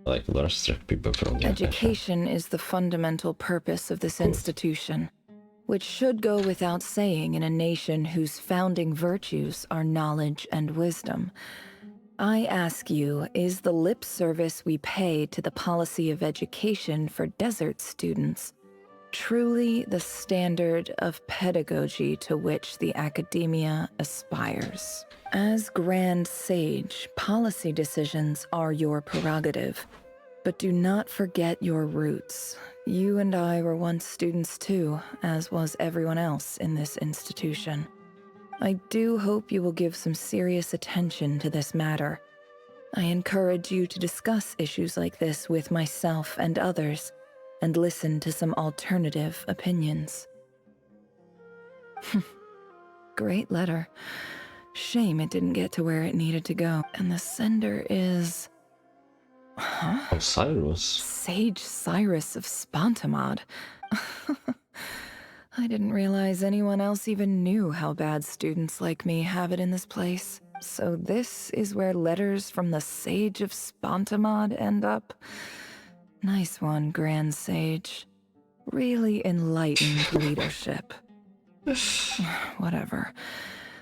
Like, restrict people from the Education is the fundamental purpose of this institution, which should go without saying in a nation whose founding virtues are knowledge and wisdom. I ask you, is the lip service we pay to the policy of education for desert students truly the standard of pedagogy to which the academia aspires? As Grand Sage, policy decisions are your prerogative, but do not forget your roots. You and I were once students too, as was everyone else in this institution. I do hope you will give some serious attention to this matter. I encourage you to discuss issues like this with myself and others, and listen to some alternative opinions. Great letter. Shame it didn't get to where it needed to go. And the sender is... Huh? Oh, Cyrus. Sage Cyrus of Spontamod. I didn't realize anyone else even knew how bad students like me have it in this place. So this is where letters from the Sage of Spontamod end up? Nice one, Grand Sage. Really enlightened leadership. Whatever.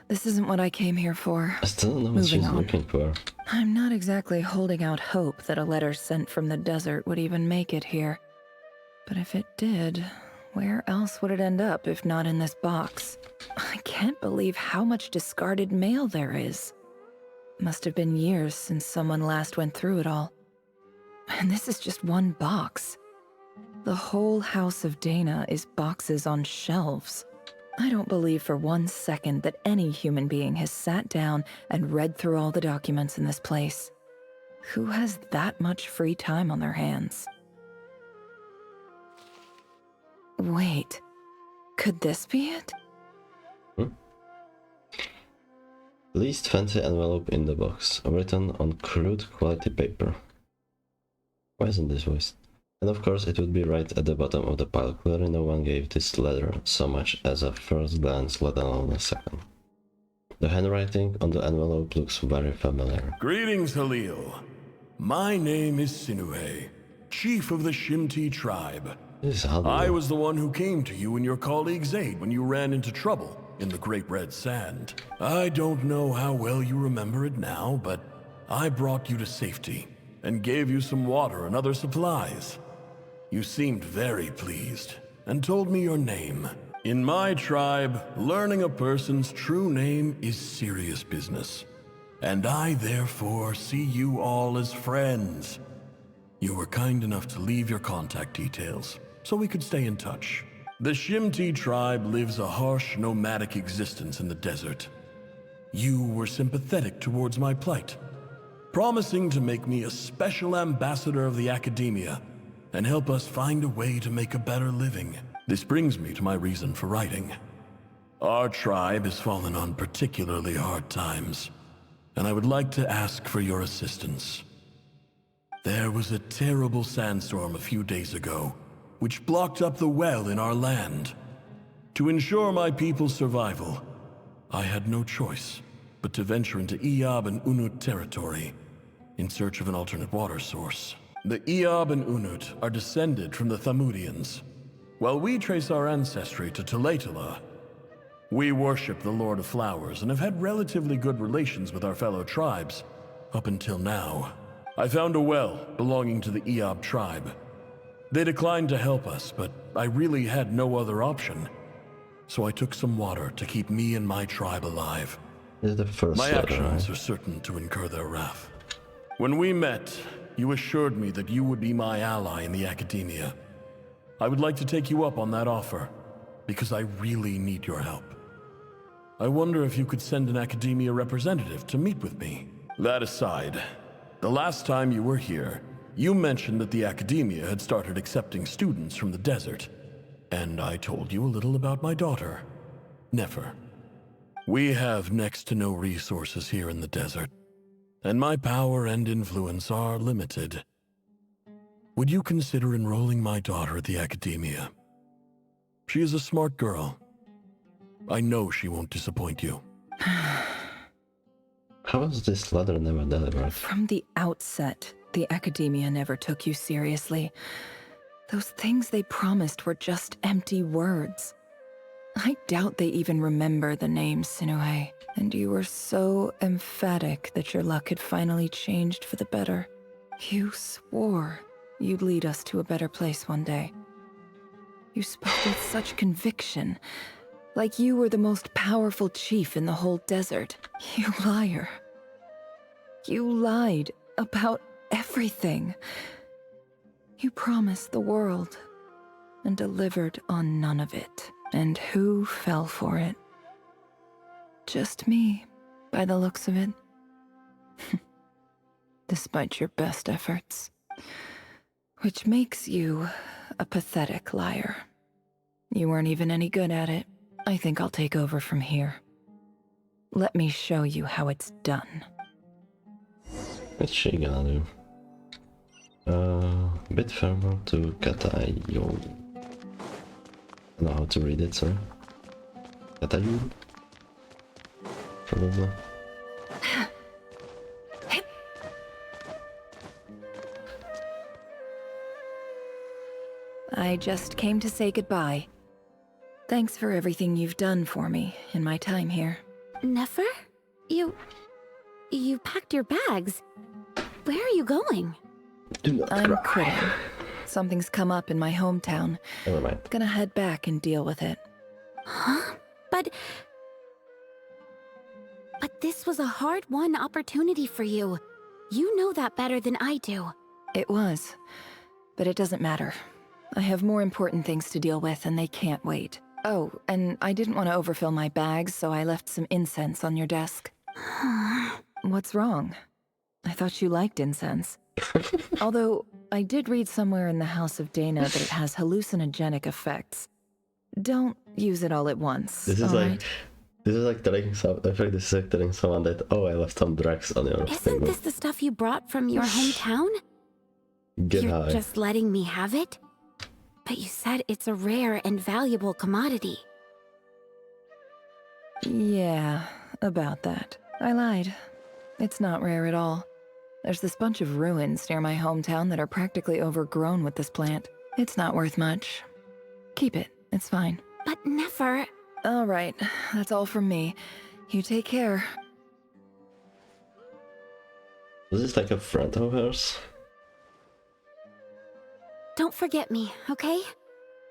This isn't what I came here for. I still don't know what she's looking for. I'm not exactly holding out hope that a letter sent from the desert would even make it here. But if it did, where else would it end up if not in this box? I can't believe how much discarded mail there is. Must have been years since someone last went through it all. And this is just one box. The whole House of Dana is boxes on shelves. I don't believe for 1 second that any human being has sat down and read through all the documents in this place. Who has that much free time on their hands? Wait, could this be it? Least fancy envelope in the box, written on crude quality paper. Why isn't this voiced? And of course it would be right at the bottom of the pile. Clearly no one gave this letter so much as a first glance, let alone a second. The handwriting on the envelope looks very familiar. Greetings, Halil. My name is Sinuhe, chief of the Shimti tribe. I was the one who came to you and your colleague Zaid when you ran into trouble in the Great Red Sand. I don't know how well you remember it now, but I brought you to safety and gave you some water and other supplies. You seemed very pleased, and told me your name. In my tribe, learning a person's true name is serious business. And I therefore see you all as friends. You were kind enough to leave your contact details, so we could stay in touch. The Shimti tribe lives a harsh, nomadic existence in the desert. You were sympathetic towards my plight, promising to make me a special ambassador of the academia and help us find a way to make a better living. This brings me to my reason for writing. Our tribe has fallen on particularly hard times, and I would like to ask for your assistance. There was a terrible sandstorm a few days ago, which blocked up the well in our land. To ensure my people's survival, I had no choice but to venture into Eob and Unut territory in search of an alternate water source. The Eob and Unut are descended from the Thamudians, while we trace our ancestry to Tulatula. We worship the Lord of Flowers and have had relatively good relations with our fellow tribes up until now. I found a well belonging to the Eob tribe. They declined to help us, but I really had no other option. So I took some water to keep me and my tribe alive. This is the first My letter, actions right? are certain to incur their wrath. When we met, you assured me that you would be my ally in the academia. I would like to take you up on that offer, because I really need your help. I wonder if you could send an academia representative to meet with me. That aside, the last time you were here, you mentioned that the academia had started accepting students from the desert, and I told you a little about my daughter, Nefer. We have next to no resources here in the desert, and my power and influence are limited. Would you consider enrolling my daughter at the academia? She is a smart girl. I know she won't disappoint you. How was this letter never delivered? From the outset, the academia never took you seriously. Those things they promised were just empty words. I doubt they even remember the name Sinuhe. And you were so emphatic that your luck had finally changed for the better. You swore you'd lead us to a better place one day. You spoke with such conviction, like you were the most powerful chief in the whole desert. You liar. You lied about everything. You promised the world and delivered on none of it. And who fell for it? Just me, by the looks of it. Despite your best efforts. Which makes you a pathetic liar. You weren't even any good at it. I think I'll take over from here. Let me show you how it's done. What's she gonna do? Bit farewell to Katayo. I don't know how to read it, sorry. Katayo? Probably. I just came to say goodbye. Thanks for everything you've done for me in my time here. Nefer? You packed your bags. Where are you going? I'm quitting. Something's come up in my hometown. Never mind. Gonna head back and deal with it. Huh? But this was a hard-won opportunity for you. You know that better than I do. It was. But it doesn't matter. I have more important things to deal with and they can't wait. Oh, and I didn't want to overfill my bags, so I left some incense on your desk. What's wrong? I thought you liked incense. Although, I did read somewhere in the House of Dana that it has hallucinogenic effects. Don't use it all at once. This is like telling some. I feel like this is like telling someone that, oh, I left some drugs on your Isn't thing. this the stuff you brought from your hometown? Get You're high. just letting me have it? But you said it's a rare and valuable commodity. Yeah, about that. I lied. It's not rare at all. There's this bunch of ruins near my hometown that are practically overgrown with this plant. It's not worth much. Keep it. It's fine. But Nefer... All right. That's all from me. You take care. Was this like a friend of hers? Don't forget me, okay?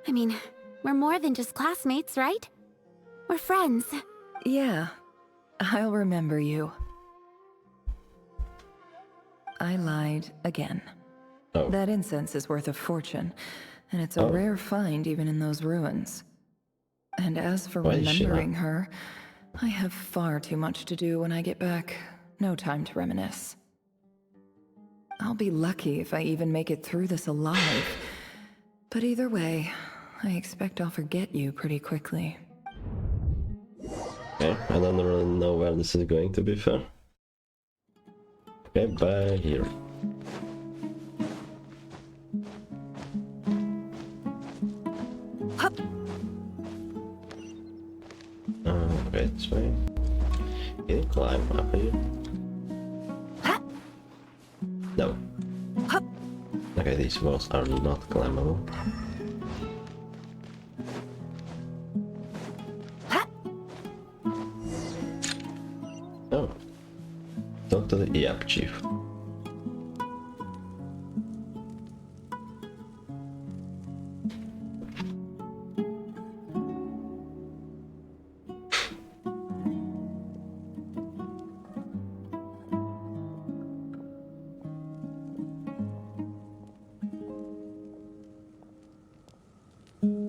I mean, We're more than just classmates, right? We're friends. Yeah, I'll remember you. I lied again. Oh. That incense is worth a fortune, and it's a rare find even in those ruins. And as for remembering her, I have far too much to do when I get back. No time to reminisce. I'll be lucky if I even make it through this alive. But either way, I expect I'll forget you pretty quickly. Okay, I don't really know where this is going, to be fair. Okay, bye here. Okay, this way. Can you climb up here? No. Okay, these walls are not climbable. Oh. Talk to the EAP chief.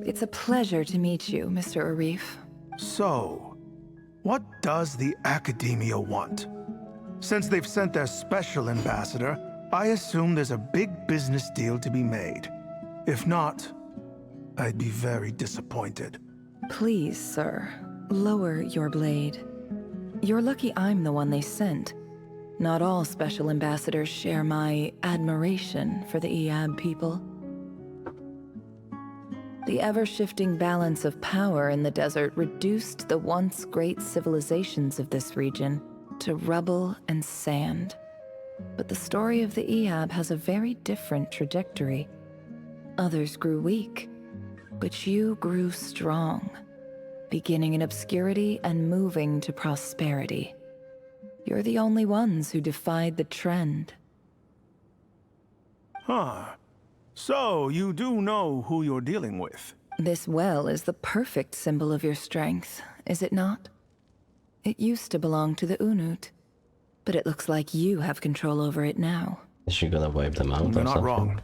It's a pleasure to meet you, Mr. Arif. So, what does the Academia want? Since they've sent their special ambassador, I assume there's a big business deal to be made. If not, I'd be very disappointed. Please, sir, lower your blade. You're lucky I'm the one they sent. Not all special ambassadors share my admiration for the Eab people. The ever-shifting balance of power in the desert reduced the once great civilizations of this region to rubble and sand. But the story of the Eab has a very different trajectory. Others grew weak, but you grew strong, beginning in obscurity and moving to prosperity. You're the only ones who defied the trend. Huh. So, you do know who you're dealing with? This well is the perfect symbol of your strength, is it not? It used to belong to the Unut, but it looks like you have control over it now. Is she gonna wipe them out You're or not something? wrong.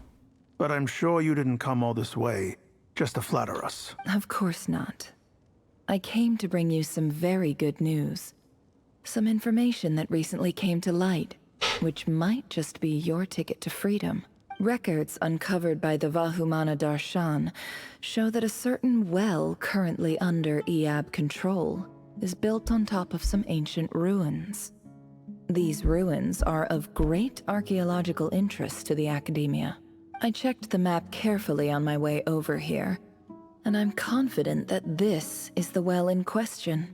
But I'm sure you didn't come all this way just to flatter us. Of course not. I came to bring you some very good news. Some information that recently came to light, which might just be your ticket to freedom. Records uncovered by the Vahumana Darshan show that a certain well currently under Eab control is built on top of some ancient ruins. These ruins are of great archaeological interest to the Academia. I checked the map carefully on my way over here, and I'm confident that this is the well in question.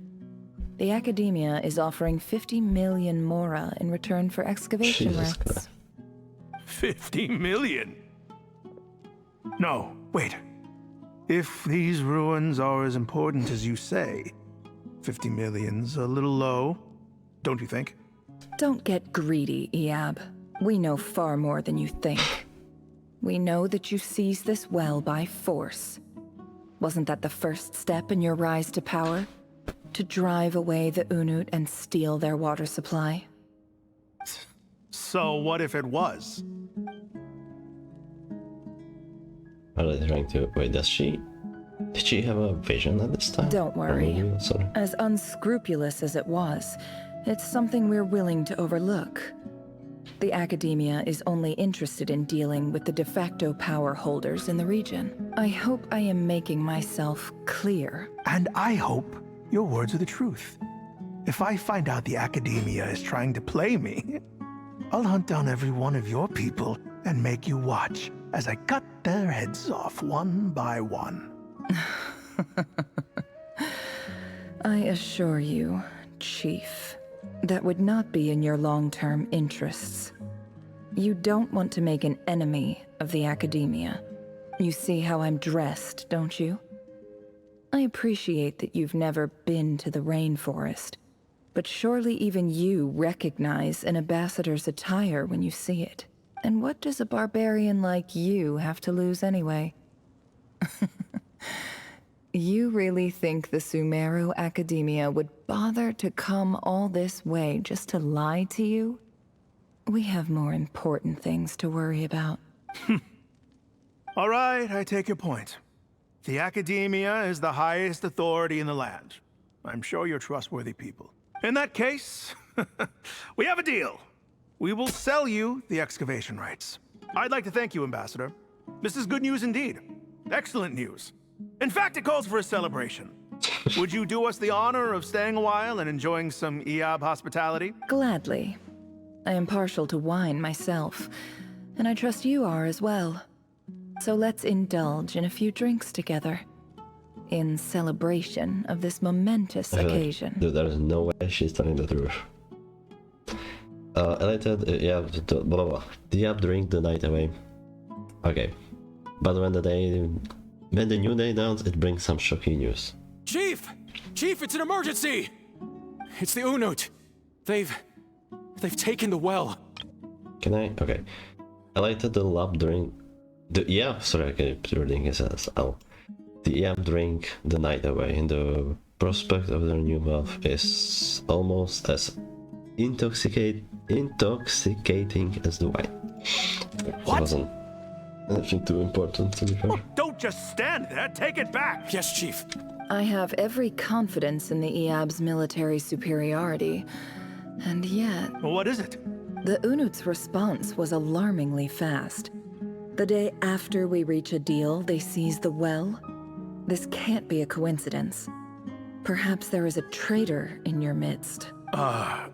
The Academia is offering 50 million mora in return for excavation rights. 50 million? No, wait. If these ruins are as important as you say, 50 million's a little low, don't you think? Don't get greedy, Eab. We know far more than you think. We know that you seized this well by force. Wasn't that the first step in your rise to power? To drive away the Unut and steal their water supply? So what if it was? Are they trying to... Wait, did she have a vision at this time? Don't worry. Or sorry. As unscrupulous as it was, it's something we're willing to overlook. The Academia is only interested in dealing with the de facto power holders in the region. I hope I am making myself clear. And I hope your words are the truth. If I find out the Academia is trying to play me, I'll hunt down every one of your people and make you watch as I cut their heads off one by one. I assure you, Chief, that would not be in your long-term interests. You don't want to make an enemy of the Academia. You see how I'm dressed, don't you? I appreciate that you've never been to the rainforest, but surely even you recognize an ambassador's attire when you see it. And what does a barbarian like you have to lose anyway? You really think the Sumeru Academia would bother to come all this way just to lie to you? We have more important things to worry about. All right, I take your point. The Academia is the highest authority in the land. I'm sure you're trustworthy people. In that case, we have a deal. We will sell you the excavation rights. I'd like to thank you, Ambassador. This is good news indeed. Excellent news. In fact, it calls for a celebration. Would you do us the honor of staying a while and enjoying some EAB hospitality? Gladly. I am partial to wine myself, and I trust you are as well. So let's indulge in a few drinks together, in celebration of this momentous occasion. Dude, there is no way she's telling the truth. Elated, yeah, blah blah blah. The app drink the night away. Okay, but when the new day dawns, it brings some shocking news. Chief! Chief, it's an emergency! It's the Unut. They've taken the well. Can I? Okay. Elated, the lab drink. Sorry, I keep reading it as L. The app drink the night away, and the prospect of their new wealth is almost as intoxicating as the wine. What? It wasn't anything too important, to be fair. Oh, don't just stand there, take it back! Yes, Chief. I have every confidence in the EAB's military superiority, and yet... What is it? The Unut's response was alarmingly fast. The day after we reach a deal, they seize the well. This can't be a coincidence. Perhaps there is a traitor in your midst. I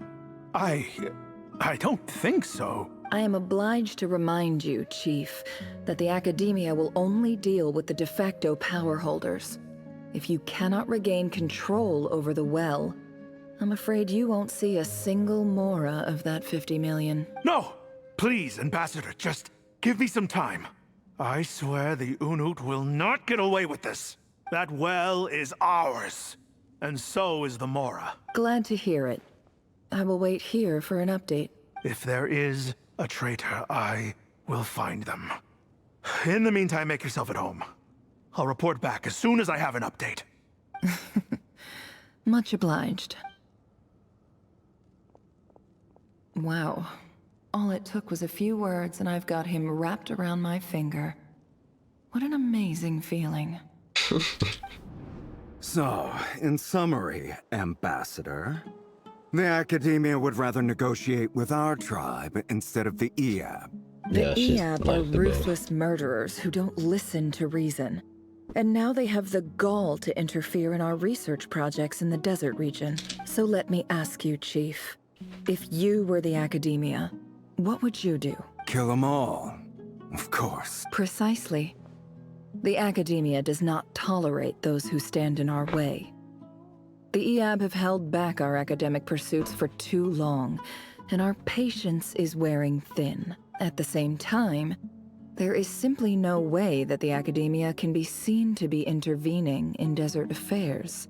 don't think so. I am obliged to remind you, Chief, that the Academia will only deal with the de facto power holders. If you cannot regain control over the well, I'm afraid you won't see a single mora of that 50 million. No! Please, Ambassador, just give me some time. I swear the Unut will not get away with this. That well is ours. And so is the mora. Glad to hear it. I will wait here for an update. If there is a traitor, I will find them. In the meantime, make yourself at home. I'll report back as soon as I have an update. Much obliged. Wow. All it took was a few words and I've got him wrapped around my finger. What an amazing feeling. So, in summary, Ambassador, the Academia would rather negotiate with our tribe instead of the EAB. The EAB are ruthless murderers who don't listen to reason. And now they have the gall to interfere in our research projects in the desert region. So let me ask you, Chief. If you were the Academia, what would you do? Kill them all, of course. Precisely. The Academia does not tolerate those who stand in our way. The EAB have held back our academic pursuits for too long, and our patience is wearing thin. At the same time, there is simply no way that the Academia can be seen to be intervening in desert affairs.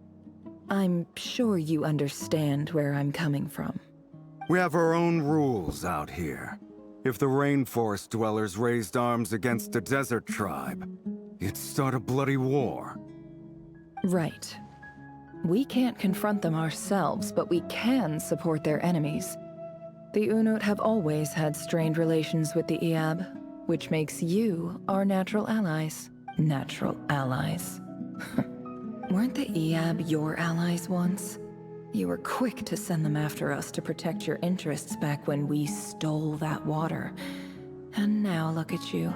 I'm sure you understand where I'm coming from. We have our own rules out here. If the rainforest dwellers raised arms against a desert tribe, it'd start a bloody war. Right. We can't confront them ourselves, but we can support their enemies. The Unut have always had strained relations with the EAB, which makes you our natural allies. Natural allies. Weren't the EAB your allies once? You were quick to send them after us to protect your interests back when we stole that water. And now look at you.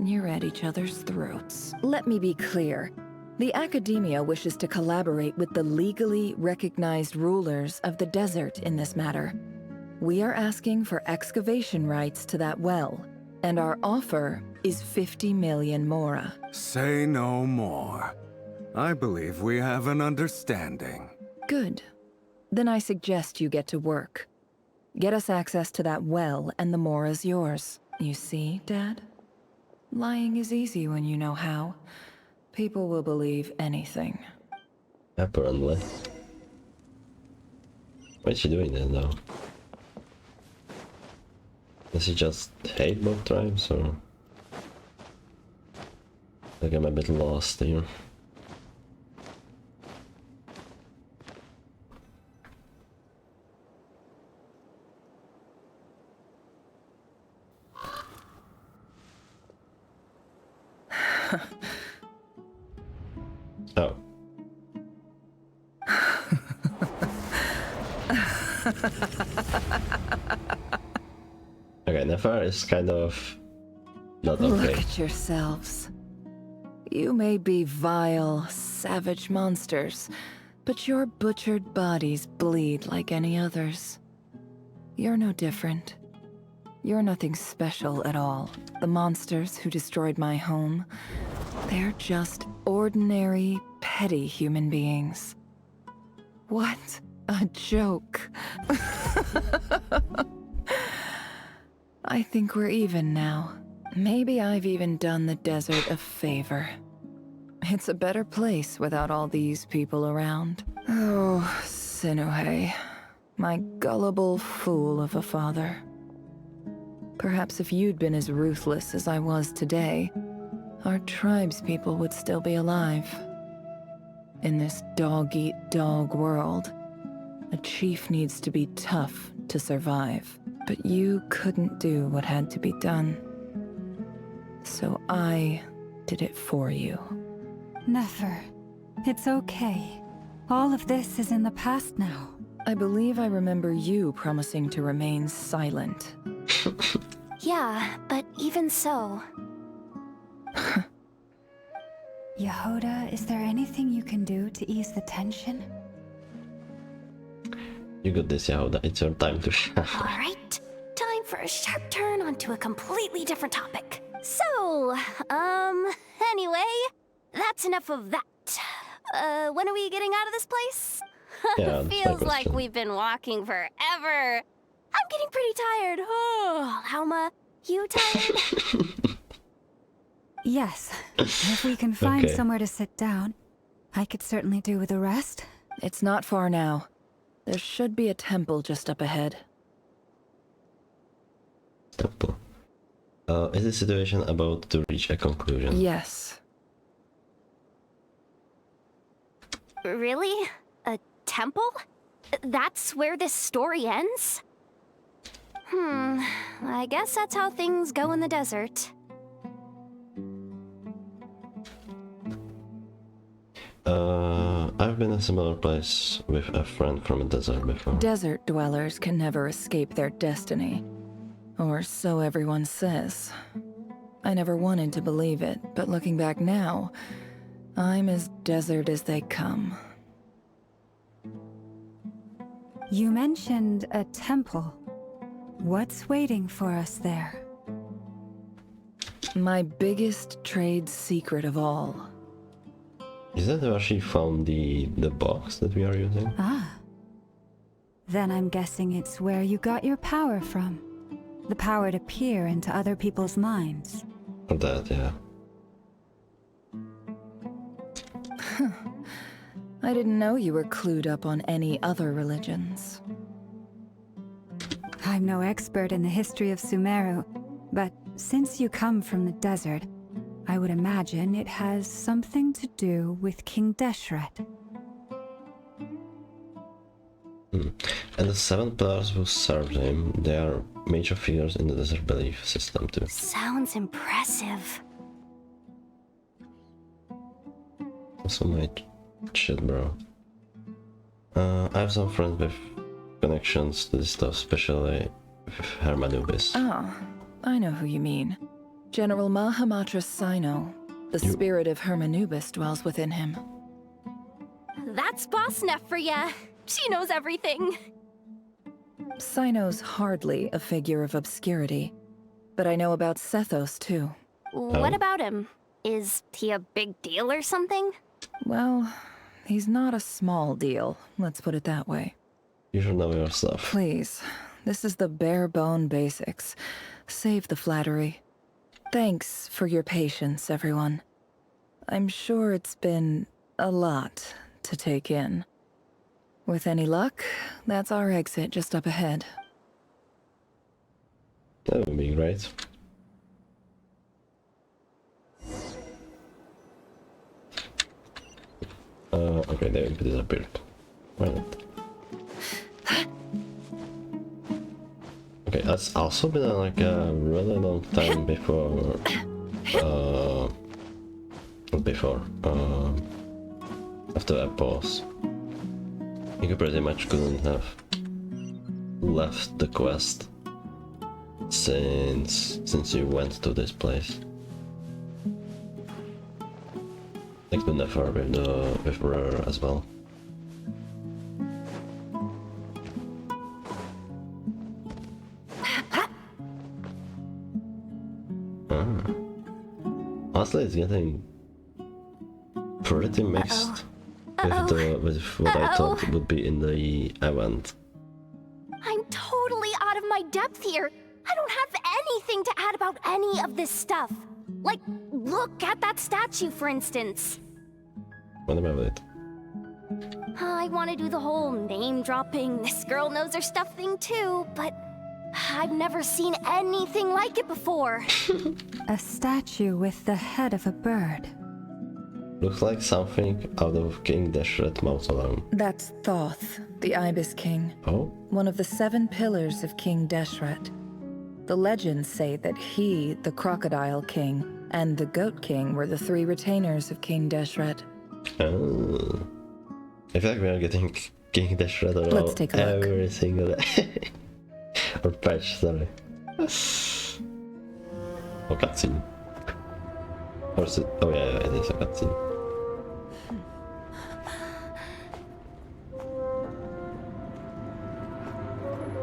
You're at each other's throats. Let me be clear. The Academia wishes to collaborate with the legally recognized rulers of the desert in this matter. We are asking for excavation rights to that well, and our offer is 50 million mora. Say no more. I believe we have an understanding. Good. Then I suggest you get to work. Get us access to that well, and the mora's yours. You see, Dad? Lying is easy when you know how. People will believe anything. Apparently. Why is she doing that now? Does he just hate both tribes, or...? Like, I'm a bit lost here. Oh. Okay, Nefer is kind of not okay. Look at yourselves. You may be vile, savage monsters, but your butchered bodies bleed like any others. You're no different. You're nothing special at all. The monsters who destroyed my home, they're just ordinary, petty human beings. What a joke. I think we're even now. Maybe I've even done the desert a favor. It's a better place without all these people around. Oh, Sinuhe, my gullible fool of a father. Perhaps if you'd been as ruthless as I was today, our tribespeople would still be alive. In this dog-eat-dog world, a chief needs to be tough to survive. But you couldn't do what had to be done. So I did it for you. Nefer, it's okay. All of this is in the past now. I believe I remember you promising to remain silent. Yeah, but even so... Yehoda, is there anything you can do to ease the tension? You got this, Yehoda. It's your time to shine. Alright, time for a sharp turn onto a completely different topic. So, anyway, that's enough of that. When are we getting out of this place? Yeah, Feels like we've been walking forever. I'm getting pretty tired. Oh, Alma, you tired? Yes. If we can find Okay. somewhere to sit down, I could certainly do with a rest. It's not far now. There should be a temple just up ahead. Temple. Is the situation about to reach a conclusion? Yes. Really? A temple? That's where this story ends? I guess that's how things go in the desert. I've been in a similar place with a friend from a desert before. Desert dwellers can never escape their destiny. Or so everyone says. I never wanted to believe it, but looking back now, I'm as desert as they come. You mentioned a temple. What's waiting for us there? My biggest trade secret of all. Is that where she found the box that we are using? Ah. Then I'm guessing it's where you got your power from. The power to peer into other people's minds. Or that, yeah. I didn't know you were clued up on any other religions. I'm no expert in the history of Sumeru, but since you come from the desert, I would imagine it has something to do with King Deshret. And the 7 pillars who served him, they are major figures in the desert belief system too. Sounds impressive. Also my shit, bro. I have some friends with connections to this stuff, especially with Hermanubis. Ah, I know who you mean. General Mahamatra Sino. The spirit of Hermanubis dwells within him. That's Boss Neff for ya. She knows everything. Sino's hardly a figure of obscurity, but I know about Sethos too. What about him? Is he a big deal or something? Well, he's not a small deal, let's put it that way. You should know your stuff. Please, this is the bare bone basics. Save the flattery. Thanks for your patience, everyone. I'm sure it's been a lot to take in. With any luck, that's our exit just up ahead. That would be great. Okay, they disappeared. Why not? Okay, that's also been like a really long time before After a pause. You pretty much couldn't have left the quest since you went to this place. Like to Nefer with Rare as well. Honestly, it's getting pretty mixed with what I thought would be in the event. I'm totally out of my depth here. I don't have anything to add about any of this stuff. Like, look at that statue, for instance. What about it? I want to do the whole name-dropping, this girl knows her stuff thing too, but I've never seen anything like it before. A statue with the head of a bird. Looks like something out of King Deshret Mausoleum. That's Thoth, the Ibis King. Oh? One of the 7 pillars of King Deshret. The legends say that he, the Crocodile King, and the Goat King were the 3 retainers of King Deshret. Oh. I feel like we are getting King Deshret around. Let's take a look. Every single day. Or patch, sorry. Oh, cutscene. Or is it? Oh yeah, it is a cutscene.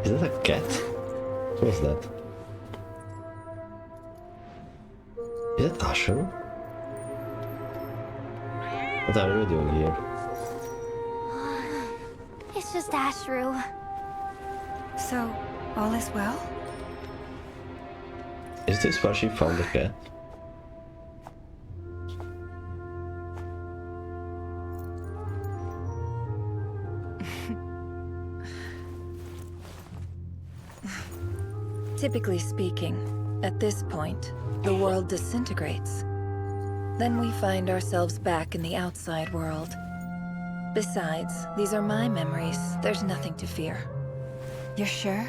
Is that a cat? What was that? Is that Asher? What are you doing here? It's just Ashru. So, all is well? Is this where she found the cat? Typically speaking, at this point, the world disintegrates. Then we find ourselves back in the outside world. Besides, these are my memories. There's nothing to fear. You're sure?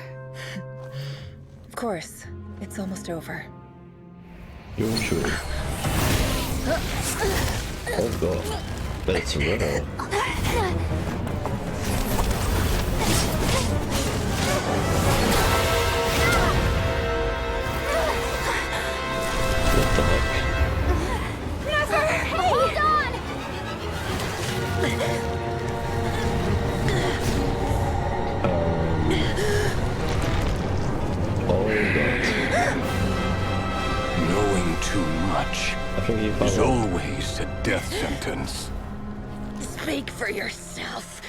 Of course. It's almost over. You're sure? Oh god. But it's real. What the heck? Never! Hold on! Oh god. Knowing too much I think you found is out. always a death sentence. Speak for yourself.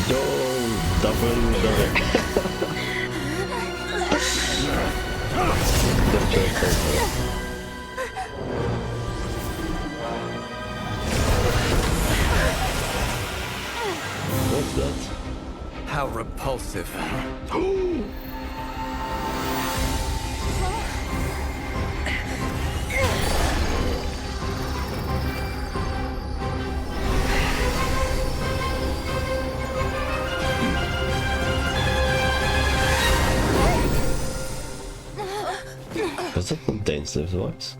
Don't double the What's that? How repulsive. Does that contain Steve's voice?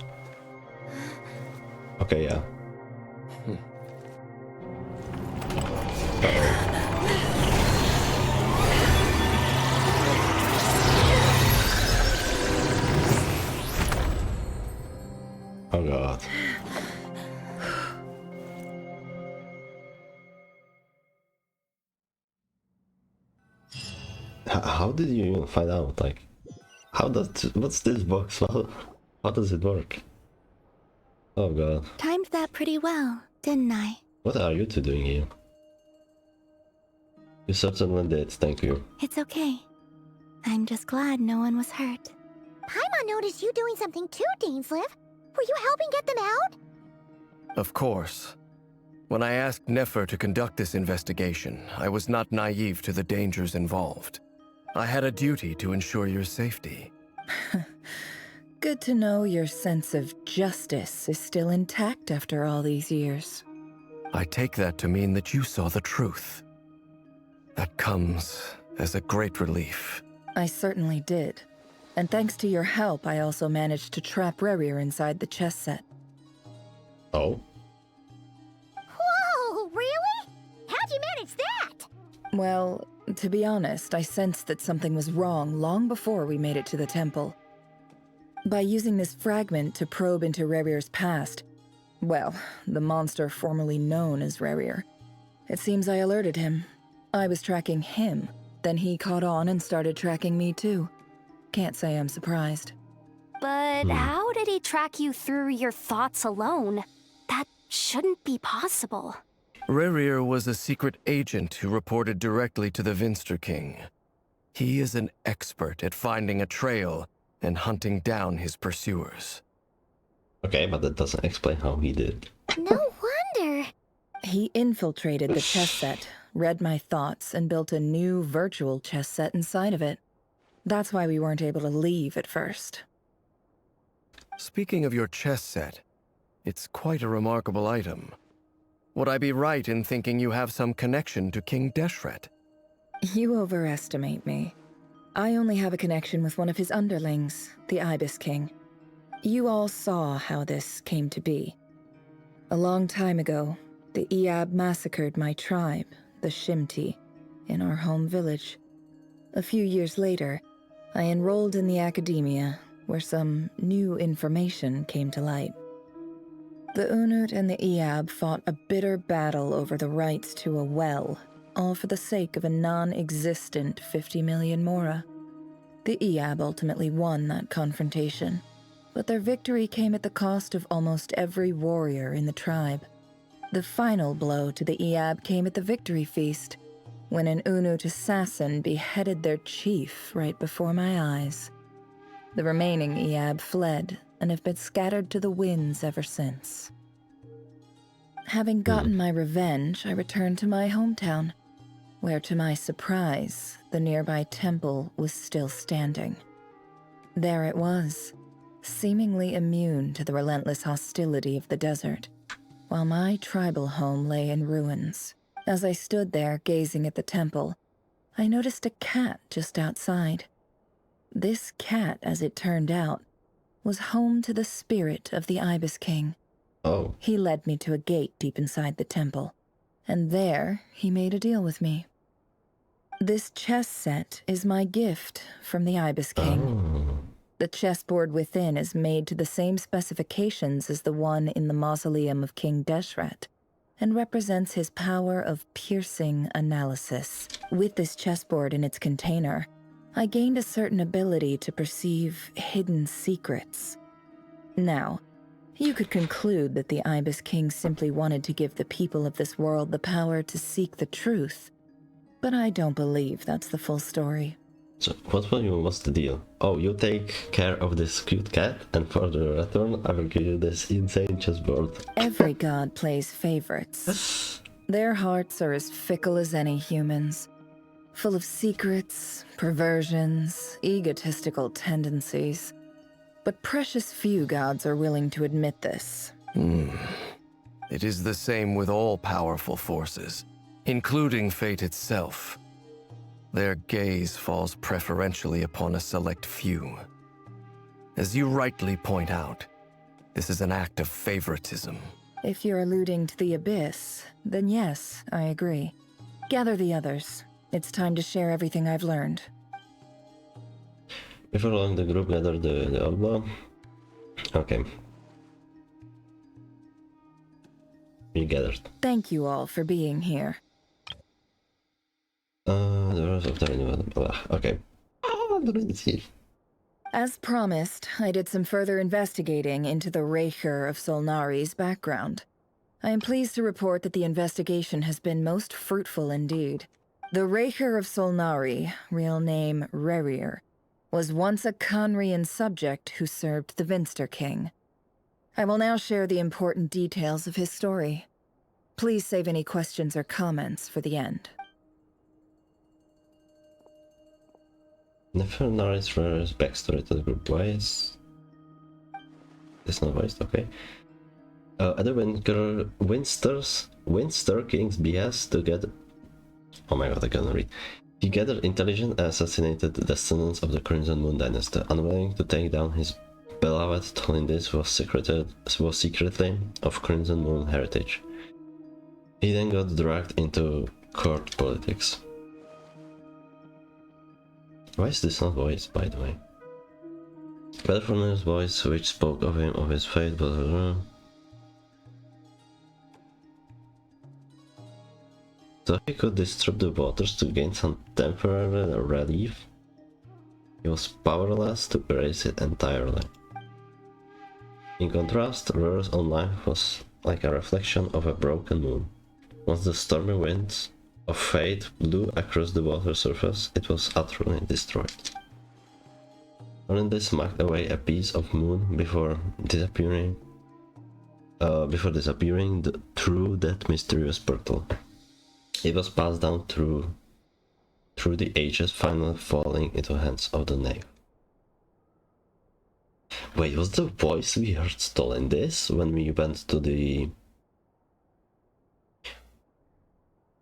Okay, yeah. Oh god. How did you even find out? Like, what's this box? How does it work? Oh god. Timed that pretty well, didn't I? What are you two doing here? You certainly did, thank you. It's okay. I'm just glad no one was hurt. Paimon noticed you doing something too, Dainsleif. Were you helping get them out? Of course. When I asked Nefer to conduct this investigation, I was not naive to the dangers involved. I had a duty to ensure your safety. Good to know your sense of justice is still intact after all these years. I take that to mean that you saw the truth. That comes as a great relief. I certainly did. And thanks to your help, I also managed to trap Rerir inside the chess set. Oh? Whoa, really? How'd you manage that? Well, to be honest, I sensed that something was wrong long before we made it to the temple. By using this fragment to probe into Rerir's past, well, the monster formerly known as Rerir, it seems I alerted him. I was tracking him, then he caught on and started tracking me too. Can't say I'm surprised. But how did he track you through your thoughts alone? That shouldn't be possible. Rerir was a secret agent who reported directly to the Vinster King. He is an expert at finding a trail and hunting down his pursuers. Okay, but that doesn't explain how he did. No wonder. He infiltrated the chess set, read my thoughts, and built a new virtual chess set inside of it. That's why we weren't able to leave at first. Speaking of your chess set, it's quite a remarkable item. Would I be right in thinking you have some connection to King Deshret? You overestimate me. I only have a connection with one of his underlings, the Ibis King. You all saw how this came to be. A long time ago, the Iab massacred my tribe, the Shimti, in our home village. A few years later, I enrolled in the academia, where some new information came to light. The Unut and the Iab fought a bitter battle over the rights to a well, all for the sake of a non-existent 50 million mora. The Iab ultimately won that confrontation, but their victory came at the cost of almost every warrior in the tribe. The final blow to the Iab came at the victory feast, when an Unut assassin beheaded their chief right before my eyes. The remaining Iab fled and have been scattered to the winds ever since. Having gotten my revenge, I returned to my hometown, where to my surprise, the nearby temple was still standing. There it was, seemingly immune to the relentless hostility of the desert, while my tribal home lay in ruins. As I stood there gazing at the temple, I noticed a cat just outside. This cat, as it turned out, was home to the spirit of the Ibis King. Oh. He led me to a gate deep inside the temple, and there he made a deal with me. This chess set is my gift from the Ibis King. Oh. The chessboard within is made to the same specifications as the one in the mausoleum of King Deshret, and represents his power of piercing analysis. With this chessboard in its container, I gained a certain ability to perceive hidden secrets. Now, you could conclude that the Ibis King simply wanted to give the people of this world the power to seek the truth, but I don't believe that's the full story. So, what's the deal? Oh, you take care of this cute cat, and for the return, I will give you this insane chessboard. Every god plays favorites. Their hearts are as fickle as any human's, full of secrets, perversions, egotistical tendencies. But precious few gods are willing to admit this. It is the same with all powerful forces, including fate itself. Their gaze falls preferentially upon a select few. As you rightly point out, this is an act of favoritism. If you're alluding to the Abyss, then yes, I agree. Gather the others. It's time to share everything I've learned. Before long, the group gathered the Alba. Okay. We gathered. Thank you all for being here. The rest of the renewal. Okay. As promised, I did some further investigating into the Reicher of Solnari's background. I am pleased to report that the investigation has been most fruitful indeed. The Reicher of Solnari, real name Rerir, was once a Khanrian subject who served the Vinster King. I will now share the important details of his story. Please save any questions or comments for the end. Never narrates Rerir's backstory to the group. Why is this not voiced? Okay. At the Winsters, Winster King's behest to get... Oh my god, I can't read. He gathered intelligence and assassinated the descendants of the Crimson Moon dynasty. Unwilling to take down his beloved Tolindis was secretly of Crimson Moon heritage. He then got dragged into court politics. Why is this not voiced, by the way? Belforner's voice, which spoke of him, of his fate, blah, blah, blah. So he could disrupt the waters to gain some temporary relief. He was powerless to erase it entirely. In contrast, Rur's own life was like a reflection of a broken moon. Once the stormy winds of fate blew across the water surface, it was utterly destroyed. Only smacked away a piece of moon before disappearing through that mysterious portal. It was passed down through the ages, finally falling into the hands of the knave. Wait, was the voice we heard stolen this when we went to the...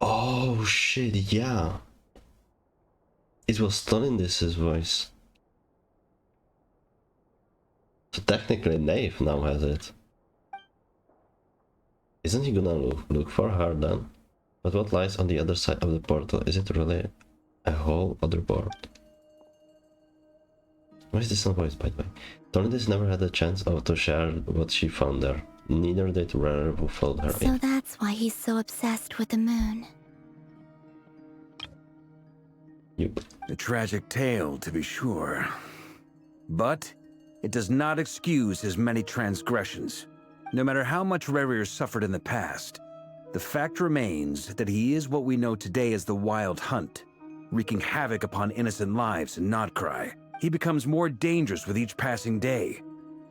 Oh shit, yeah. It was stolen this voice. So technically Knave now has it. Isn't he gonna look for her then? But what lies on the other side of the portal? Is it really a whole other world? Why is this not voice, by the way? Tornadis never had a chance to share what she found there. Neither did Rare, who followed her in. So that's why he's so obsessed with the moon. Yep. A tragic tale, to be sure. But it does not excuse his many transgressions. No matter how much Rerir suffered in the past, the fact remains that he is what we know today as the Wild Hunt, wreaking havoc upon innocent lives in Krai. He becomes more dangerous with each passing day.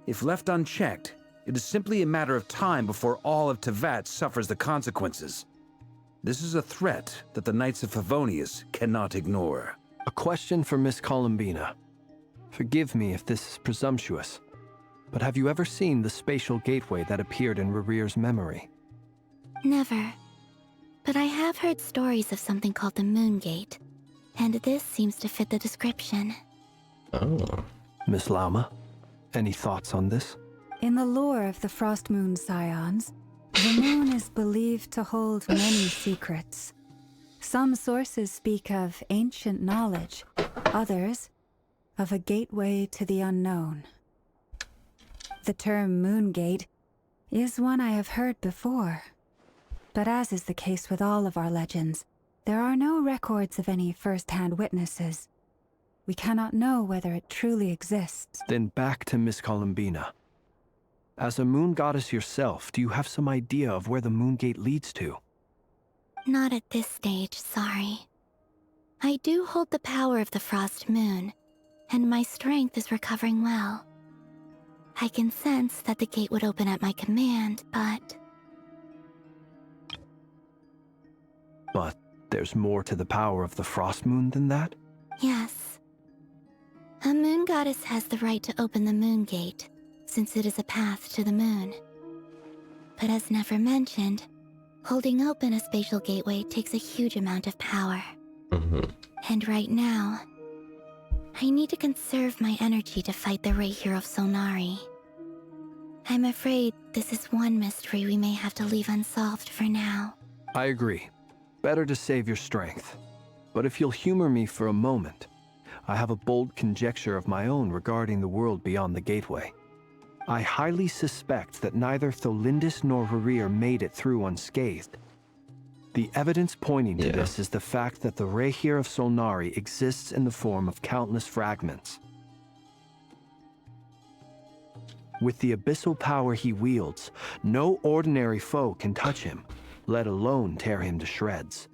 If left unchecked, it is simply a matter of time before all of Tevat suffers the consequences. This is a threat that the Knights of Favonius cannot ignore. A question for Miss Columbina. Forgive me if this is presumptuous, but have you ever seen the spatial gateway that appeared in Rerir's memory? Never. But I have heard stories of something called the Moon Gate, and this seems to fit the description. Oh. Miss Lauma, any thoughts on this? In the lore of the Frost Moon Scions, the moon is believed to hold many secrets. Some sources speak of ancient knowledge, others of a gateway to the unknown. The term Moon Gate is one I have heard before, but as is the case with all of our legends, there are no records of any first-hand witnesses. We cannot know whether it truly exists. Then back to Miss Columbina. As a moon goddess yourself, do you have some idea of where the Moon Gate leads to? Not at this stage, sorry. I do hold the power of the Frost Moon, and my strength is recovering well. I can sense that the gate would open at my command, but... But there's more to the power of the Frost Moon than that? Yes. A moon goddess has the right to open the Moon Gate, since it is a path to the moon. But as Nefer mentioned, holding open a spatial gateway takes a huge amount of power. And right now, I need to conserve my energy to fight the Reihir of Solnari. I'm afraid this is one mystery we may have to leave unsolved for now. I agree. Better to save your strength. But if you'll humor me for a moment, I have a bold conjecture of my own regarding the world beyond the gateway. I highly suspect that neither Tholindis nor Rerir made it through unscathed. The evidence pointing to this is the fact that the Reihir of Solnari exists in the form of countless fragments. With the abyssal power he wields, no ordinary foe can touch him, let alone tear him to shreds.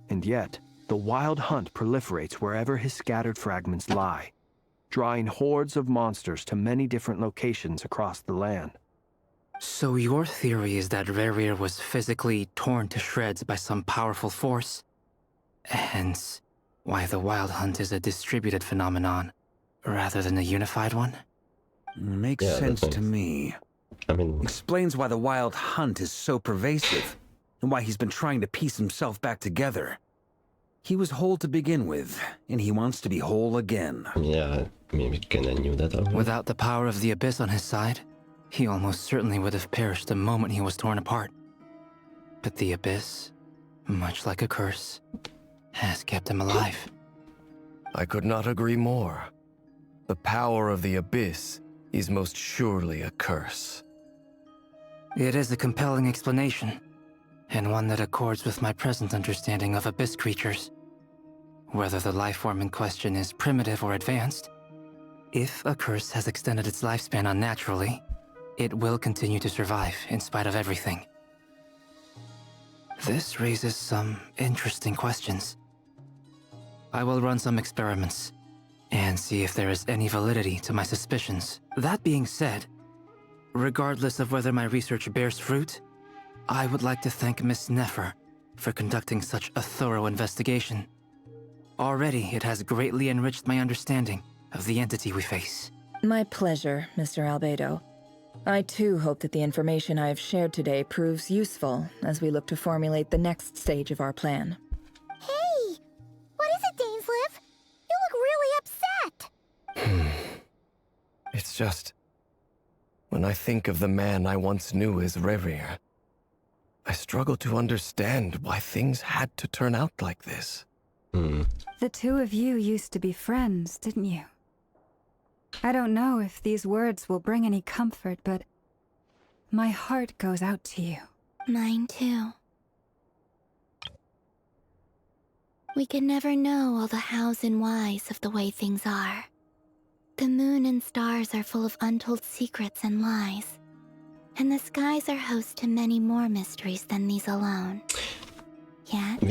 And yet, the Wild Hunt proliferates wherever his scattered fragments lie, drawing hordes of monsters to many different locations across the land. So your theory is that Rerir was physically torn to shreds by some powerful force? Hence, why the Wild Hunt is a distributed phenomenon, rather than a unified one? Makes sense to me. I mean... Explains why the Wild Hunt is so pervasive. and why he's been trying to piece himself back together. He was whole to begin with, and he wants to be whole again. Yeah, maybe kinda knew that already. Without the power of the Abyss on his side, he almost certainly would have perished the moment he was torn apart. But the Abyss, much like a curse, has kept him alive. I could not agree more. The power of the Abyss is most surely a curse. It is a compelling explanation, and one that accords with my present understanding of Abyss creatures. Whether the life form in question is primitive or advanced, if a curse has extended its lifespan unnaturally, it will continue to survive in spite of everything. This raises some interesting questions. I will run some experiments and see if there is any validity to my suspicions. That being said, regardless of whether my research bears fruit, I would like to thank Miss Nefer for conducting such a thorough investigation. Already, it has greatly enriched my understanding of the entity we face. My pleasure, Mr. Albedo. I too hope that the information I have shared today proves useful as we look to formulate the next stage of our plan. Hey! What is it, Dainsleif? You look really upset! It's just... when I think of the man I once knew as Rerir, I struggle to understand why things had to turn out like this. The two of you used to be friends, didn't you? I don't know if these words will bring any comfort, but my heart goes out to you. Mine too. We could never know all the hows and whys of the way things are. The moon and stars are full of untold secrets and lies. And the skies are host to many more mysteries than these alone. Yet,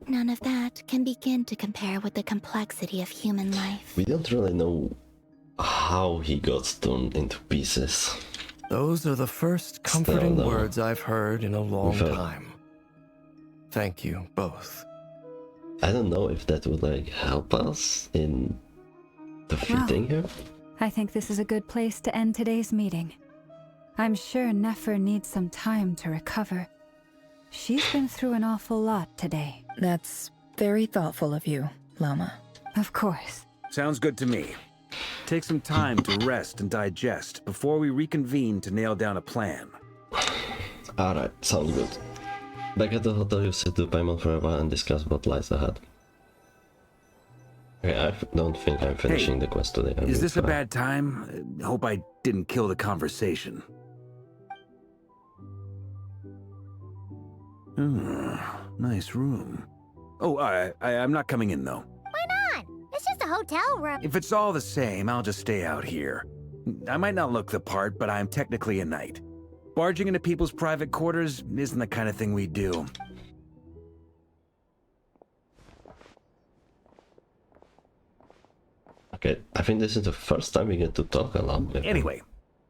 none of that can begin to compare with the complexity of human life. We don't really know how he got torn into pieces. Those are the first comforting words I've heard in a long time. Thank you, both. I don't know if that would, like, help us in defeating him. I think this is a good place to end today's meeting. I'm sure Nefer needs some time to recover. She's been through an awful lot today. That's very thoughtful of you, Lama. Of course. Sounds good to me. Take some time to rest and digest before we reconvene to nail down a plan. Alright, sounds good. Back at the hotel, you sit to Paimon for a while and discuss what lies ahead. Okay, I don't think I'm finishing the quest today. Is this a bad time? Hope I didn't kill the conversation. Nice room. Oh, I'm not coming in, though. Why not? It's just a hotel room. If it's all the same, I'll just stay out here. I might not look the part, but I'm technically a knight. Barging into people's private quarters isn't the kind of thing we do. Okay, I think this is the first time we get to talk a lot with Anyway,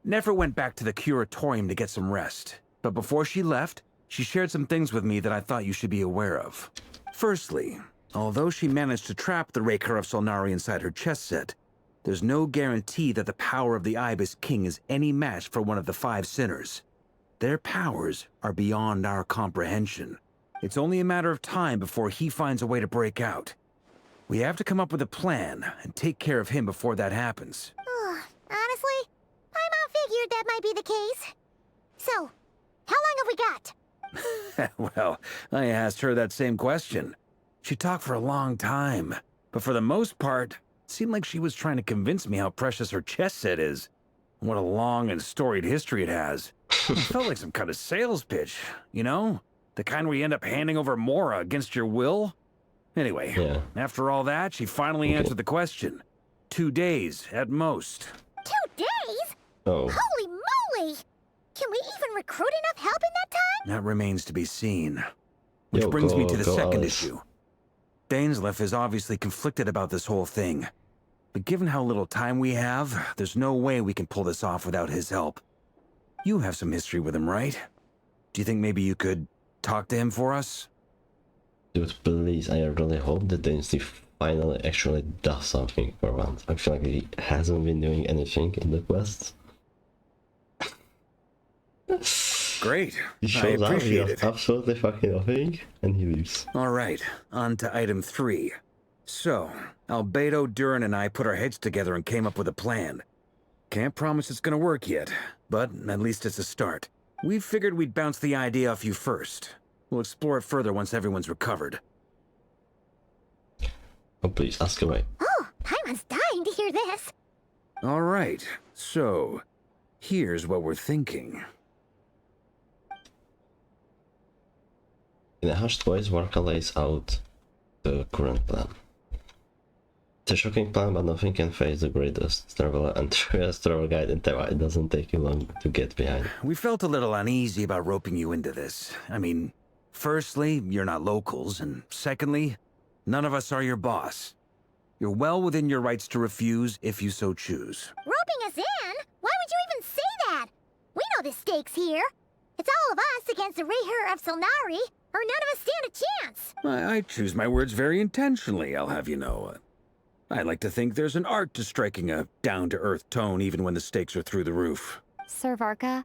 Nefer went back to the curatorium to get some rest. But before she left, she shared some things with me that I thought you should be aware of. Firstly, although she managed to trap the Raker of Solnari inside her chess set, there's no guarantee that the power of the Ibis King is any match for one of the 5 sinners. Their powers are beyond our comprehension. It's only a matter of time before he finds a way to break out. We have to come up with a plan and take care of him before that happens. Honestly, Paimon figured that might be the case. So, how long have we got? Well, I asked her that same question. She talked for a long time, but for the most part, it seemed like she was trying to convince me how precious her chess set is. What a long and storied history it has. It felt like some kind of sales pitch, you know? The kind where you end up handing over Mora against your will? Anyway, after all that, she finally answered the question. 2 days, at most. 2 days? Oh. Holy moly! Can we even recruit enough help in that time? That remains to be seen. Which brings me to the second issue. Dainsleif is obviously conflicted about this whole thing. But given how little time we have, there's no way we can pull this off without his help. You have some history with him, right? Do you think maybe you could talk to him for us? Dude, please, I really hope that Dynasty finally actually does something for once. I feel like he hasn't been doing anything in the quests. Great. He I shows up, he appreciate does it. absolutely fucking nothing, and he leaves. All right, on to item 3. So, Albedo, Duran, and I put our heads together and came up with a plan. Can't promise it's gonna work yet, but at least it's a start. We figured we'd bounce the idea off you first. We'll explore it further once everyone's recovered. Oh, please, ask away. Oh, Paimon's dying to hear this. All right, so here's what we're thinking. In a hushed voice, Warka lays out the current plan. It's a shocking plan, but nothing can face the greatest traveler and truest travel guide in Tewa. It doesn't take you long to get behind. We felt a little uneasy about roping you into this. I mean, firstly, you're not locals, and secondly, none of us are your boss. You're well within your rights to refuse if you so choose. Roping us in? Why would you even say that? We know the stakes here. It's all of us against the Rayher of Solnari, or none of us stand a chance. I choose my words very intentionally, I'll have you know. I like to think there's an art to striking a down-to-earth tone even when the stakes are through the roof. Sir Varka,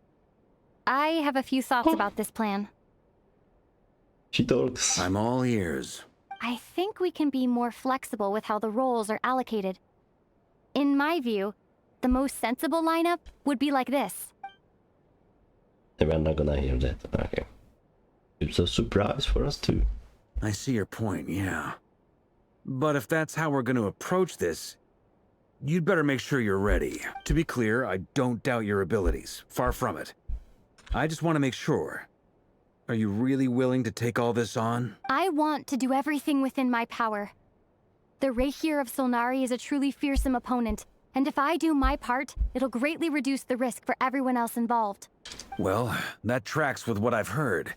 I have a few thoughts about this plan. She talks. I'm all ears. I think we can be more flexible with how the roles are allocated. In my view, the most sensible lineup would be like this. We're not gonna hear that. Okay. It's a surprise for us too. I see your point, yeah. But if that's how we're going to approach this, you'd better make sure you're ready. To be clear, I don't doubt your abilities. Far from it. I just want to make sure. Are you really willing to take all this on? I want to do everything within my power. The Rayher of Solnari is a truly fearsome opponent, and if I do my part, it'll greatly reduce the risk for everyone else involved. Well, that tracks with what I've heard.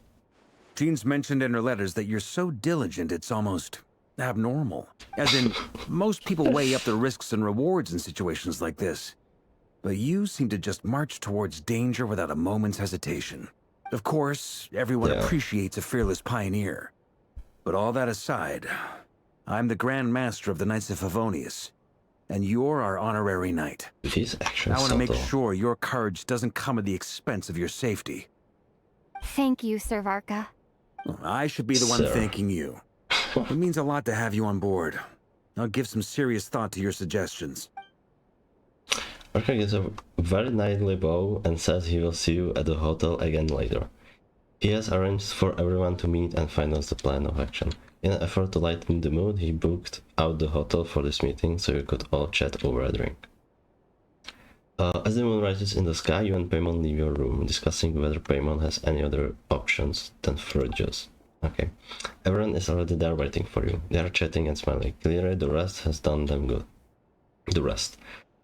Jean's mentioned in her letters that you're so diligent it's almost abnormal. As in, most people weigh up the risks and rewards in situations like this. But you seem to just march towards danger without a moment's hesitation. Of course, everyone appreciates a fearless pioneer. But all that aside, I'm the Grand Master of the Knights of Favonius, and you're our honorary knight. She's actually I want to make sure your courage doesn't come at the expense of your safety. Thank you, Sir Varka. I should be the one thanking you. It means a lot to have you on board. I'll give some serious thought to your suggestions. Varka gives a very knightly bow and says he will see you at the hotel again later. He has arranged for everyone to meet and finalize the plan of action. In an effort to lighten the mood, he booked out the hotel for this meeting so you could all chat over a drink. As the moon rises in the sky, you and Paimon leave your room, discussing whether Paimon has any other options than fruit juice. Okay. Everyone is already there waiting for you. They are chatting and smiling. Clearly the rest has done them good. The rest.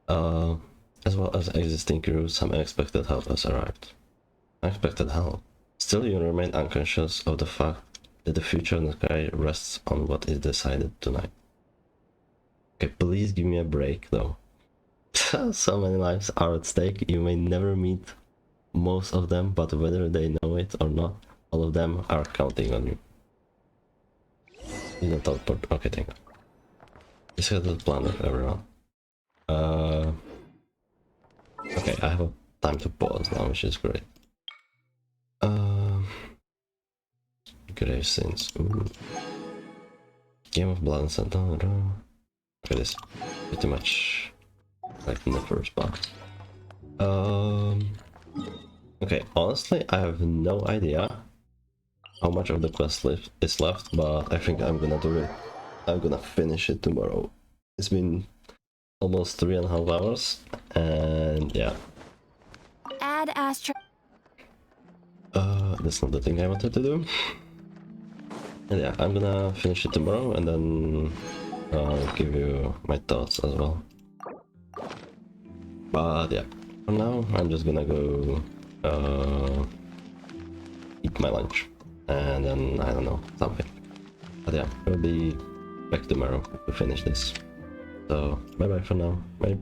As well as existing crew, some unexpected help has arrived. Unexpected help? Still, you remain unconscious of the fact that the future of the Krai rests on what is decided tonight. Okay, please give me a break though. So many lives are at stake. You may never meet most of them, but whether they know it or not, all of them are counting on you. You don't teleport. Okay, thank you. This is the plan of everyone. Okay, I have a time to pause now, which is great. Grave sins. Ooh. Game of Blood and Santana. Okay, this is pretty much like in the first box. Okay, honestly, I have no idea how much of the quest is left, but I think I'm gonna do it. I'm gonna finish it tomorrow. It's been almost 3.5 hours, and yeah. Add Astra. That's not the thing I wanted to do. And yeah, I'm gonna finish it tomorrow, and then I'll give you my thoughts as well. But yeah, for now, I'm just gonna go eat my lunch, and then I don't know, something. But yeah, we'll be back tomorrow to finish this. So bye bye for now. Bye.